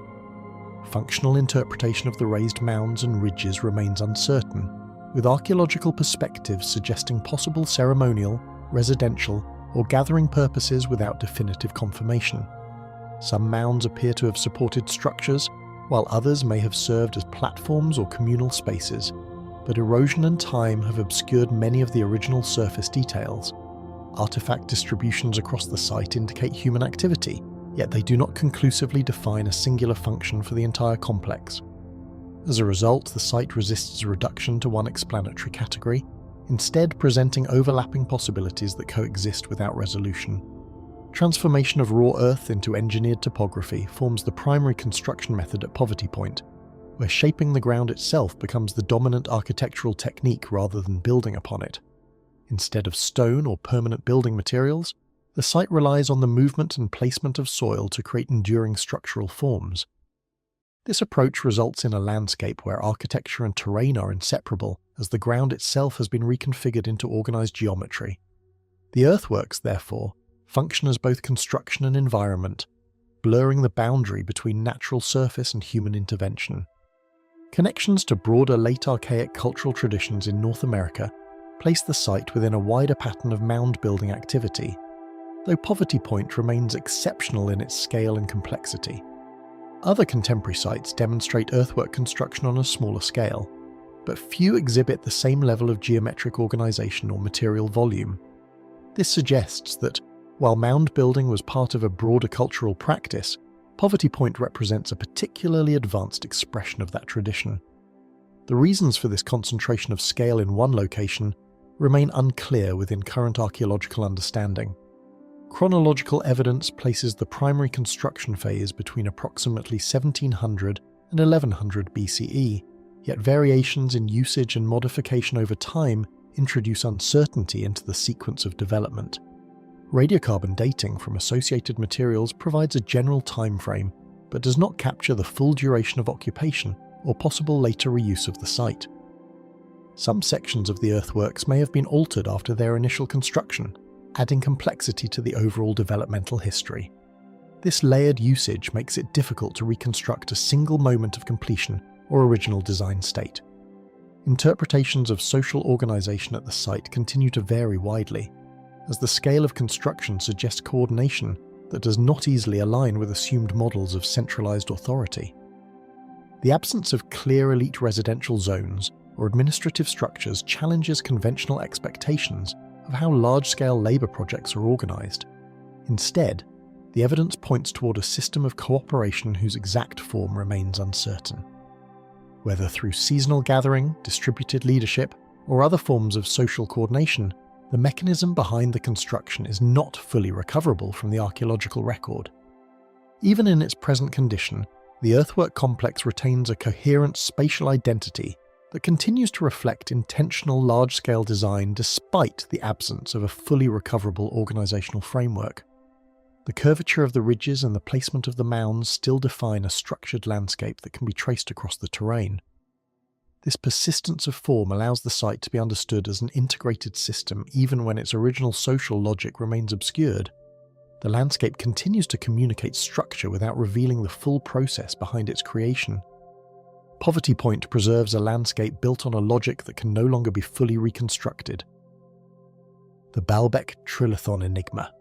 Functional interpretation of the raised mounds and ridges remains uncertain, with archaeological perspectives suggesting possible ceremonial, residential, or gathering purposes without definitive confirmation. Some mounds appear to have supported structures, while others may have served as platforms or communal spaces, but erosion and time have obscured many of the original surface details. Artifact distributions across the site indicate human activity, yet they do not conclusively define a singular function for the entire complex. As a result, the site resists reduction to one explanatory category, instead presenting overlapping possibilities that coexist without resolution. Transformation of raw earth into engineered topography forms the primary construction method at Poverty Point, where shaping the ground itself becomes the dominant architectural technique rather than building upon it. Instead of stone or permanent building materials, the site relies on the movement and placement of soil to create enduring structural forms. This approach results in a landscape where architecture and terrain are inseparable, as the ground itself has been reconfigured into organised geometry. The earthworks, therefore, function as both construction and environment, blurring the boundary between natural surface and human intervention. Connections to broader late archaic cultural traditions in North America place the site within a wider pattern of mound-building activity, though Poverty Point remains exceptional in its scale and complexity. Other contemporary sites demonstrate earthwork construction on a smaller scale, but few exhibit the same level of geometric organisation or material volume. This suggests that, while mound building was part of a broader cultural practice, Poverty Point represents a particularly advanced expression of that tradition. The reasons for this concentration of scale in one location remain unclear within current archaeological understanding. Chronological evidence places the primary construction phase between approximately 1700 and 1100 BCE, yet variations in usage and modification over time introduce uncertainty into the sequence of development. Radiocarbon dating from associated materials provides a general time frame, but does not capture the full duration of occupation or possible later reuse of the site. Some sections of the earthworks may have been altered after their initial construction, adding complexity to the overall developmental history. This layered usage makes it difficult to reconstruct a single moment of completion or original design state. Interpretations of social organisation at the site continue to vary widely, as the scale of construction suggests coordination that does not easily align with assumed models of centralised authority. The absence of clear elite residential zones or administrative structures challenges conventional expectations of how large-scale labour projects are organised. Instead, the evidence points toward a system of cooperation whose exact form remains uncertain. Whether through seasonal gathering, distributed leadership, or other forms of social coordination, the mechanism behind the construction is not fully recoverable from the archaeological record. Even in its present condition, the earthwork complex retains a coherent spatial identity that continues to reflect intentional large-scale design despite the absence of a fully recoverable organisational framework. The curvature of the ridges and the placement of the mounds still define a structured landscape that can be traced across the terrain. This persistence of form allows the site to be understood as an integrated system even when its original social logic remains obscured. The landscape continues to communicate structure without revealing the full process behind its creation. Poverty Point preserves a landscape built on a logic that can no longer be fully reconstructed. The Baalbek Trilithon Enigma.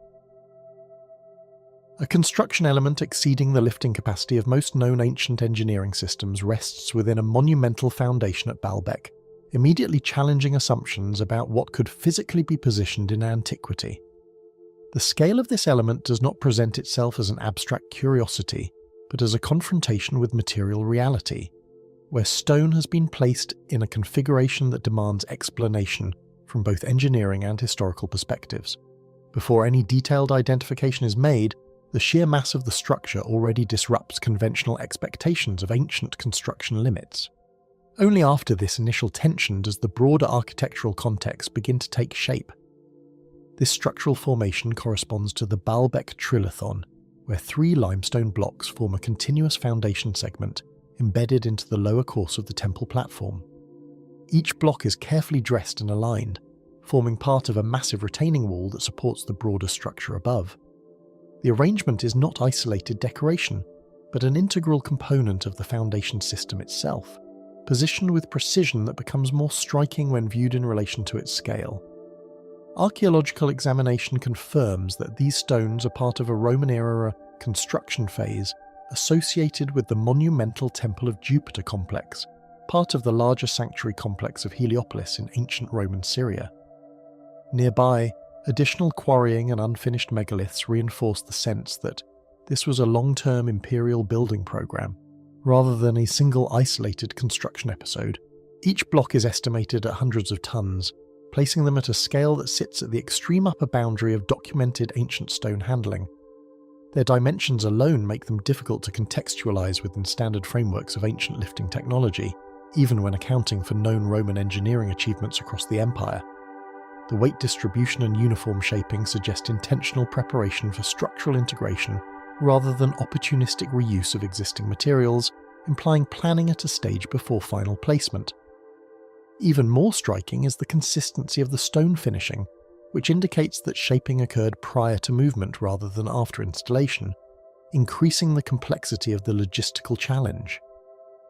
A construction element exceeding the lifting capacity of most known ancient engineering systems rests within a monumental foundation at Baalbek, immediately challenging assumptions about what could physically be positioned in antiquity. The scale of this element does not present itself as an abstract curiosity, but as a confrontation with material reality, where stone has been placed in a configuration that demands explanation from both engineering and historical perspectives. Before any detailed identification is made, the sheer mass of the structure already disrupts conventional expectations of ancient construction limits. Only after this initial tension does the broader architectural context begin to take shape. This structural formation corresponds to the Baalbek Trilithon, where 3 limestone blocks form a continuous foundation segment embedded into the lower course of the temple platform. Each block is carefully dressed and aligned, forming part of a massive retaining wall that supports the broader structure above. The arrangement is not isolated decoration, but an integral component of the foundation system itself, positioned with precision that becomes more striking when viewed in relation to its scale. Archaeological examination confirms that these stones are part of a Roman-era construction phase associated with the monumental Temple of Jupiter complex, part of the larger sanctuary complex of Heliopolis in ancient Roman Syria. Nearby, additional quarrying and unfinished megaliths reinforce the sense that this was a long-term imperial building program, rather than a single isolated construction episode. Each block is estimated at hundreds of tons, placing them at a scale that sits at the extreme upper boundary of documented ancient stone handling. Their dimensions alone make them difficult to contextualize within standard frameworks of ancient lifting technology, even when accounting for known Roman engineering achievements across the empire. The weight distribution and uniform shaping suggest intentional preparation for structural integration rather than opportunistic reuse of existing materials, implying planning at a stage before final placement. Even more striking is the consistency of the stone finishing, which indicates that shaping occurred prior to movement rather than after installation, increasing the complexity of the logistical challenge.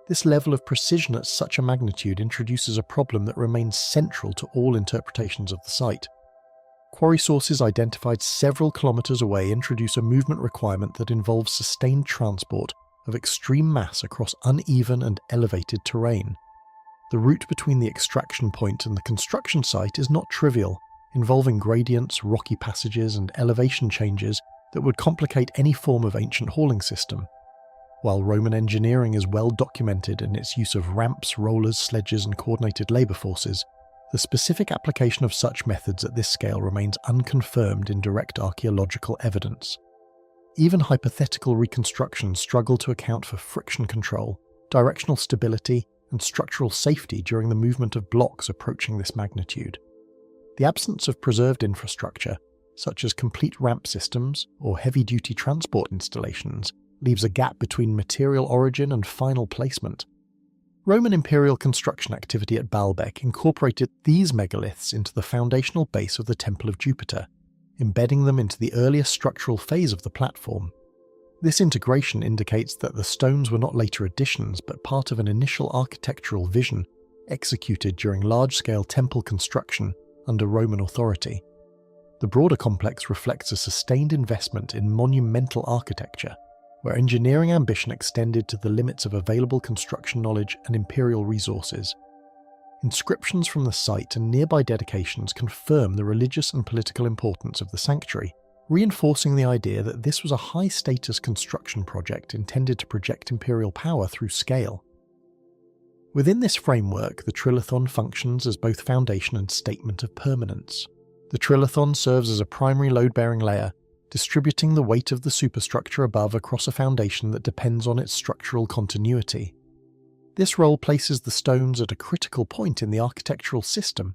This level of precision at such a magnitude introduces a problem that remains central to all interpretations of the site. Quarry sources identified several kilometers away introduce a movement requirement that involves sustained transport of extreme mass across uneven and elevated terrain. The route between the extraction point and the construction site is not trivial, involving gradients, rocky passages, and elevation changes that would complicate any form of ancient hauling system. While Roman engineering is well documented in its use of ramps, rollers, sledges, and coordinated labour forces, the specific application of such methods at this scale remains unconfirmed in direct archaeological evidence. Even hypothetical reconstructions struggle to account for friction control, directional stability, and structural safety during the movement of blocks approaching this magnitude. The absence of preserved infrastructure, such as complete ramp systems or heavy-duty transport installations, leaves a gap between material origin and final placement. Roman imperial construction activity at Baalbek incorporated these megaliths into the foundational base of the Temple of Jupiter, embedding them into the earlier structural phase of the platform. This integration indicates that the stones were not later additions but part of an initial architectural vision executed during large-scale temple construction under Roman authority. The broader complex reflects a sustained investment in monumental architecture, where engineering ambition extended to the limits of available construction knowledge and imperial resources. Inscriptions from the site and nearby dedications confirm the religious and political importance of the sanctuary, reinforcing the idea that this was a high-status construction project intended to project imperial power through scale. Within this framework, the trilithon functions as both foundation and statement of permanence. The trilithon serves as a primary load-bearing layer, distributing the weight of the superstructure above across a foundation that depends on its structural continuity. This role places the stones at a critical point in the architectural system,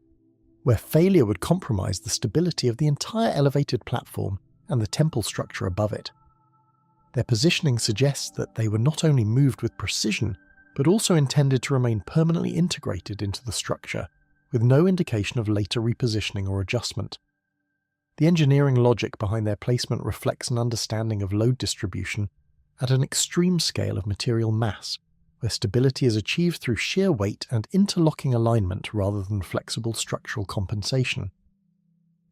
where failure would compromise the stability of the entire elevated platform and the temple structure above it. Their positioning suggests that they were not only moved with precision, but also intended to remain permanently integrated into the structure, with no indication of later repositioning or adjustment. The engineering logic behind their placement reflects an understanding of load distribution at an extreme scale of material mass, where stability is achieved through sheer weight and interlocking alignment rather than flexible structural compensation.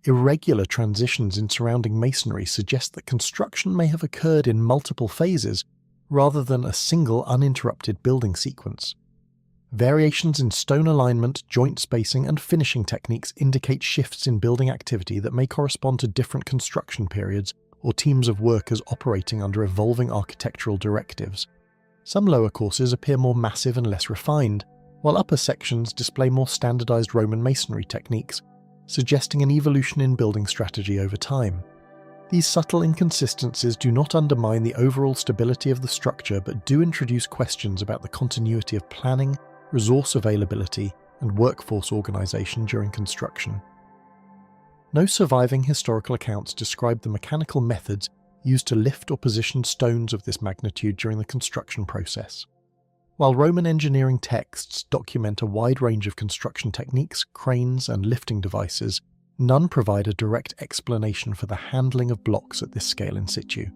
Irregular transitions in surrounding masonry suggest that construction may have occurred in multiple phases rather than a single uninterrupted building sequence. Variations in stone alignment, joint spacing, and finishing techniques indicate shifts in building activity that may correspond to different construction periods or teams of workers operating under evolving architectural directives. Some lower courses appear more massive and less refined, while upper sections display more standardized Roman masonry techniques, suggesting an evolution in building strategy over time. These subtle inconsistencies do not undermine the overall stability of the structure, but do introduce questions about the continuity of planning, resource availability, and workforce organization during construction. No surviving historical accounts describe the mechanical methods used to lift or position stones of this magnitude during the construction process. While Roman engineering texts document a wide range of construction techniques, cranes, and lifting devices, none provide a direct explanation for the handling of blocks at this scale in situ.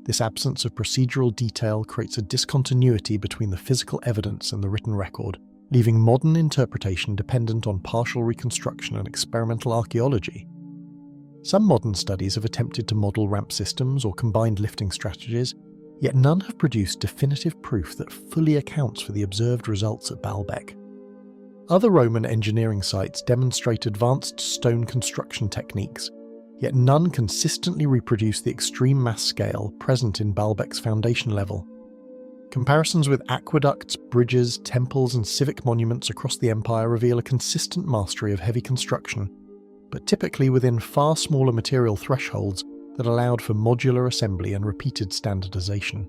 This absence of procedural detail creates a discontinuity between the physical evidence and the written record, leaving modern interpretation dependent on partial reconstruction and experimental archaeology. Some modern studies have attempted to model ramp systems or combined lifting strategies, yet none have produced definitive proof that fully accounts for the observed results at Baalbek. Other Roman engineering sites demonstrate advanced stone construction techniques, yet none consistently reproduce the extreme mass scale present in Baalbek's foundation level. Comparisons with aqueducts, bridges, temples, and civic monuments across the empire reveal a consistent mastery of heavy construction, but typically within far smaller material thresholds that allowed for modular assembly and repeated standardization.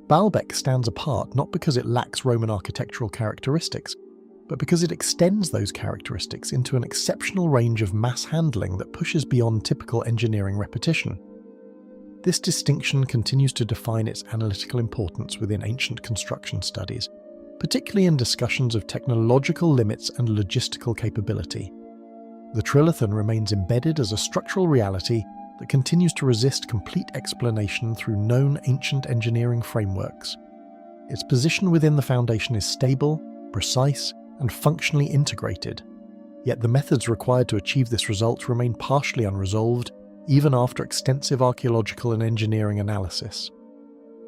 Baalbek stands apart not because it lacks Roman architectural characteristics, but because it extends those characteristics into an exceptional range of mass handling that pushes beyond typical engineering repetition. This distinction continues to define its analytical importance within ancient construction studies, particularly in discussions of technological limits and logistical capability. The trilithon remains embedded as a structural reality that continues to resist complete explanation through known ancient engineering frameworks. Its position within the foundation is stable, precise, and functionally integrated, yet the methods required to achieve this result remain partially unresolved even after extensive archaeological and engineering analysis.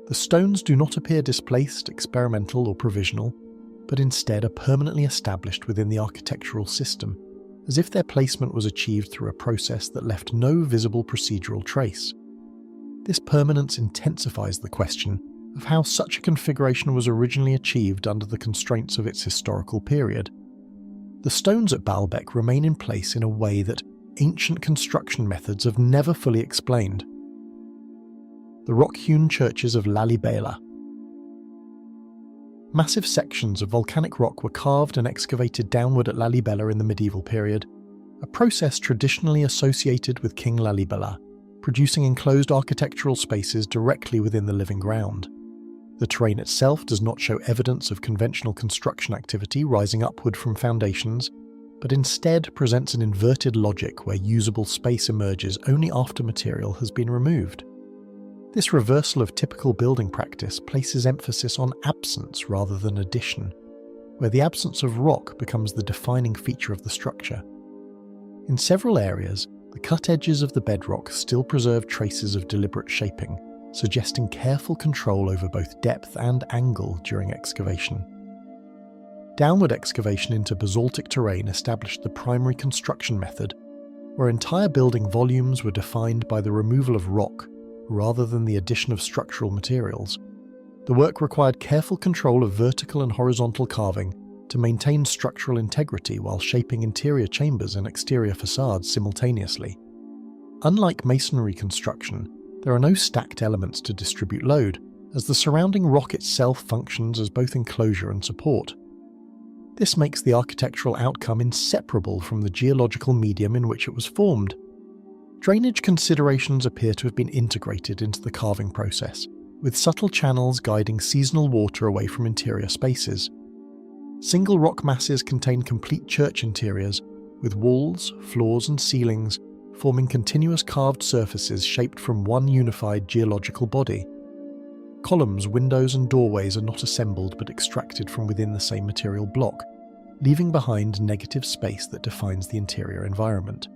The stones do not appear displaced, experimental, or provisional, but instead are permanently established within the architectural system, as if their placement was achieved through a process that left no visible procedural trace. This permanence intensifies the question of how such a configuration was originally achieved under the constraints of its historical period. The stones at Baalbek remain in place in a way that ancient construction methods have never fully explained. The rock-hewn churches of Lalibela. Massive sections of volcanic rock were carved and excavated downward at Lalibela in the medieval period, a process traditionally associated with King Lalibela, producing enclosed architectural spaces directly within the living ground. The terrain itself does not show evidence of conventional construction activity rising upward from foundations, but instead presents an inverted logic where usable space emerges only after material has been removed. This reversal of typical building practice places emphasis on absence rather than addition, where the absence of rock becomes the defining feature of the structure. In several areas, the cut edges of the bedrock still preserve traces of deliberate shaping, suggesting careful control over both depth and angle during excavation. Downward excavation into basaltic terrain established the primary construction method, where entire building volumes were defined by the removal of rock rather than the addition of structural materials. The work required careful control of vertical and horizontal carving to maintain structural integrity while shaping interior chambers and exterior facades simultaneously. Unlike masonry construction, there are no stacked elements to distribute load, as the surrounding rock itself functions as both enclosure and support. This makes the architectural outcome inseparable from the geological medium in which it was formed. Drainage considerations appear to have been integrated into the carving process, with subtle channels guiding seasonal water away from interior spaces. Single rock masses contain complete church interiors, with walls, floors and ceilings forming continuous carved surfaces shaped from one unified geological body. Columns, windows and doorways are not assembled but extracted from within the same material block, leaving behind negative space that defines the interior environment.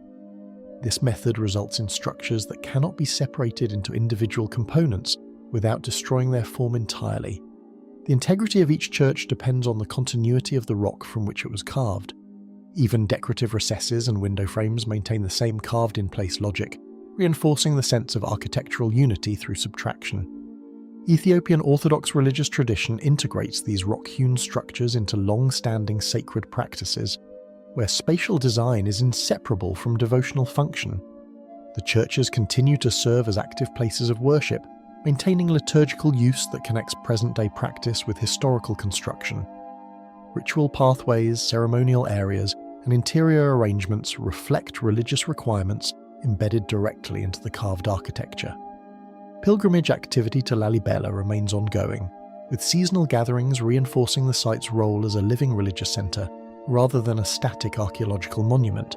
This method results in structures that cannot be separated into individual components without destroying their form entirely. The integrity of each church depends on the continuity of the rock from which it was carved. Even decorative recesses and window frames maintain the same carved-in-place logic, reinforcing the sense of architectural unity through subtraction. Ethiopian Orthodox religious tradition integrates these rock-hewn structures into long-standing sacred practices, where spatial design is inseparable from devotional function. The churches continue to serve as active places of worship, maintaining liturgical use that connects present-day practice with historical construction. Ritual pathways, ceremonial areas, and interior arrangements reflect religious requirements embedded directly into the carved architecture. Pilgrimage activity to Lalibela remains ongoing, with seasonal gatherings reinforcing the site's role as a living religious centre rather than a static archaeological monument.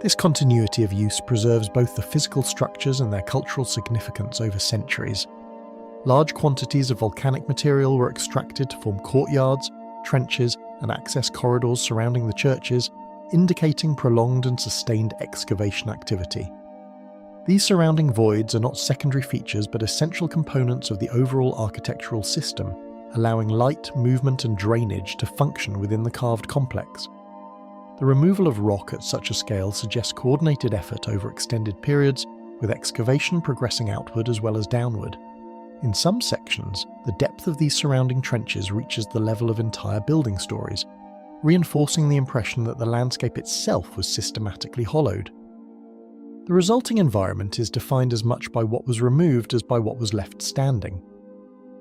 This continuity of use preserves both the physical structures and their cultural significance over centuries. Large quantities of volcanic material were extracted to form courtyards, trenches, and access corridors surrounding the churches, indicating prolonged and sustained excavation activity. These surrounding voids are not secondary features but essential components of the overall architectural system, allowing light, movement, and drainage to function within the carved complex. The removal of rock at such a scale suggests coordinated effort over extended periods, with excavation progressing outward as well as downward. In some sections, the depth of these surrounding trenches reaches the level of entire building stories, reinforcing the impression that the landscape itself was systematically hollowed. The resulting environment is defined as much by what was removed as by what was left standing.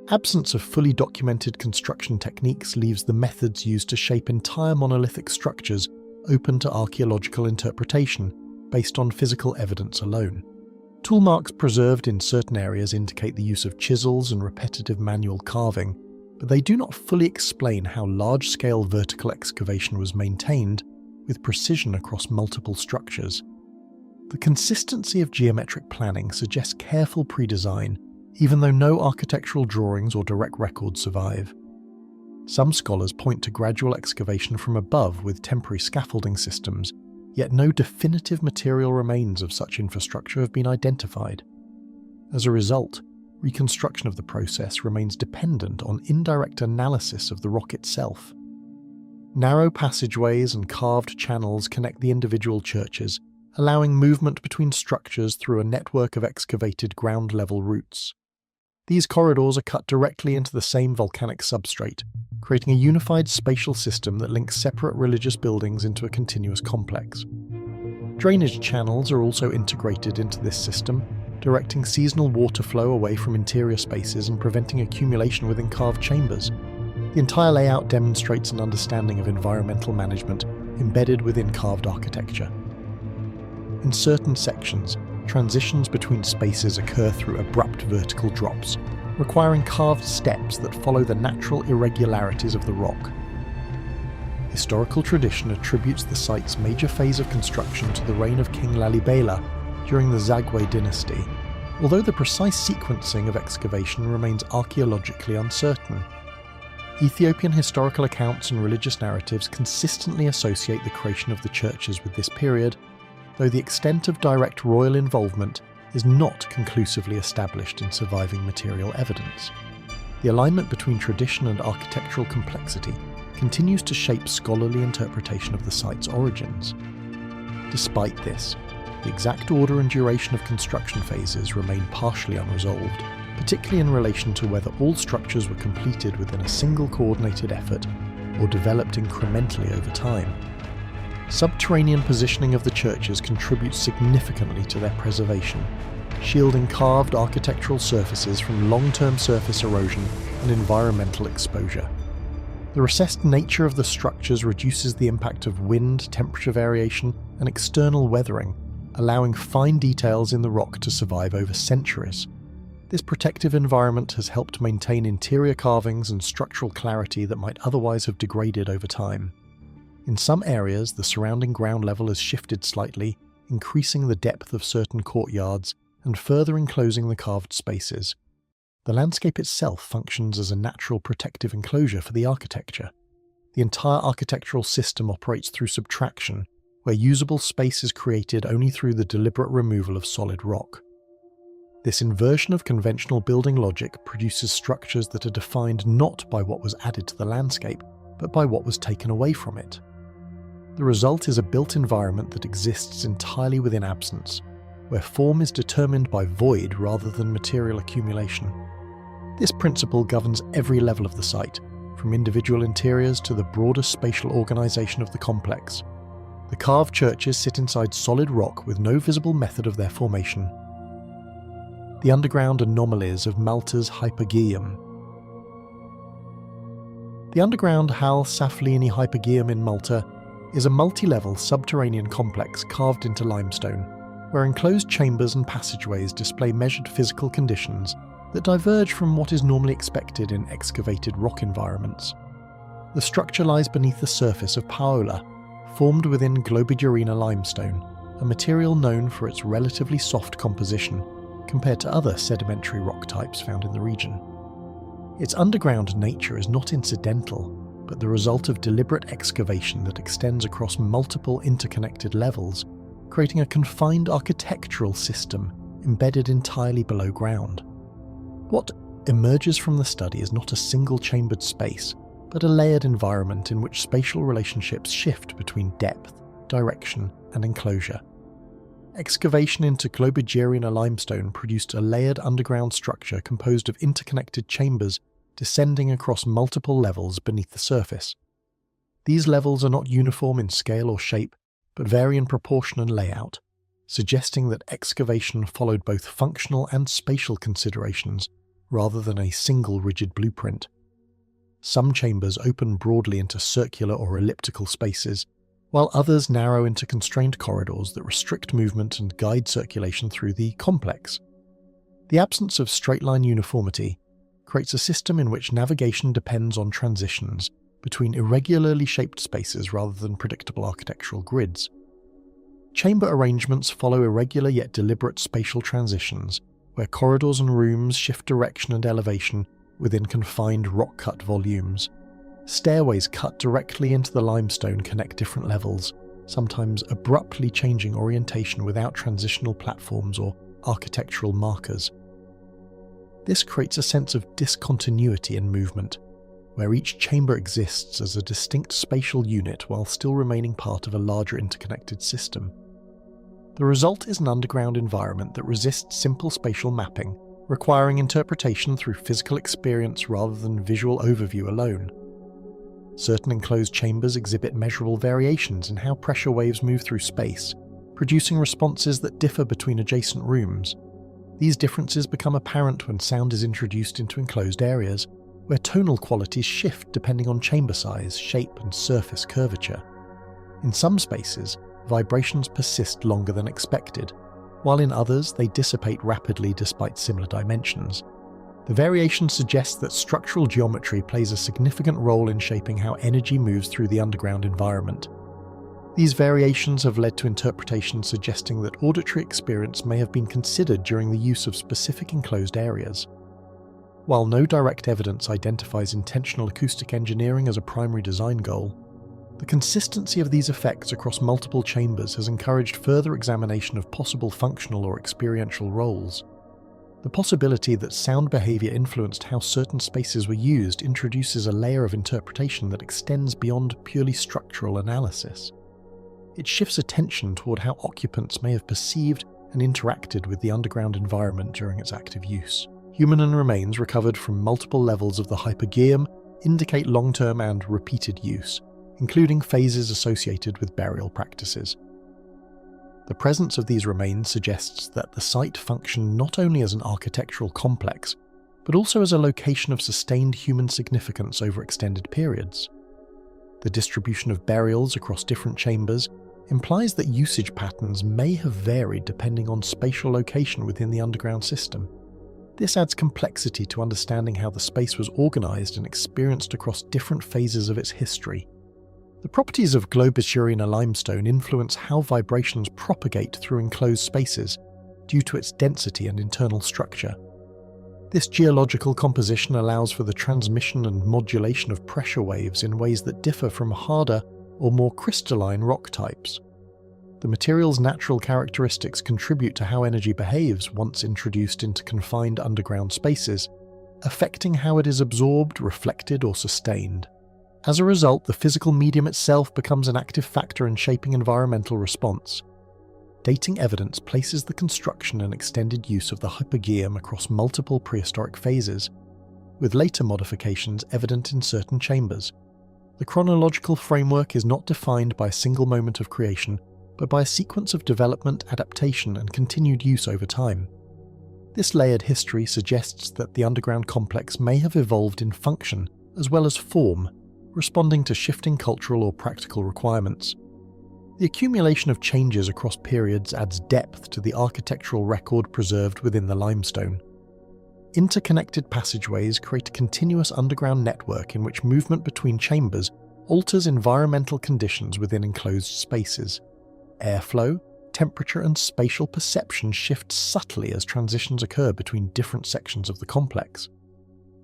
Absence of fully documented construction techniques leaves the methods used to shape entire monolithic structures open to archaeological interpretation based on physical evidence alone. Tool marks preserved in certain areas indicate the use of chisels and repetitive manual carving, but they do not fully explain how large-scale vertical excavation was maintained with precision across multiple structures. The consistency of geometric planning suggests careful pre-design, even though no architectural drawings or direct records survive. Some scholars point to gradual excavation from above with temporary scaffolding systems, yet no definitive material remains of such infrastructure have been identified. As a result, reconstruction of the process remains dependent on indirect analysis of the rock itself. Narrow passageways and carved channels connect the individual churches, allowing movement between structures through a network of excavated ground-level routes. These corridors are cut directly into the same volcanic substrate, creating a unified spatial system that links separate religious buildings into a continuous complex. Drainage channels are also integrated into this system, directing seasonal water flow away from interior spaces and preventing accumulation within carved chambers. The entire layout demonstrates an understanding of environmental management embedded within carved architecture. In certain sections, transitions between spaces occur through abrupt vertical drops, requiring carved steps that follow the natural irregularities of the rock. Historical tradition attributes the site's major phase of construction to the reign of King Lalibela during the Zagwe dynasty, although the precise sequencing of excavation remains archaeologically uncertain. Ethiopian historical accounts and religious narratives consistently associate the creation of the churches with this period, though the extent of direct royal involvement is not conclusively established in surviving material evidence. The alignment between tradition and architectural complexity continues to shape scholarly interpretation of the site's origins. Despite this, the exact order and duration of construction phases remain partially unresolved, particularly in relation to whether all structures were completed within a single coordinated effort or developed incrementally over time. Subterranean positioning of the churches contributes significantly to their preservation, shielding carved architectural surfaces from long-term surface erosion and environmental exposure. The recessed nature of the structures reduces the impact of wind, temperature variation, and external weathering, allowing fine details in the rock to survive over centuries. This protective environment has helped maintain interior carvings and structural clarity that might otherwise have degraded over time. In some areas, the surrounding ground level has shifted slightly, increasing the depth of certain courtyards and further enclosing the carved spaces. The landscape itself functions as a natural protective enclosure for the architecture. The entire architectural system operates through subtraction, where usable space is created only through the deliberate removal of solid rock. This inversion of conventional building logic produces structures that are defined not by what was added to the landscape, but by what was taken away from it. The result is a built environment that exists entirely within absence, where form is determined by void rather than material accumulation. This principle governs every level of the site, from individual interiors to the broader spatial organization of the complex. The carved churches sit inside solid rock with no visible method of their formation. The underground anomalies of Malta's Hypogeum. The underground Hal Saflieni Hypogeum in Malta is a multi-level subterranean complex carved into limestone, where enclosed chambers and passageways display measured physical conditions that diverge from what is normally expected in excavated rock environments. The structure lies beneath the surface of paola, formed within Globigerina limestone, a material known for its relatively soft composition compared to other sedimentary rock types found in the region. Its underground nature is not incidental, but the result of deliberate excavation that extends across multiple interconnected levels, creating a confined architectural system embedded entirely below ground. What emerges from the study is not a single chambered space, but a layered environment in which spatial relationships shift between depth, direction, and enclosure. Excavation into Globigerina limestone produced a layered underground structure composed of interconnected chambers descending across multiple levels beneath the surface. These levels are not uniform in scale or shape, but vary in proportion and layout, suggesting that excavation followed both functional and spatial considerations rather than a single rigid blueprint. Some chambers open broadly into circular or elliptical spaces, while others narrow into constrained corridors that restrict movement and guide circulation through the complex. The absence of straight-line uniformity creates a system in which navigation depends on transitions between irregularly shaped spaces rather than predictable architectural grids. Chamber arrangements follow irregular yet deliberate spatial transitions, where corridors and rooms shift direction and elevation within confined rock-cut volumes. Stairways cut directly into the limestone connect different levels, sometimes abruptly changing orientation without transitional platforms or architectural markers. This creates a sense of discontinuity in movement, where each chamber exists as a distinct spatial unit while still remaining part of a larger interconnected system. The result is an underground environment that resists simple spatial mapping, requiring interpretation through physical experience rather than visual overview alone. Certain enclosed chambers exhibit measurable variations in how pressure waves move through space, producing responses that differ between adjacent rooms. These differences become apparent when sound is introduced into enclosed areas, where tonal qualities shift depending on chamber size, shape, and surface curvature. In some spaces, vibrations persist longer than expected, while in others they dissipate rapidly despite similar dimensions. The variation suggests that structural geometry plays a significant role in shaping how energy moves through the underground environment. These variations have led to interpretations suggesting that auditory experience may have been considered during the use of specific enclosed areas. While no direct evidence identifies intentional acoustic engineering as a primary design goal, the consistency of these effects across multiple chambers has encouraged further examination of possible functional or experiential roles. The possibility that sound behavior influenced how certain spaces were used introduces a layer of interpretation that extends beyond purely structural analysis. it shifts attention toward how occupants may have perceived and interacted with the underground environment during its active use. Human remains recovered from multiple levels of the Hypogeum indicate long-term and repeated use, including phases associated with burial practices. The presence of these remains suggests that the site functioned not only as an architectural complex, but also as a location of sustained human significance over extended periods. The distribution of burials across different chambers implies that usage patterns may have varied depending on spatial location within the underground system. This adds complexity to understanding how the space was organised and experienced across different phases of its history. The properties of Globigerina limestone influence how vibrations propagate through enclosed spaces due to its density and internal structure. This geological composition allows for the transmission and modulation of pressure waves in ways that differ from harder or more crystalline rock types. The material's natural characteristics contribute to how energy behaves once introduced into confined underground spaces, affecting how it is absorbed, reflected, or sustained. As a result, the physical medium itself becomes an active factor in shaping environmental response. Dating evidence places the construction and extended use of the Hypogeum across multiple prehistoric phases, with later modifications evident in certain chambers. The chronological framework is not defined by a single moment of creation, but by a sequence of development, adaptation, and continued use over time. This layered history suggests that the underground complex may have evolved in function as well as form, responding to shifting cultural or practical requirements. The accumulation of changes across periods adds depth to the architectural record preserved within the limestone. Interconnected passageways create a continuous underground network in which movement between chambers alters environmental conditions within enclosed spaces. Airflow, temperature, and spatial perception shift subtly as transitions occur between different sections of the complex.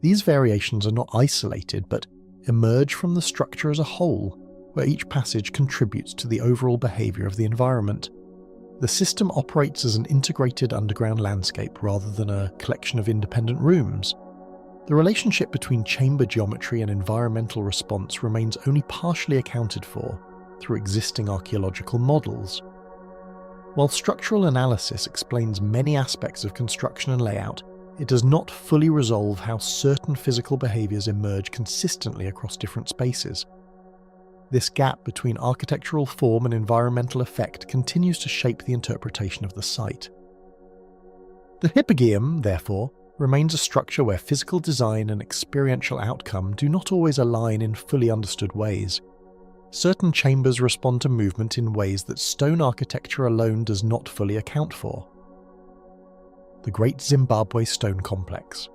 These variations are not isolated, but emerge from the structure as a whole, where each passage contributes to the overall behaviour of the environment. The system operates as an integrated underground landscape rather than a collection of independent rooms. The relationship between chamber geometry and environmental response remains only partially accounted for through existing archaeological models. While structural analysis explains many aspects of construction and layout, it does not fully resolve how certain physical behaviours emerge consistently across different spaces. This gap between architectural form and environmental effect continues to shape the interpretation of the site. The Hypogeum, therefore, remains a structure where physical design and experiential outcome do not always align in fully understood ways. Certain chambers respond to movement in ways that stone architecture alone does not fully account for. The Great Zimbabwe Stone Complex.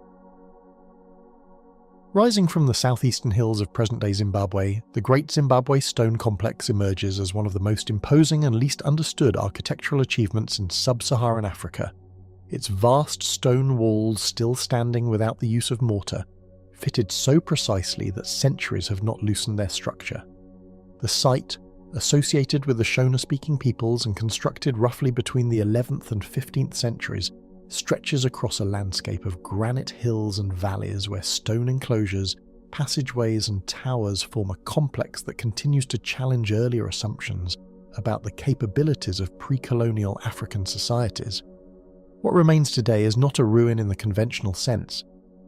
Rising from the southeastern hills of present-day Zimbabwe, the Great Zimbabwe Stone Complex emerges as one of the most imposing and least understood architectural achievements in sub-Saharan Africa. Its vast stone walls, still standing without the use of mortar, fitted so precisely that centuries have not loosened their structure. The site, associated with the Shona-speaking peoples and constructed roughly between the 11th and 15th centuries, stretches across a landscape of granite hills and valleys where stone enclosures, passageways and towers form a complex that continues to challenge earlier assumptions about the capabilities of pre-colonial African societies. What remains today is not a ruin in the conventional sense,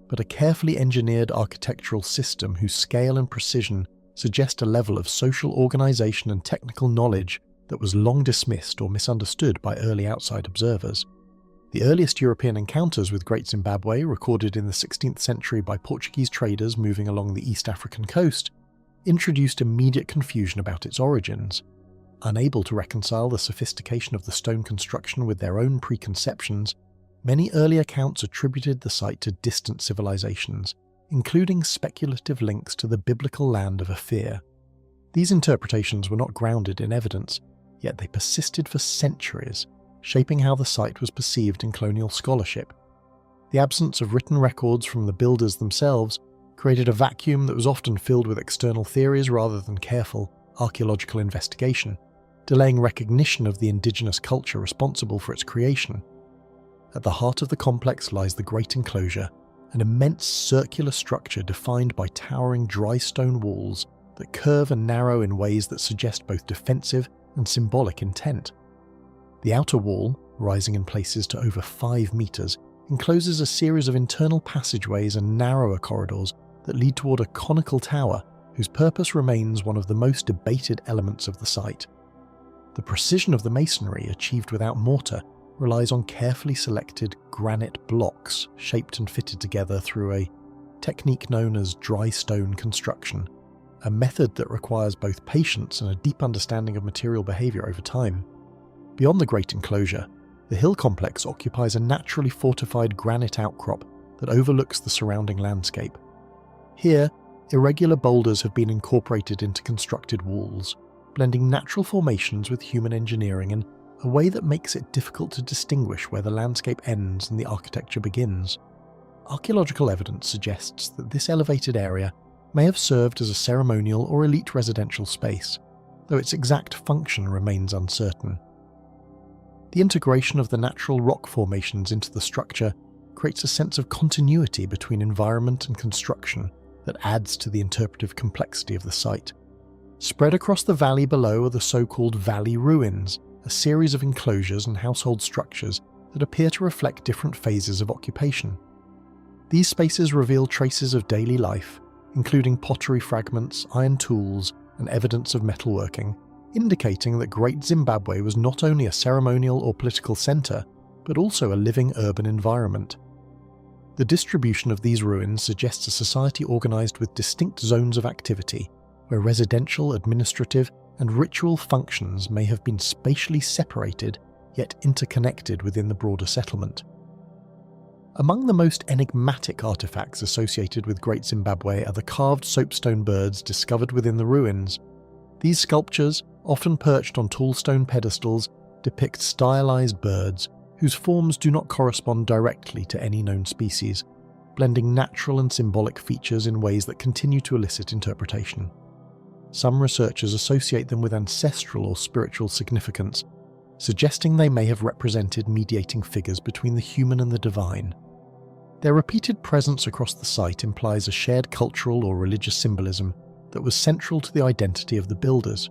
but a carefully engineered architectural system whose scale and precision suggest a level of social organisation and technical knowledge that was long dismissed or misunderstood by early outside observers. The earliest European encounters with Great Zimbabwe, recorded in the 16th century by Portuguese traders moving along the East African coast, introduced immediate confusion about its origins. Unable to reconcile the sophistication of the stone construction with their own preconceptions, many early accounts attributed the site to distant civilizations, including speculative links to the biblical land of Ophir. These interpretations were not grounded in evidence, yet they persisted for centuries, shaping how the site was perceived in colonial scholarship. The absence of written records from the builders themselves created a vacuum that was often filled with external theories rather than careful archaeological investigation, delaying recognition of the indigenous culture responsible for its creation. At the heart of the complex lies the Great Enclosure, an immense circular structure defined by towering dry stone walls that curve and narrow in ways that suggest both defensive and symbolic intent. The outer wall, rising in places to over 5 meters, encloses a series of internal passageways and narrower corridors that lead toward a conical tower whose purpose remains one of the most debated elements of the site. The precision of the masonry, achieved without mortar, relies on carefully selected granite blocks shaped and fitted together through a technique known as dry stone construction, a method that requires both patience and a deep understanding of material behaviour over time. Beyond the great enclosure, the hill complex occupies a naturally fortified granite outcrop that overlooks the surrounding landscape. Here, irregular boulders have been incorporated into constructed walls, blending natural formations with human engineering in a way that makes it difficult to distinguish where the landscape ends and the architecture begins. Archaeological evidence suggests that this elevated area may have served as a ceremonial or elite residential space, though its exact function remains uncertain. The integration of the natural rock formations into the structure creates a sense of continuity between environment and construction that adds to the interpretive complexity of the site. Spread across the valley below are the so-called valley ruins, a series of enclosures and household structures that appear to reflect different phases of occupation. These spaces reveal traces of daily life, including pottery fragments, iron tools, and evidence of metalworking, indicating that Great Zimbabwe was not only a ceremonial or political centre, but also a living urban environment. The distribution of these ruins suggests a society organised with distinct zones of activity, where residential, administrative, and ritual functions may have been spatially separated yet interconnected within the broader settlement. Among the most enigmatic artefacts associated with Great Zimbabwe are the carved soapstone birds discovered within the ruins. These sculptures, often perched on tall stone pedestals, depict stylized birds whose forms do not correspond directly to any known species, blending natural and symbolic features in ways that continue to elicit interpretation. Some researchers associate them with ancestral or spiritual significance, suggesting they may have represented mediating figures between the human and the divine. Their repeated presence across the site implies a shared cultural or religious symbolism that was central to the identity of the builders.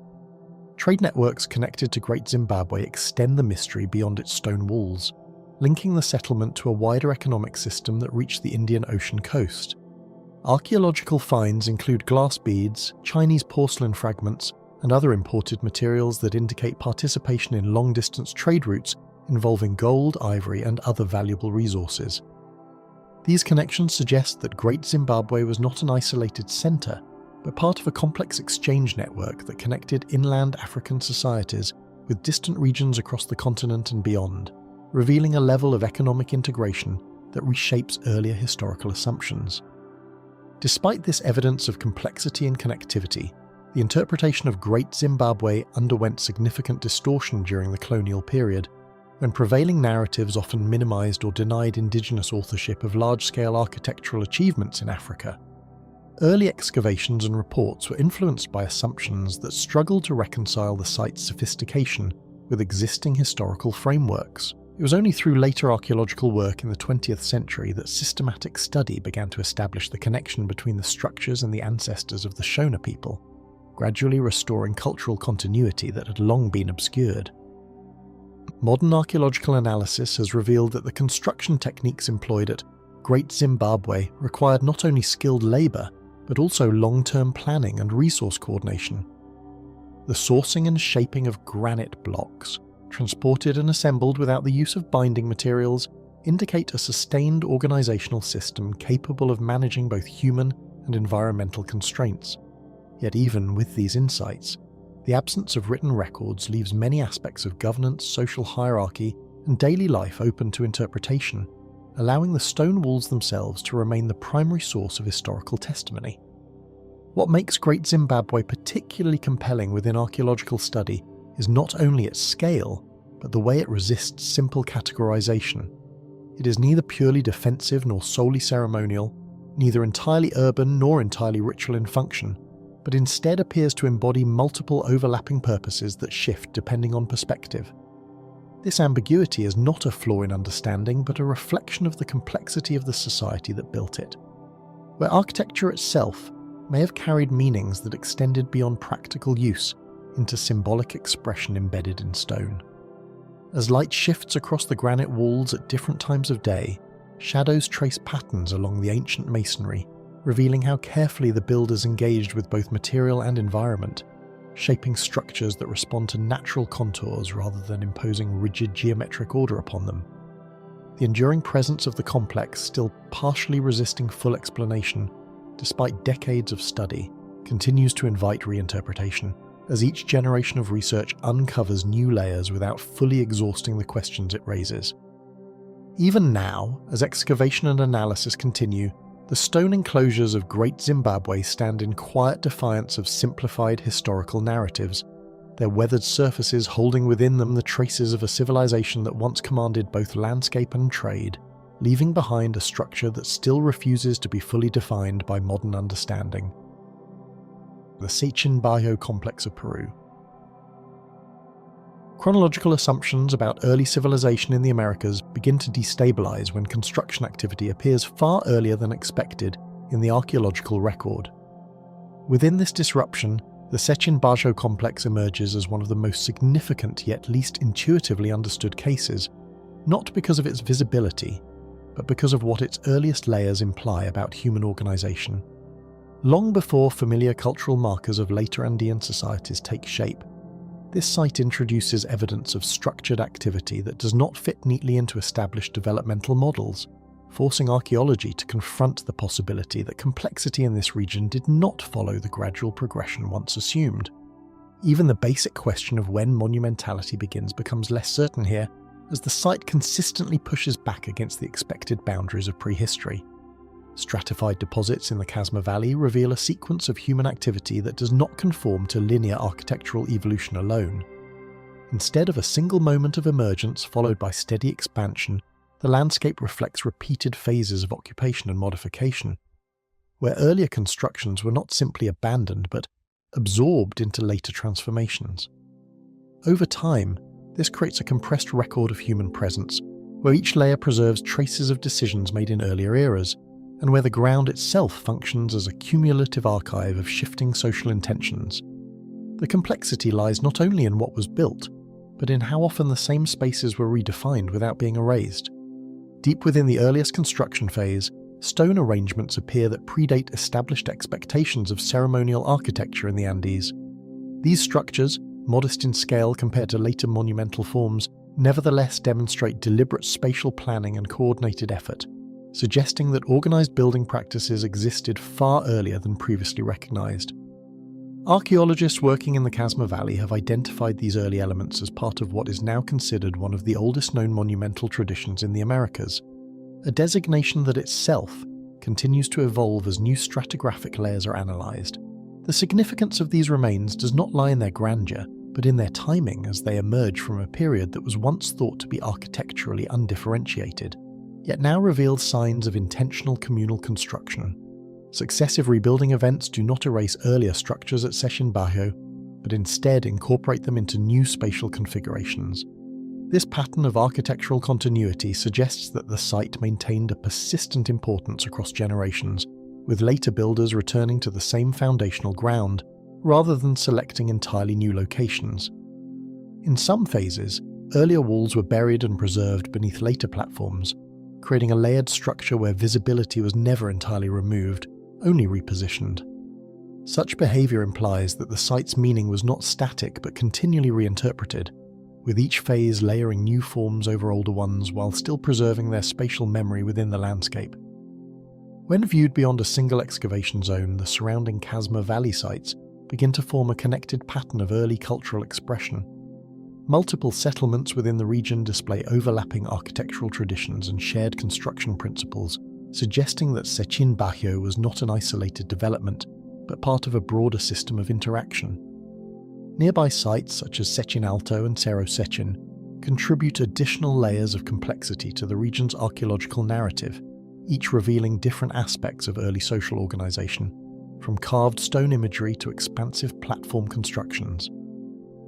Trade networks connected to Great Zimbabwe extend the mystery beyond its stone walls, linking the settlement to a wider economic system that reached the Indian Ocean coast. Archaeological finds include glass beads, Chinese porcelain fragments, and other imported materials that indicate participation in long-distance trade routes involving gold, ivory, and other valuable resources. These connections suggest that Great Zimbabwe was not an isolated centre, but part of a complex exchange network that connected inland African societies with distant regions across the continent and beyond, revealing a level of economic integration that reshapes earlier historical assumptions. Despite this evidence of complexity and connectivity, the interpretation of Great Zimbabwe underwent significant distortion during the colonial period, when prevailing narratives often minimized or denied indigenous authorship of large-scale architectural achievements in Africa. Early excavations and reports were influenced by assumptions that struggled to reconcile the site's sophistication with existing historical frameworks. It was only through later archaeological work in the 20th century that systematic study began to establish the connection between the structures and the ancestors of the Shona people, gradually restoring cultural continuity that had long been obscured. Modern archaeological analysis has revealed that the construction techniques employed at Great Zimbabwe required not only skilled labour, but also long-term planning and resource coordination. The sourcing and shaping of granite blocks, transported and assembled without the use of binding materials, indicate a sustained organisational system capable of managing both human and environmental constraints. Yet even with these insights, the absence of written records leaves many aspects of governance, social hierarchy, and daily life open to interpretation, allowing the stone walls themselves to remain the primary source of historical testimony. What makes Great Zimbabwe particularly compelling within archaeological study is not only its scale, but the way it resists simple categorization. It is neither purely defensive nor solely ceremonial, neither entirely urban nor entirely ritual in function, but instead appears to embody multiple overlapping purposes that shift depending on perspective. This ambiguity is not a flaw in understanding, but a reflection of the complexity of the society that built it. Where architecture itself may have carried meanings that extended beyond practical use, into symbolic expression embedded in stone. As light shifts across the granite walls at different times of day, shadows trace patterns along the ancient masonry, revealing how carefully the builders engaged with both material and environment, shaping structures that respond to natural contours rather than imposing rigid geometric order upon them. The enduring presence of the complex, still partially resisting full explanation, despite decades of study, continues to invite reinterpretation, as each generation of research uncovers new layers without fully exhausting the questions it raises. Even now, as excavation and analysis continue, the stone enclosures of Great Zimbabwe stand in quiet defiance of simplified historical narratives, their weathered surfaces holding within them the traces of a civilization that once commanded both landscape and trade, leaving behind a structure that still refuses to be fully defined by modern understanding. The Sechin Bajo complex of Peru. Chronological assumptions about early civilization in the Americas begin to destabilize when construction activity appears far earlier than expected in the archaeological record. Within this disruption, the Sechin Bajo complex emerges as one of the most significant yet least intuitively understood cases, not because of its visibility, but because of what its earliest layers imply about human organization. Long before familiar cultural markers of later Andean societies take shape, this site introduces evidence of structured activity that does not fit neatly into established developmental models, forcing archaeology to confront the possibility that complexity in this region did not follow the gradual progression once assumed. Even the basic question of when monumentality begins becomes less certain here, as the site consistently pushes back against the expected boundaries of prehistory. Stratified deposits in the Casma Valley reveal a sequence of human activity that does not conform to linear architectural evolution alone. Instead of a single moment of emergence followed by steady expansion, the landscape reflects repeated phases of occupation and modification, where earlier constructions were not simply abandoned but absorbed into later transformations. Over time, this creates a compressed record of human presence, where each layer preserves traces of decisions made in earlier eras, and where the ground itself functions as a cumulative archive of shifting social intentions. The complexity lies not only in what was built, but in how often the same spaces were redefined without being erased. Deep within the earliest construction phase, stone arrangements appear that predate established expectations of ceremonial architecture in the Andes. These structures, modest in scale compared to later monumental forms, nevertheless demonstrate deliberate spatial planning and coordinated effort, suggesting that organized building practices existed far earlier than previously recognized. Archaeologists working in the Casma Valley have identified these early elements as part of what is now considered one of the oldest known monumental traditions in the Americas, a designation that itself continues to evolve as new stratigraphic layers are analyzed. The significance of these remains does not lie in their grandeur, but in their timing as they emerge from a period that was once thought to be architecturally undifferentiated, yet now reveals signs of intentional communal construction. Successive rebuilding events do not erase earlier structures at Sechin Bajo, but instead incorporate them into new spatial configurations. This pattern of architectural continuity suggests that the site maintained a persistent importance across generations, with later builders returning to the same foundational ground, rather than selecting entirely new locations. In some phases, earlier walls were buried and preserved beneath later platforms, creating a layered structure where visibility was never entirely removed, only repositioned. Such behavior implies that the site's meaning was not static but continually reinterpreted, with each phase layering new forms over older ones while still preserving their spatial memory within the landscape. When viewed beyond a single excavation zone, the surrounding Casma Valley sites begin to form a connected pattern of early cultural expression. Multiple settlements within the region display overlapping architectural traditions and shared construction principles, suggesting that Sechin Bajo was not an isolated development, but part of a broader system of interaction. Nearby sites such as Sechin Alto and Cerro Sechin contribute additional layers of complexity to the region's archaeological narrative, each revealing different aspects of early social organization, from carved stone imagery to expansive platform constructions.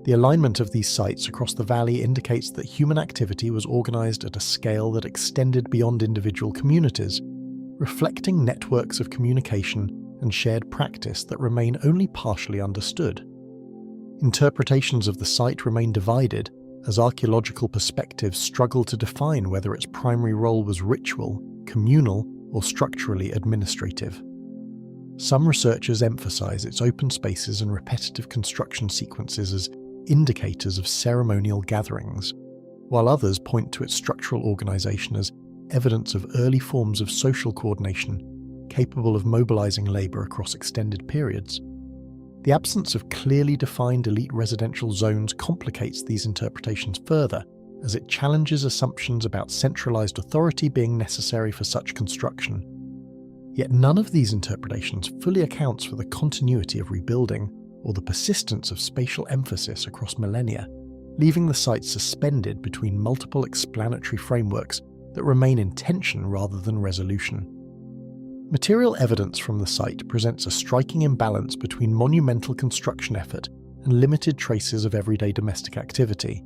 The alignment of these sites across the valley indicates that human activity was organized at a scale that extended beyond individual communities, reflecting networks of communication and shared practice that remain only partially understood. Interpretations of the site remain divided, as archaeological perspectives struggle to define whether its primary role was ritual, communal, or structurally administrative. Some researchers emphasize its open spaces and repetitive construction sequences as indicators of ceremonial gatherings, while others point to its structural organization as evidence of early forms of social coordination capable of mobilizing labor across extended periods. The absence of clearly defined elite residential zones complicates these interpretations further, as it challenges assumptions about centralized authority being necessary for such construction. Yet none of these interpretations fully accounts for the continuity of rebuilding or the persistence of spatial emphasis across millennia, leaving the site suspended between multiple explanatory frameworks that remain in tension rather than resolution. Material evidence from the site presents a striking imbalance between monumental construction effort and limited traces of everyday domestic activity.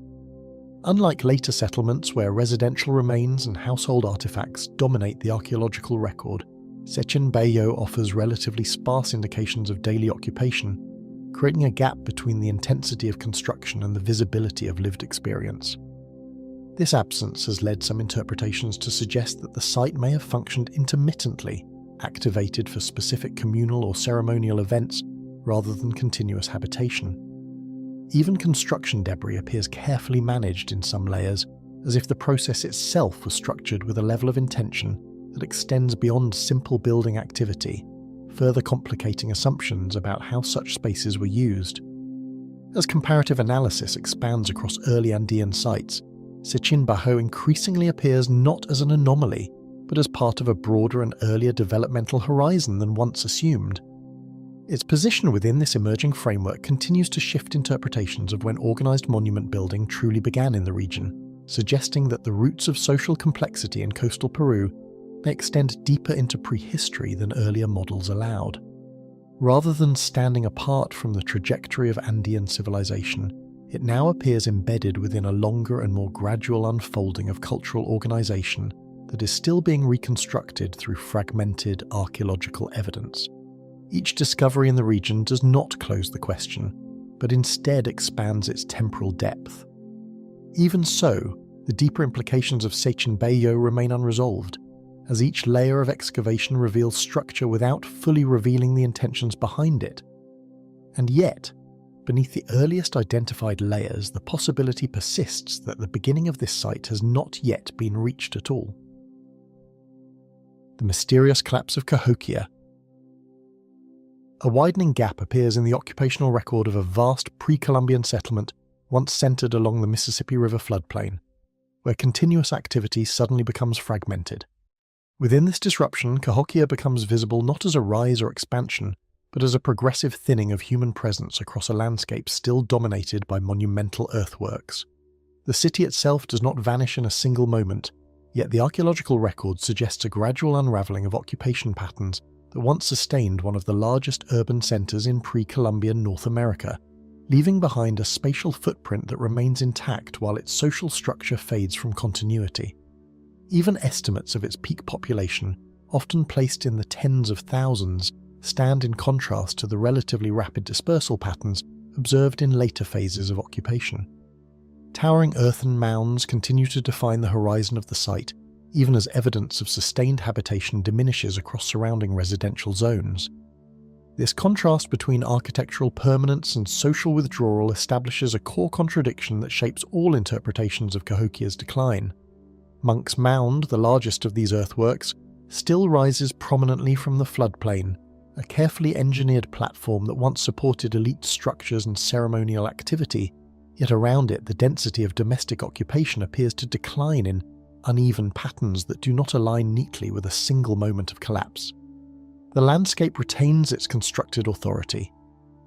Unlike later settlements where residential remains and household artifacts dominate the archaeological record, Sechin Bajo offers relatively sparse indications of daily occupation, creating a gap between the intensity of construction and the visibility of lived experience. This absence has led some interpretations to suggest that the site may have functioned intermittently, activated for specific communal or ceremonial events rather than continuous habitation. Even construction debris appears carefully managed in some layers, as if the process itself was structured with a level of intention that extends beyond simple building activity, further complicating assumptions about how such spaces were used. As comparative analysis expands across early Andean sites, Sechin Bajo increasingly appears not as an anomaly, but as part of a broader and earlier developmental horizon than once assumed. Its position within this emerging framework continues to shift interpretations of when organized monument building truly began in the region, suggesting that the roots of social complexity in coastal Peru may extend deeper into prehistory than earlier models allowed. Rather than standing apart from the trajectory of Andean civilization, it now appears embedded within a longer and more gradual unfolding of cultural organization that is still being reconstructed through fragmented archaeological evidence. Each discovery in the region does not close the question, but instead expands its temporal depth. Even so, the deeper implications of Sechin Bajo remain unresolved, as each layer of excavation reveals structure without fully revealing the intentions behind it. And yet, beneath the earliest identified layers, the possibility persists that the beginning of this site has not yet been reached at all. The mysterious collapse of Cahokia. A widening gap appears in the occupational record of a vast pre-Columbian settlement once centered along the Mississippi River floodplain, where continuous activity suddenly becomes fragmented. Within this disruption, Cahokia becomes visible not as a rise or expansion, but as a progressive thinning of human presence across a landscape still dominated by monumental earthworks. The city itself does not vanish in a single moment, yet the archaeological record suggests a gradual unravelling of occupation patterns that once sustained one of the largest urban centres in pre-Columbian North America, leaving behind a spatial footprint that remains intact while its social structure fades from continuity. Even estimates of its peak population, often placed in the tens of thousands, stand in contrast to the relatively rapid dispersal patterns observed in later phases of occupation. Towering earthen mounds continue to define the horizon of the site, even as evidence of sustained habitation diminishes across surrounding residential zones. This contrast between architectural permanence and social withdrawal establishes a core contradiction that shapes all interpretations of Cahokia's decline. Monk's Mound, the largest of these earthworks, still rises prominently from the floodplain, a carefully engineered platform that once supported elite structures and ceremonial activity, yet around it the density of domestic occupation appears to decline in uneven patterns that do not align neatly with a single moment of collapse. The landscape retains its constructed authority,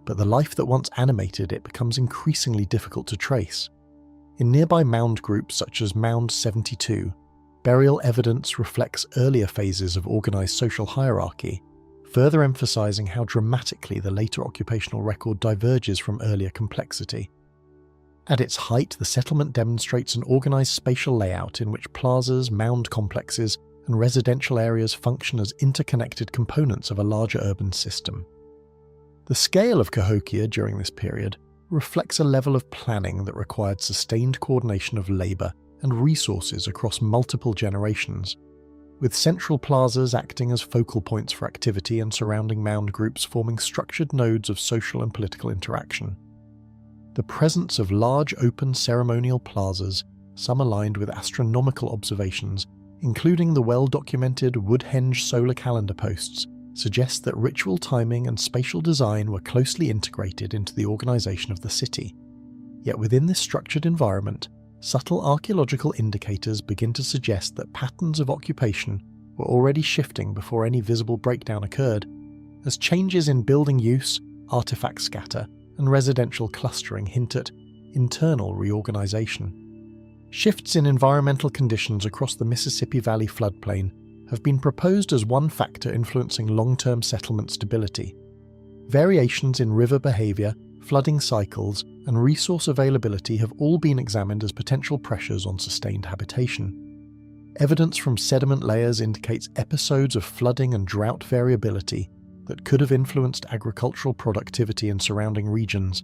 but the life that once animated it becomes increasingly difficult to trace. In nearby mound groups such as Mound 72, burial evidence reflects earlier phases of organized social hierarchy, further emphasizing how dramatically the later occupational record diverges from earlier complexity. At its height, the settlement demonstrates an organized spatial layout in which plazas, mound complexes, and residential areas function as interconnected components of a larger urban system. The scale of Cahokia during this period, reflects a level of planning that required sustained coordination of labour and resources across multiple generations, with central plazas acting as focal points for activity and surrounding mound groups forming structured nodes of social and political interaction. The presence of large open ceremonial plazas, some aligned with astronomical observations, including the well-documented Woodhenge solar calendar posts, suggests that ritual timing and spatial design were closely integrated into the organisation of the city. Yet within this structured environment, subtle archaeological indicators begin to suggest that patterns of occupation were already shifting before any visible breakdown occurred, as changes in building use, artefact scatter, and residential clustering hint at internal reorganisation. Shifts in environmental conditions across the Mississippi Valley floodplain have been proposed as one factor influencing long-term settlement stability. Variations in river behaviour, flooding cycles, and resource availability have all been examined as potential pressures on sustained habitation. Evidence from sediment layers indicates episodes of flooding and drought variability that could have influenced agricultural productivity in surrounding regions.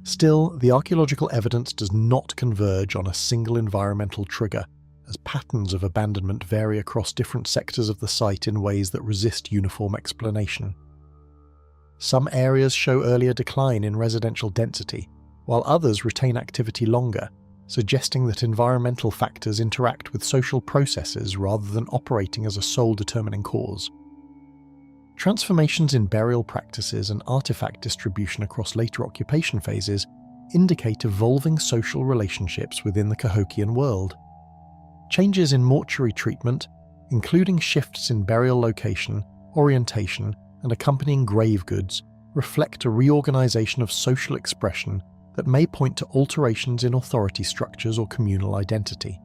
Still, the archaeological evidence does not converge on a single environmental trigger, as patterns of abandonment vary across different sectors of the site in ways that resist uniform explanation. Some areas show earlier decline in residential density, while others retain activity longer, suggesting that environmental factors interact with social processes rather than operating as a sole determining cause. Transformations in burial practices and artifact distribution across later occupation phases indicate evolving social relationships within the Cahokian world. Changes in mortuary treatment, including shifts in burial location, orientation, and accompanying grave goods, reflect a reorganization of social expression that may point to alterations in authority structures or communal identity.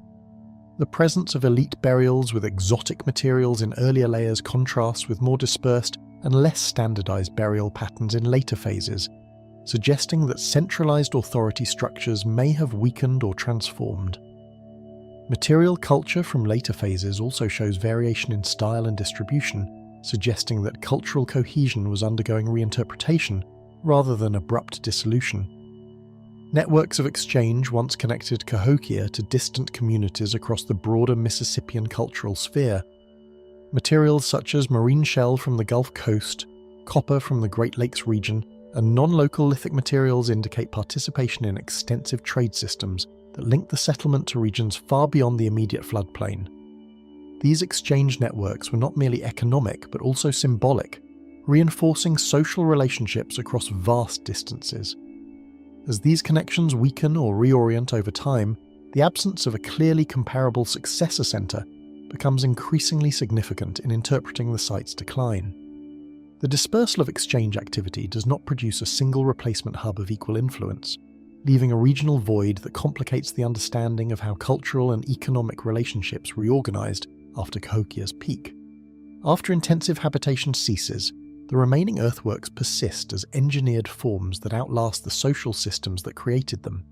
The presence of elite burials with exotic materials in earlier layers contrasts with more dispersed and less standardized burial patterns in later phases, suggesting that centralized authority structures may have weakened or transformed. Material culture from later phases also shows variation in style and distribution, suggesting that cultural cohesion was undergoing reinterpretation rather than abrupt dissolution. Networks of exchange once connected Cahokia to distant communities across the broader Mississippian cultural sphere. Materials such as marine shell from the Gulf Coast, copper from the Great Lakes region, and non-local lithic materials indicate participation in extensive trade systems that link the settlement to regions far beyond the immediate floodplain. These exchange networks were not merely economic but also symbolic, reinforcing social relationships across vast distances. As these connections weaken or reorient over time, the absence of a clearly comparable successor centre becomes increasingly significant in interpreting the site's decline. The dispersal of exchange activity does not produce a single replacement hub of equal influence, leaving a regional void that complicates the understanding of how cultural and economic relationships reorganised after Cahokia's peak. After intensive habitation ceases, the remaining earthworks persist as engineered forms that outlast the social systems that created them.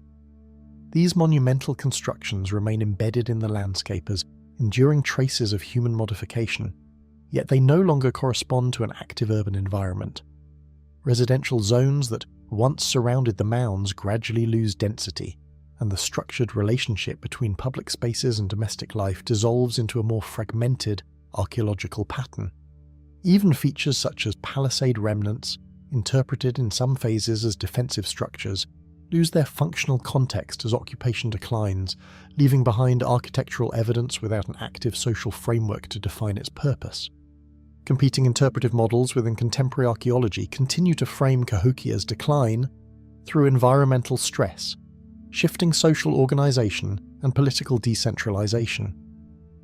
These monumental constructions remain embedded in the landscape as enduring traces of human modification, yet they no longer correspond to an active urban environment. Residential zones that once surrounded the mounds gradually lose density, and the structured relationship between public spaces and domestic life dissolves into a more fragmented archaeological pattern. Even features such as palisade remnants, interpreted in some phases as defensive structures, lose their functional context as occupation declines, leaving behind architectural evidence without an active social framework to define its purpose. Competing interpretive models within contemporary archaeology continue to frame Cahokia's decline through environmental stress, shifting social organisation, and political decentralisation.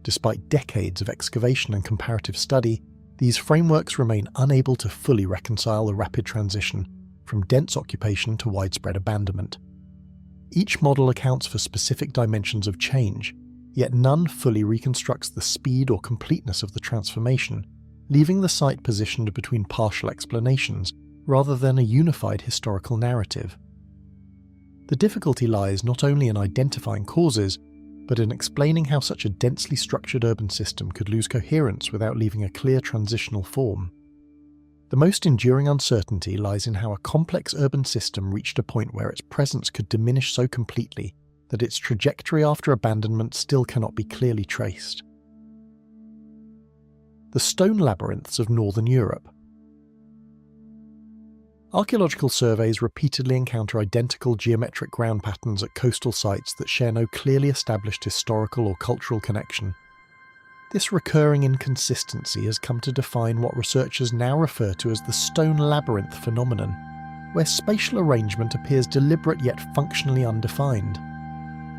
Despite decades of excavation and comparative study, these frameworks remain unable to fully reconcile the rapid transition from dense occupation to widespread abandonment. Each model accounts for specific dimensions of change, yet none fully reconstructs the speed or completeness of the transformation, leaving the site positioned between partial explanations rather than a unified historical narrative. The difficulty lies not only in identifying causes, but in explaining how such a densely structured urban system could lose coherence without leaving a clear transitional form. The most enduring uncertainty lies in how a complex urban system reached a point where its presence could diminish so completely that its trajectory after abandonment still cannot be clearly traced. The stone labyrinths of northern Europe. Archaeological surveys repeatedly encounter identical geometric ground patterns at coastal sites that share no clearly established historical or cultural connection. This recurring inconsistency has come to define what researchers now refer to as the stone labyrinth phenomenon, where spatial arrangement appears deliberate yet functionally undefined.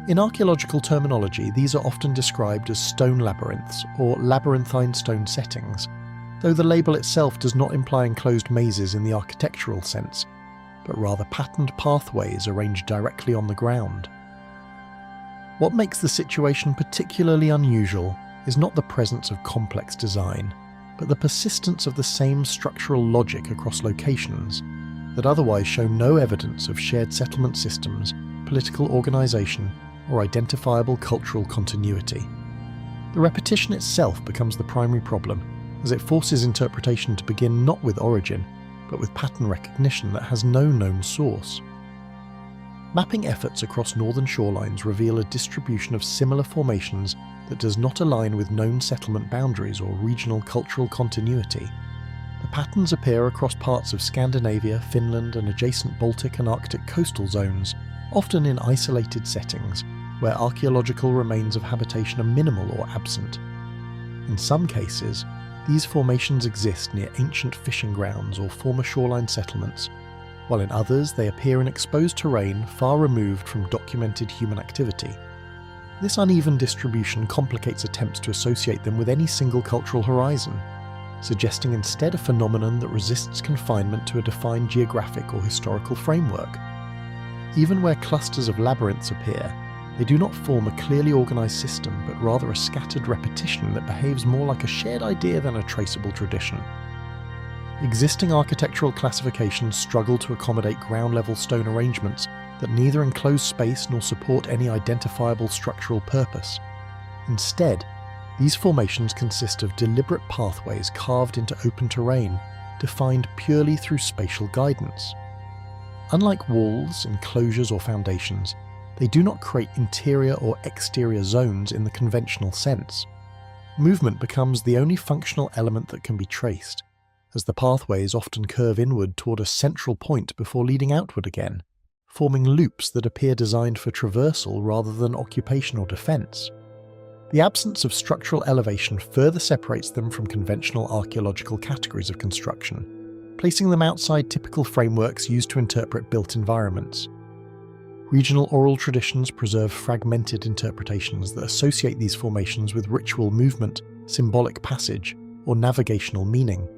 In archaeological terminology, these are often described as stone labyrinths or labyrinthine stone settings, though the label itself does not imply enclosed mazes in the architectural sense, but rather patterned pathways arranged directly on the ground. What makes the situation particularly unusual is not the presence of complex design, but the persistence of the same structural logic across locations that otherwise show no evidence of shared settlement systems, political organisation, or identifiable cultural continuity. The repetition itself becomes the primary problem, as it forces interpretation to begin not with origin, but with pattern recognition that has no known source. Mapping efforts across northern shorelines reveal a distribution of similar formations that does not align with known settlement boundaries or regional cultural continuity. The patterns appear across parts of Scandinavia, Finland, and adjacent Baltic and Arctic coastal zones, often in isolated settings, where archaeological remains of habitation are minimal or absent. In some cases, these formations exist near ancient fishing grounds or former shoreline settlements, while in others they appear in exposed terrain far removed from documented human activity. This uneven distribution complicates attempts to associate them with any single cultural horizon, suggesting instead a phenomenon that resists confinement to a defined geographic or historical framework. Even where clusters of labyrinths appear, they do not form a clearly organised system, but rather a scattered repetition that behaves more like a shared idea than a traceable tradition. Existing architectural classifications struggle to accommodate ground-level stone arrangements that neither enclose space nor support any identifiable structural purpose. Instead, these formations consist of deliberate pathways carved into open terrain, defined purely through spatial guidance. Unlike walls, enclosures, or foundations, they do not create interior or exterior zones in the conventional sense. Movement becomes the only functional element that can be traced, as the pathways often curve inward toward a central point before leading outward again, forming loops that appear designed for traversal rather than occupation or defence. The absence of structural elevation further separates them from conventional archaeological categories of construction, placing them outside typical frameworks used to interpret built environments. Regional oral traditions preserve fragmented interpretations that associate these formations with ritual movement, symbolic passage, or navigational meaning.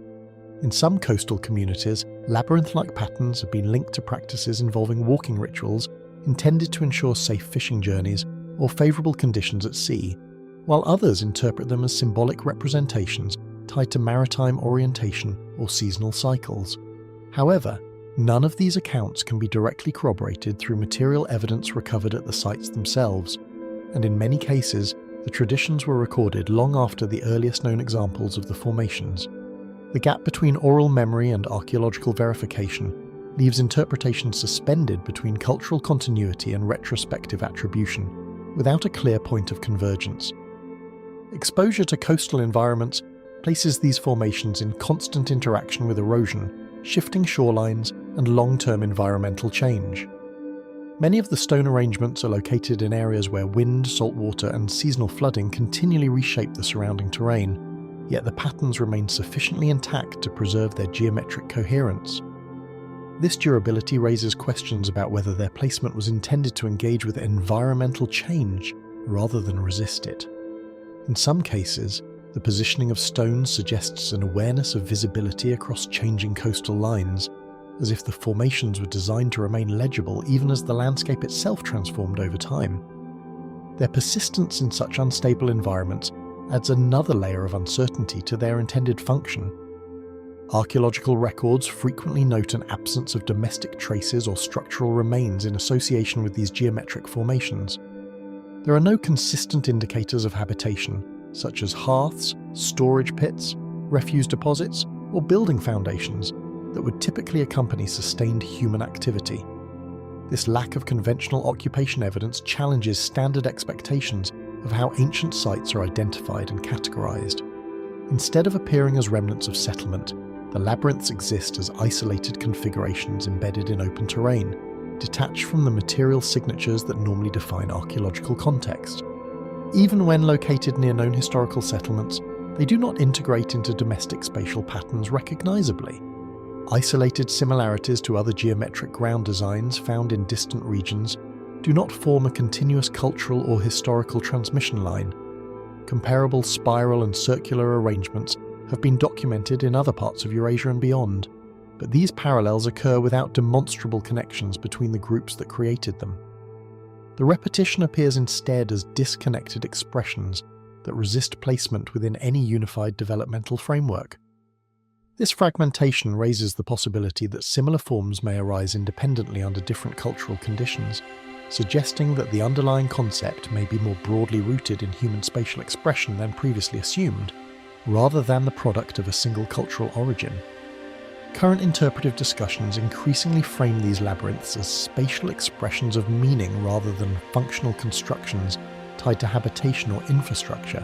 In some coastal communities, labyrinth-like patterns have been linked to practices involving walking rituals intended to ensure safe fishing journeys or favourable conditions at sea, while others interpret them as symbolic representations tied to maritime orientation or seasonal cycles. However, none of these accounts can be directly corroborated through material evidence recovered at the sites themselves, and in many cases, the traditions were recorded long after the earliest known examples of the formations. The gap between oral memory and archaeological verification leaves interpretation suspended between cultural continuity and retrospective attribution, without a clear point of convergence. Exposure to coastal environments places these formations in constant interaction with erosion, shifting shorelines, and long-term environmental change. Many of the stone arrangements are located in areas where wind, saltwater, and seasonal flooding continually reshape the surrounding terrain, yet the patterns remain sufficiently intact to preserve their geometric coherence. This durability raises questions about whether their placement was intended to engage with environmental change rather than resist it. In some cases, the positioning of stones suggests an awareness of visibility across changing coastal lines, as if the formations were designed to remain legible even as the landscape itself transformed over time. Their persistence in such unstable environments adds another layer of uncertainty to their intended function. Archaeological records frequently note an absence of domestic traces or structural remains in association with these geometric formations. There are no consistent indicators of habitation, such as hearths, storage pits, refuse deposits, or building foundations that would typically accompany sustained human activity. This lack of conventional occupation evidence challenges standard expectations of how ancient sites are identified and categorized. Instead of appearing as remnants of settlement, the labyrinths exist as isolated configurations embedded in open terrain, detached from the material signatures that normally define archaeological context. Even when located near known historical settlements, they do not integrate into domestic spatial patterns recognizably. Isolated similarities to other geometric ground designs found in distant regions do not form a continuous cultural or historical transmission line. Comparable spiral and circular arrangements have been documented in other parts of Eurasia and beyond, but these parallels occur without demonstrable connections between the groups that created them. The repetition appears instead as disconnected expressions that resist placement within any unified developmental framework. This fragmentation raises the possibility that similar forms may arise independently under different cultural conditions, suggesting that the underlying concept may be more broadly rooted in human spatial expression than previously assumed, rather than the product of a single cultural origin. Current interpretive discussions increasingly frame these labyrinths as spatial expressions of meaning rather than functional constructions tied to habitation or infrastructure.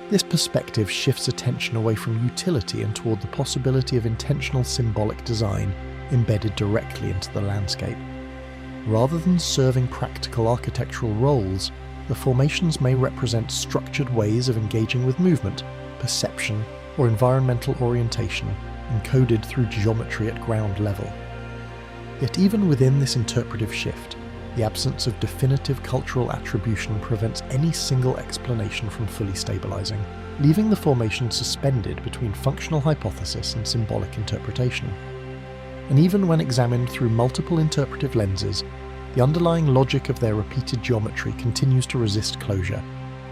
This perspective shifts attention away from utility and toward the possibility of intentional symbolic design embedded directly into the landscape. Rather than serving practical architectural roles, the formations may represent structured ways of engaging with movement, perception, or environmental orientation, encoded through geometry at ground level. Yet even within this interpretive shift, the absence of definitive cultural attribution prevents any single explanation from fully stabilizing, leaving the formation suspended between functional hypothesis and symbolic interpretation. And even when examined through multiple interpretive lenses, the underlying logic of their repeated geometry continues to resist closure,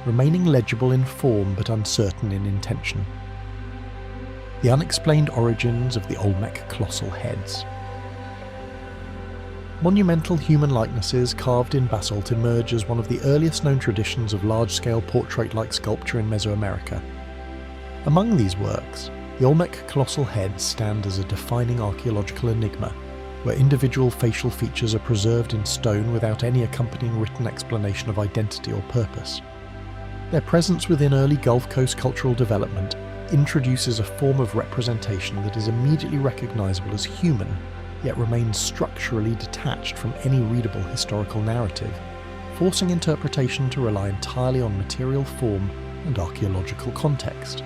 remaining legible in form but uncertain in intention. The unexplained origins of the Olmec colossal heads. Monumental human likenesses carved in basalt emerge as one of the earliest known traditions of large-scale portrait-like sculpture in Mesoamerica. Among these works, the Olmec colossal heads stand as a defining archaeological enigma, where individual facial features are preserved in stone without any accompanying written explanation of identity or purpose. Their presence within early Gulf Coast cultural development introduces a form of representation that is immediately recognizable as human, yet remains structurally detached from any readable historical narrative, forcing interpretation to rely entirely on material form and archaeological context.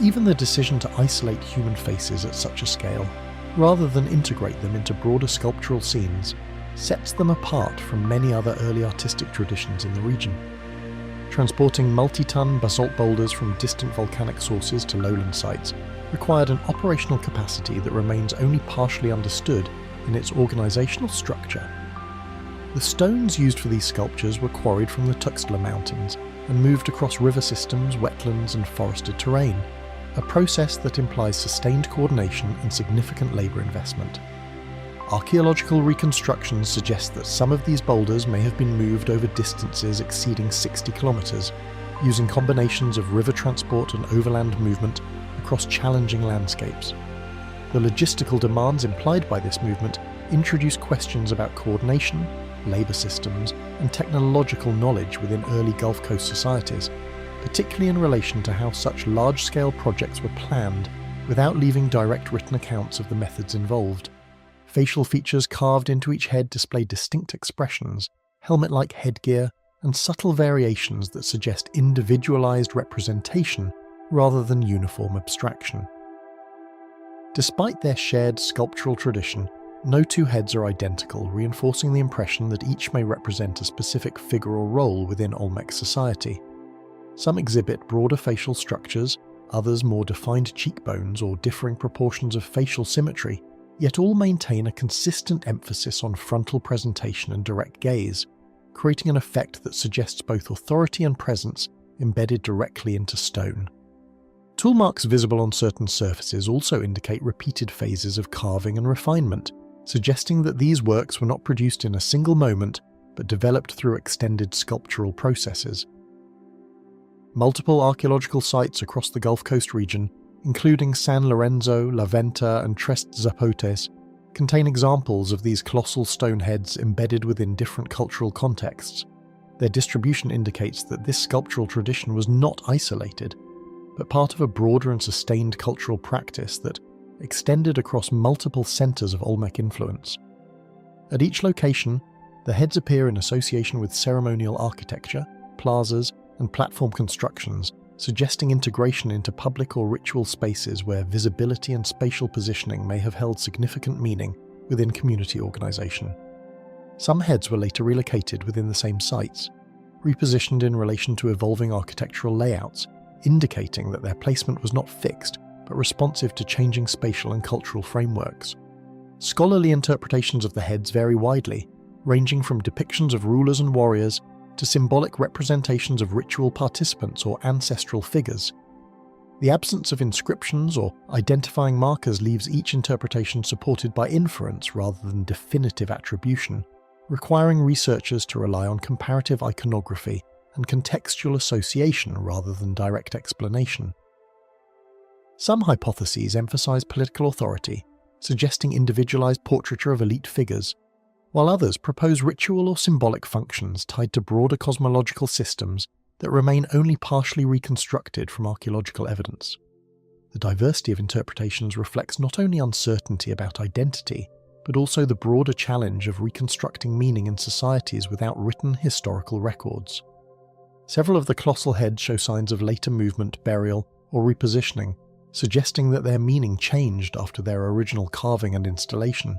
Even the decision to isolate human faces at such a scale, rather than integrate them into broader sculptural scenes, sets them apart from many other early artistic traditions in the region. Transporting multi-ton basalt boulders from distant volcanic sources to lowland sites required an operational capacity that remains only partially understood in its organizational structure. The stones used for these sculptures were quarried from the Tuxtla Mountains and moved across river systems, wetlands, and forested terrain, a process that implies sustained coordination and significant labor investment. Archaeological reconstructions suggest that some of these boulders may have been moved over distances exceeding 60 kilometers, using combinations of river transport and overland movement across challenging landscapes. The logistical demands implied by this movement introduce questions about coordination, labor systems, and technological knowledge within early Gulf Coast societies, particularly in relation to how such large-scale projects were planned without leaving direct written accounts of the methods involved. Facial features carved into each head display distinct expressions, helmet-like headgear, and subtle variations that suggest individualized representation rather than uniform abstraction. Despite their shared sculptural tradition, no two heads are identical, reinforcing the impression that each may represent a specific figure or role within Olmec society. Some exhibit broader facial structures, others more defined cheekbones or differing proportions of facial symmetry, yet all maintain a consistent emphasis on frontal presentation and direct gaze, creating an effect that suggests both authority and presence embedded directly into stone. Tool marks visible on certain surfaces also indicate repeated phases of carving and refinement, suggesting that these works were not produced in a single moment, but developed through extended sculptural processes. Multiple archaeological sites across the Gulf Coast region including San Lorenzo, La Venta, and Tres Zapotes, contain examples of these colossal stone heads embedded within different cultural contexts. Their distribution indicates that this sculptural tradition was not isolated, but part of a broader and sustained cultural practice that extended across multiple centres of Olmec influence. At each location, the heads appear in association with ceremonial architecture, plazas, and platform constructions, suggesting integration into public or ritual spaces where visibility and spatial positioning may have held significant meaning within community organisation. Some heads were later relocated within the same sites, repositioned in relation to evolving architectural layouts, indicating that their placement was not fixed but responsive to changing spatial and cultural frameworks. Scholarly interpretations of the heads vary widely, ranging from depictions of rulers and warriors to symbolic representations of ritual participants or ancestral figures. The absence of inscriptions or identifying markers leaves each interpretation supported by inference rather than definitive attribution, requiring researchers to rely on comparative iconography and contextual association rather than direct explanation. Some hypotheses emphasize political authority, suggesting individualized portraiture of elite figures, while others propose ritual or symbolic functions tied to broader cosmological systems that remain only partially reconstructed from archaeological evidence. The diversity of interpretations reflects not only uncertainty about identity, but also the broader challenge of reconstructing meaning in societies without written historical records. Several of the colossal heads show signs of later movement, burial, or repositioning, suggesting that their meaning changed after their original carving and installation.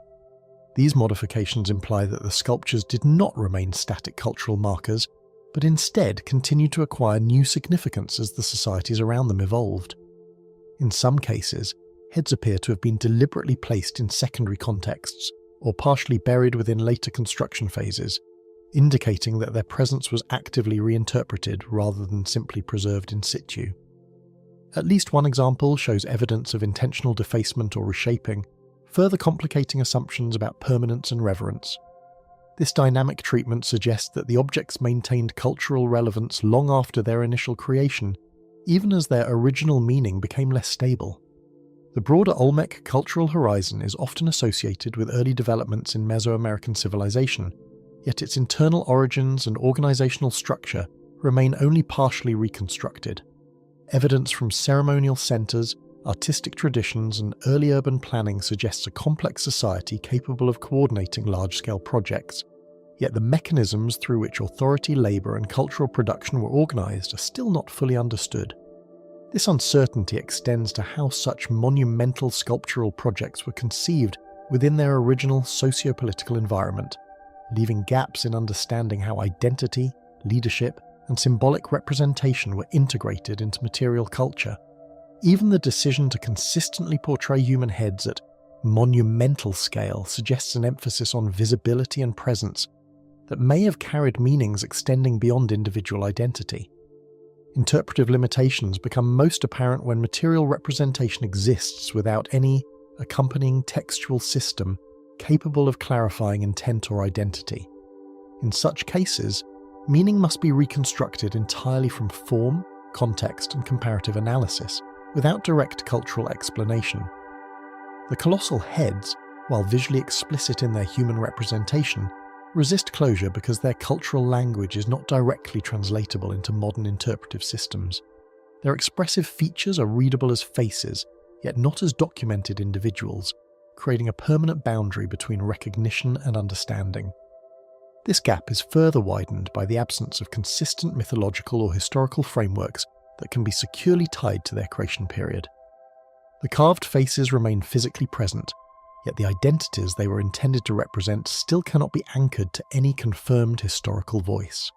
These modifications imply that the sculptures did not remain static cultural markers, but instead continued to acquire new significance as the societies around them evolved. In some cases, heads appear to have been deliberately placed in secondary contexts, or partially buried within later construction phases, indicating that their presence was actively reinterpreted rather than simply preserved in situ. At least one example shows evidence of intentional defacement or reshaping, further complicating assumptions about permanence and reverence. This dynamic treatment suggests that the objects maintained cultural relevance long after their initial creation, even as their original meaning became less stable. The broader Olmec cultural horizon is often associated with early developments in Mesoamerican civilization, yet its internal origins and organizational structure remain only partially reconstructed. Evidence from ceremonial centers, artistic traditions, and early urban planning suggests a complex society capable of coordinating large-scale projects, yet the mechanisms through which authority, labor, and cultural production were organized are still not fully understood. This uncertainty extends to how such monumental sculptural projects were conceived within their original socio-political environment, leaving gaps in understanding how identity, leadership, and symbolic representation were integrated into material culture. Even the decision to consistently portray human heads at monumental scale suggests an emphasis on visibility and presence that may have carried meanings extending beyond individual identity. Interpretive limitations become most apparent when material representation exists without any accompanying textual system capable of clarifying intent or identity. In such cases, meaning must be reconstructed entirely from form, context, and comparative analysis, without direct cultural explanation. The colossal heads, while visually explicit in their human representation, resist closure because their cultural language is not directly translatable into modern interpretive systems. Their expressive features are readable as faces, yet not as documented individuals, creating a permanent boundary between recognition and understanding. This gap is further widened by the absence of consistent mythological or historical frameworks that can be securely tied to their creation period. The carved faces remain physically present, yet the identities they were intended to represent still cannot be anchored to any confirmed historical voice.